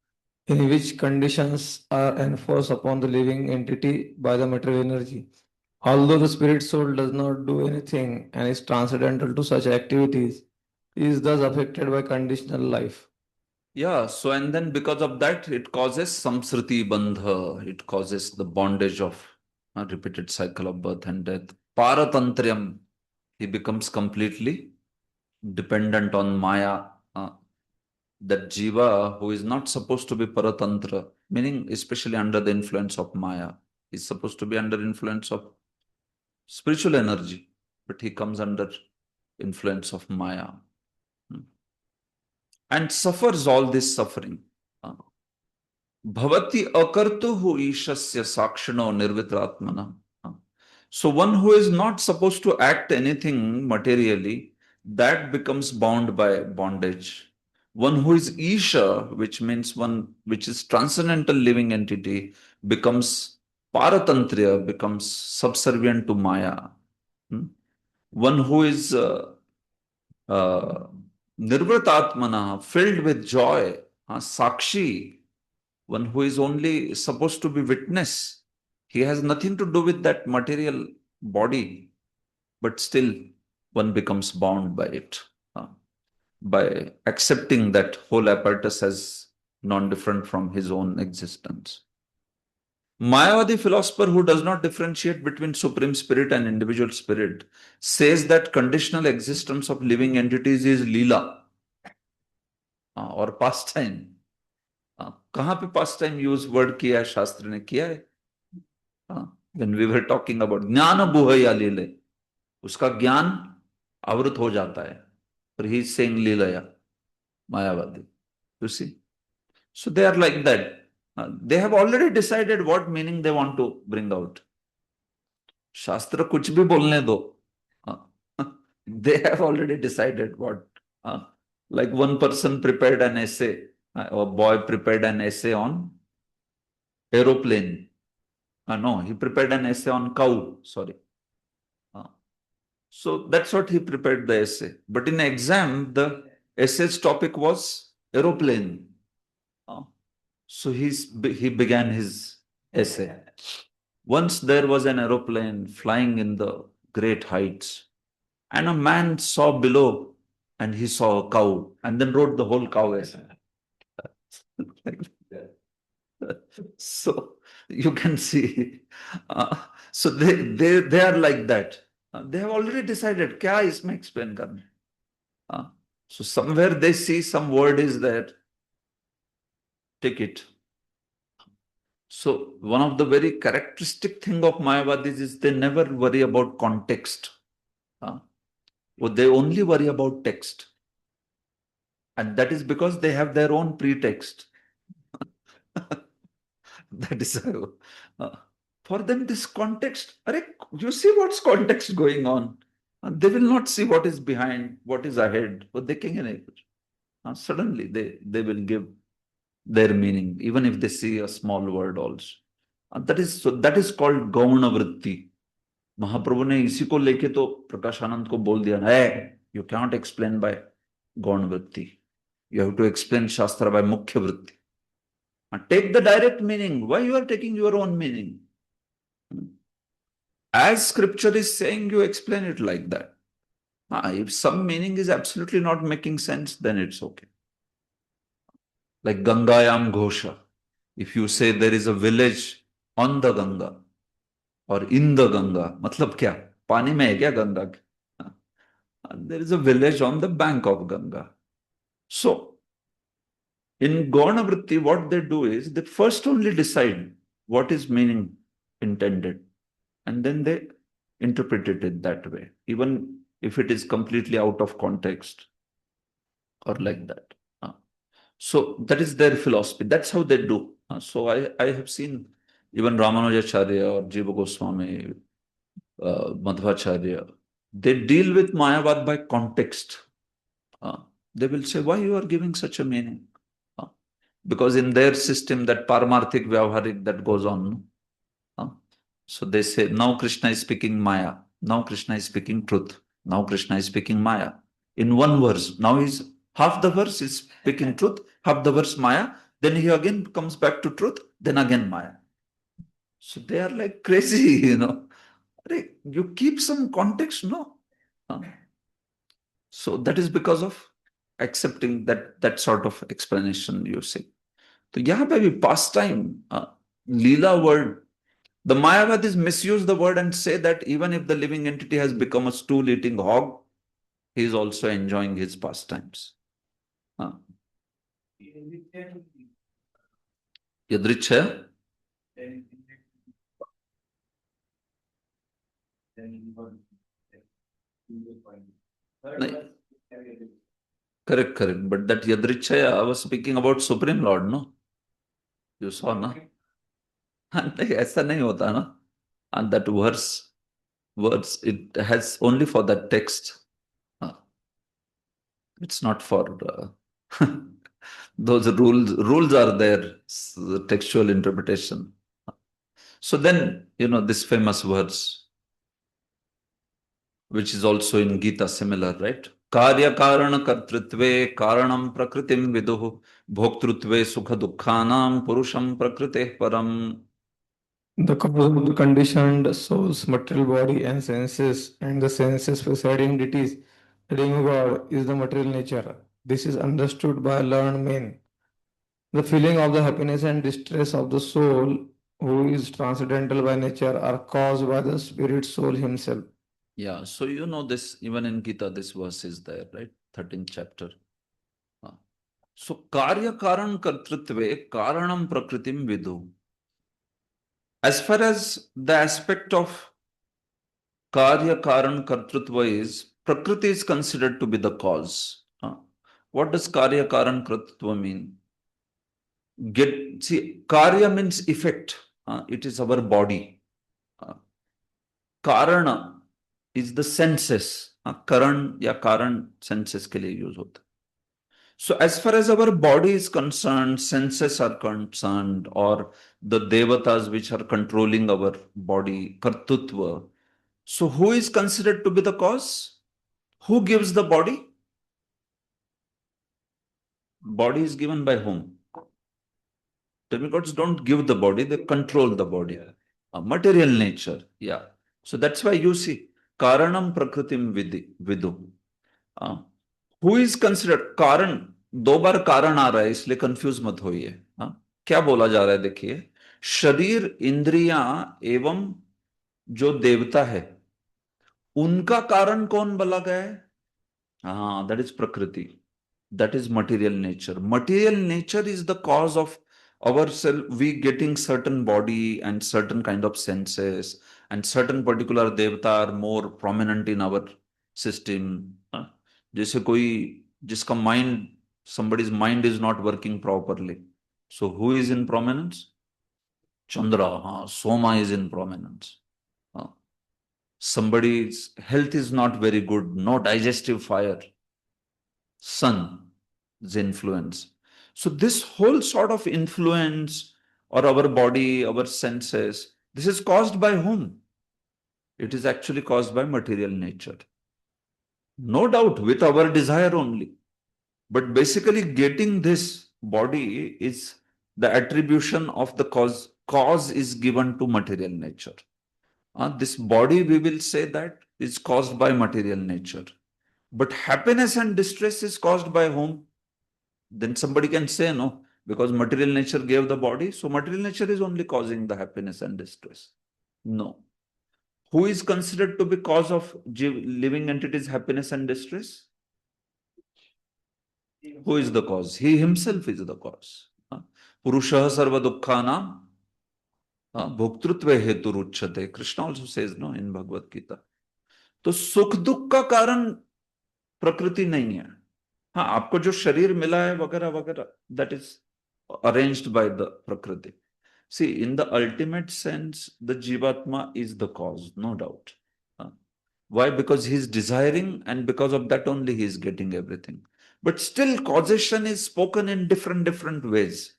in which conditions are enforced upon the living entity by the material energy. Although the spirit soul does not do anything and is transcendental to such activities, he is thus affected by conditional life. Yeah, so and then because of that, it causes samsriti bandha, it causes the bondage of a repeated cycle of birth and death. Paratantriyam, he becomes completely dependent on Maya. That jiva who is not supposed to be paratantra, meaning especially under the influence of Maya. He's supposed to be under influence of spiritual energy, but he comes under influence of Maya. And suffers all this suffering. Bhavati akartuhu ishasya sakshino nirvitratmana. So one who is not supposed to act anything materially, that becomes bound by bondage. One who is Isha, which means one which is transcendental living entity, becomes Paratantriya, becomes subservient to Maya. One who is Nirvritatmana, filled with joy, Sakshi, one who is only supposed to be witness. He has nothing to do with that material body, but still one becomes bound by it, by accepting that whole apparatus as non-different from his own existence. Mayavadi philosopher who does not differentiate between supreme spirit and individual spirit says that conditional existence of living entities is Leela or pastime. कहाँ पे pastime use word किया है शास्त्र ने किया है? When we were talking about ज्ञान बुहया लीले, उसका ज्ञान आवृत हो जाता है. But he is saying लीलया, मायावादी. You see? So they are like that. They have already decided what meaning they want to bring out. Shastra kuch bhi bolne do. They have already decided what. Like one person prepared an essay, a boy prepared an essay on aeroplane. No, he prepared an essay on cow, sorry. So that's what he prepared the essay. But in exam, the essay's topic was aeroplane. So he began his essay. Once there was an aeroplane flying in the great heights, and a man saw below and he saw a cow, and then wrote the whole cow essay. So you can see. So they are like that. They have already decided, kya isme explain karna? So somewhere they see some word is there. Take it. So one of the very characteristic thing of Mayavadis is they never worry about context. They only worry about text. And that is because they have their own pretext. That is how. For them, this context, you see what's context going on. They will not see what is behind, what is ahead. Suddenly they will give their meaning, even if they see a small word also. That is called Gauna Vritti. Mahaprabhu ने इसी को लेके तो प्रकाशानंद को बोल दिया, hey, you cannot explain by Gauna Vritti. You have to explain Shastra by Mukhya Vritti. Take the direct meaning. Why you are taking your own meaning? As scripture is saying, you explain it like that. If some meaning is absolutely not making sense, then it's okay. Like Gangayam Ghosha. If you say there is a village on the Ganga or in the Ganga, matlab kya? Pani mein hai kya Ganga? There is a village on the bank of Ganga. So, in Gauna Vritti, what they do is they first only decide what is meaning intended, and then they interpret it that way, even if it is completely out of context or like that. So that is their philosophy. That's how they do. So I have seen even Ramanujacharya or Jiva Goswami, Madhvacharya, they deal with Mayavad by context. They will say, why you are giving such a meaning? Because in their system, that Paramarthik Vyavaharik that goes on. So they say, now Krishna is speaking Maya. Now Krishna is speaking truth. Now Krishna is speaking Maya. In one verse. Now half the verse is speaking truth, half the verse Maya. Then he again comes back to truth, then again Maya. So they are like crazy, You keep some context, no? So that is because of accepting that sort of explanation, you see. So yahan pe bhi pastime, Leela word, the Mayavadis misuse the word and say that even if the living entity has become a stool-eating hog, he is also enjoying his pastimes. Yadrichaya? Correct, correct. But that Yadrichaya, I was speaking about Supreme Lord, no? You saw, no? नहीं, ऐसा नहीं होता ना. And that words, it has only for that text. It's not for those rules. Rules are there, textual interpretation. So then, this famous verse, which is also in Gita similar, right? Karya karana kartritve karanam prakritim viduh bhoktrutve sukha dukkhanam purusham prakrite param. The cause of the conditioned soul's material body and the senses presiding deities, leading God, is the material nature. This is understood by learned men. The feeling of the happiness and distress of the soul, who is transcendental by nature, are caused by the spirit soul himself. Yeah, so you know this, even in Gita, this verse is there, right? 13th chapter. So, karya karan kartritve karanam prakritim vidu. As far as the aspect of karya karan kartrutva is, prakriti is considered to be the cause. What does karya karan kartrutva mean? Karya means effect. It is our body. Karana is the senses. Karan ya karan senses ke liye use hota. So as far as our body is concerned, senses are concerned, or the devatas which are controlling our body, kartutva. So who is considered to be the cause? Who gives the body? Body is given by whom? Demigods don't give the body, they control the body. Material nature, yeah. So that's why you see, karanam prakritim vidu. Who is considered? Karan, दो बार कारण आ रहा है, इसलिए confuse मत होइए. क्या बोला जा रहा है? देखिए, शरीर, इंद्रियां एवं जो देवता है, उनका कारण कौन बोला गया है? दैट इज प्रकृति. That is material nature. Material nature is the cause of we getting certain body and certain kind of senses, and certain particular devata are more prominent in our system. जैसे कोई जिसका mind, somebody's mind is not working properly. So who is in prominence? Chandra. Soma is in prominence. Somebody's health is not very good, no digestive fire. Sun's influence. So this whole sort of influence, or our body, our senses, this is caused by whom? It is actually caused by material nature. No doubt with our desire only. But basically getting this body is the attribution of the cause. Cause is given to material nature. This body, we will say that, is caused by material nature. But happiness and distress is caused by whom? Then somebody can say no, because material nature gave the body, so material nature is only causing the happiness and distress. No. Who is considered to be cause of living entities' happiness and distress? Who is the cause? He himself is the cause. Purusha sarva dukkhanam bhoktrutve hetu ruchyate. Krishna also says no in Bhagavad Gita. तो सुख दुख का कारण प्रकृति नहीं है. हाँ, आपको जो शरीर मिला है वगैरह वगैरह, that is arranged by the prakriti. See, in the ultimate sense, the jivatma is the cause, no doubt. Why? Because he is desiring, and because of that only he is getting everything. But still, causation is spoken in different ways.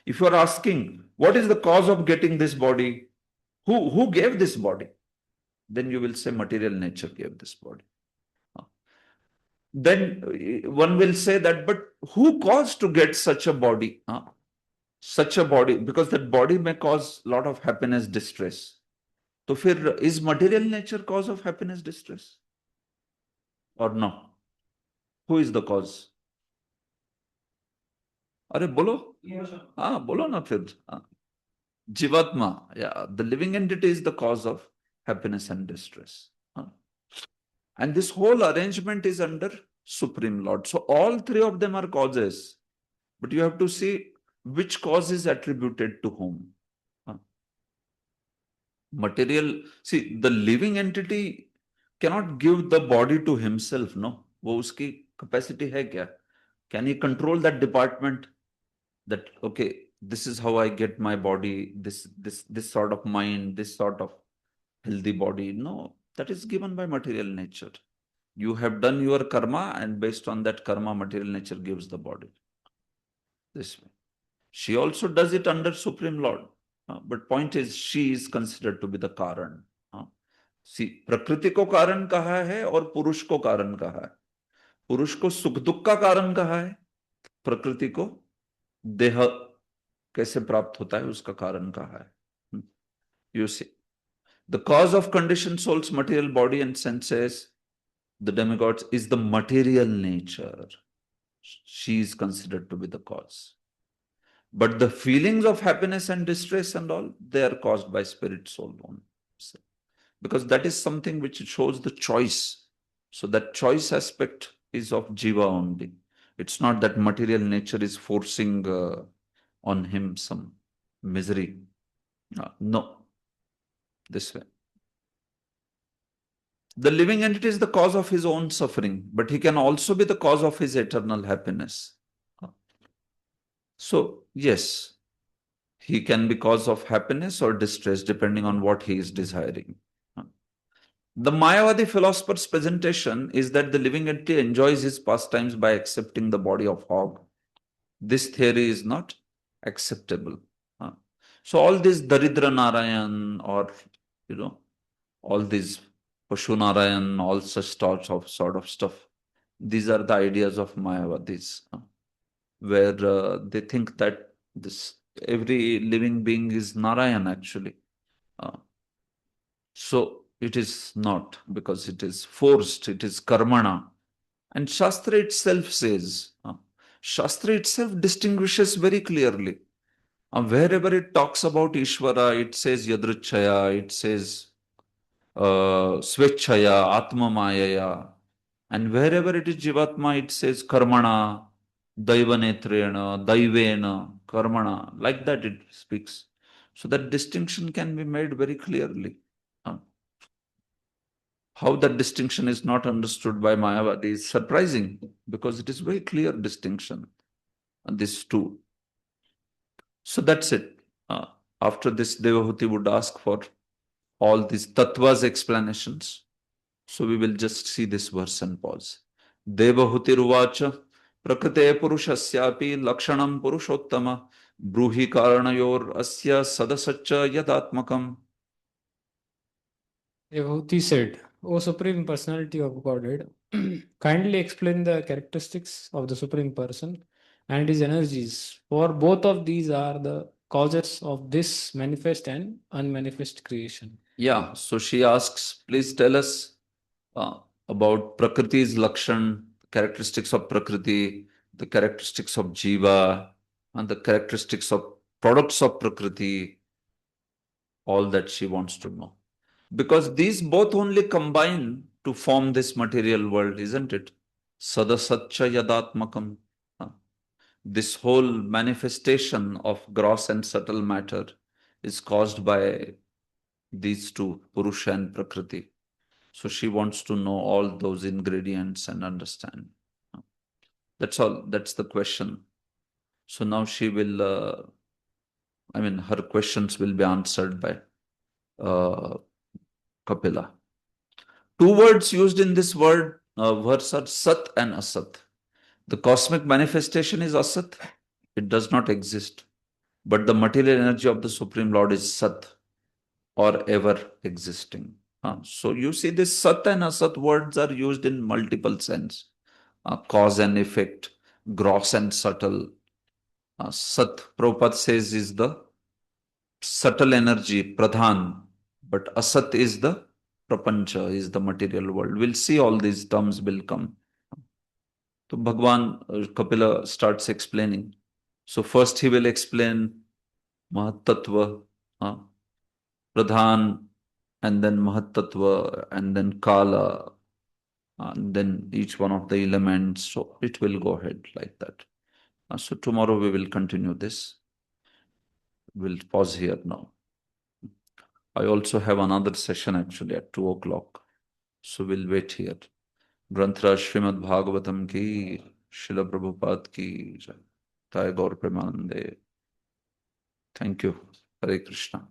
If you are asking, what is the cause of getting this body? Who gave this body? Then you will say material nature gave this body. Then one will say that, but who caused to get such a body? Such a body, because that body may cause a lot of happiness, distress. So, is material nature cause of happiness, distress? Or no? Who is the cause? Are bolo? Bolo na fir. Jivatma, yeah, the living entity is the cause of happiness and distress. And this whole arrangement is under Supreme Lord. So all three of them are causes. But you have to see which cause is attributed to whom? Material, see, the living entity cannot give the body to himself, no? वो उसकी capacity है क्या? Can he control that department? That, okay, this is how I get my body, this sort of mind, this sort of healthy body. No, that is given by material nature. You have done your karma, and based on that karma, material nature gives the body. This way. She also does it under Supreme Lord. But point is, she is considered to be the Karan. See, प्रकृति को कारण कहा है और पुरुष को कारण कहा है. पुरुष को सुख दुख का कारण कहा है, प्रकृति को देह कैसे प्राप्त होता है उसका कारण कहा है. You see, the cause of conditioned soul's material body and senses, the demigods, is the material nature. She is considered to be the cause. But the feelings of happiness and distress and all, they are caused by spirit soul only. Because that is something which shows the choice. So that choice aspect is of Jiva only. It's not that material nature is forcing on him some misery. No. This way. The living entity is the cause of his own suffering, but he can also be the cause of his eternal happiness. So, yes, he can be cause of happiness or distress depending on what he is desiring. The Mayavadi philosopher's presentation is that the living entity enjoys his pastimes by accepting the body of hog. This theory is not acceptable. So all this Daridra Narayan or, all these Pashu Narayan, all such sort of stuff, these are the ideas of Mayavadis, where they think that every living being is Narayan actually. So it is not, because it is forced, it is karmana. And Shastra itself says, Shastra itself distinguishes very clearly. Wherever it talks about Ishvara, it says Yadruchaya, it says Svechaya, Atma Mayaya. And wherever it is Jivatma, it says Karmana, Daivanetrena, Daivena, Karmana. Like that it speaks. So that distinction can be made very clearly. How that distinction is not understood by Mayavadi is surprising, because it is very clear distinction. These two. So that's it. After this, Devahuti would ask for all these tattvas explanations. So we will just see this verse and pause. Devahuti ruvacha prakrite purushasyapi lakshanam purushottama bruhi karanayor asya sadasaccha yadatmakam. Devahuti said, O Supreme Personality of Godhead, kindly explain the characteristics of the Supreme Person and his energies, for both of these are the causes of this manifest and unmanifest creation. Yeah, so she asks, please tell us about Prakriti's Lakshan, characteristics of Prakriti, the characteristics of Jiva, and the characteristics of products of Prakriti, all that she wants to know. Because these both only combine to form this material world, isn't it? Sadasatcha yadatmakam. This whole manifestation of gross and subtle matter is caused by these two, Purusha and Prakriti. So she wants to know all those ingredients and understand. That's all. That's the question. So now she will, her questions will be answered by Kapila. Two words used in this verse are Sat and Asat. The cosmic manifestation is Asat. It does not exist. But the material energy of the Supreme Lord is Sat, or ever existing. So you see, this Sat and Asat words are used in multiple sense. Cause and effect, gross and subtle. Sat, Prabhupada says, is the subtle energy, Pradhan, but Asat is the Prapancha, is the material world. We'll see all these terms will come. So Bhagwan, Kapila starts explaining. So first he will explain Mahatattva, Pradhan, and then Mahatattva, and then Kala, and then each one of the elements. So it will go ahead like that. So tomorrow we will continue this. we'll pause here now. I also have another session actually at 2 o'clock. So we'll wait here. Granthra Srimad Bhagavatam ki, Srila Prabhupada ki, Jai Gaur Premanande. Thank you. Hare Krishna.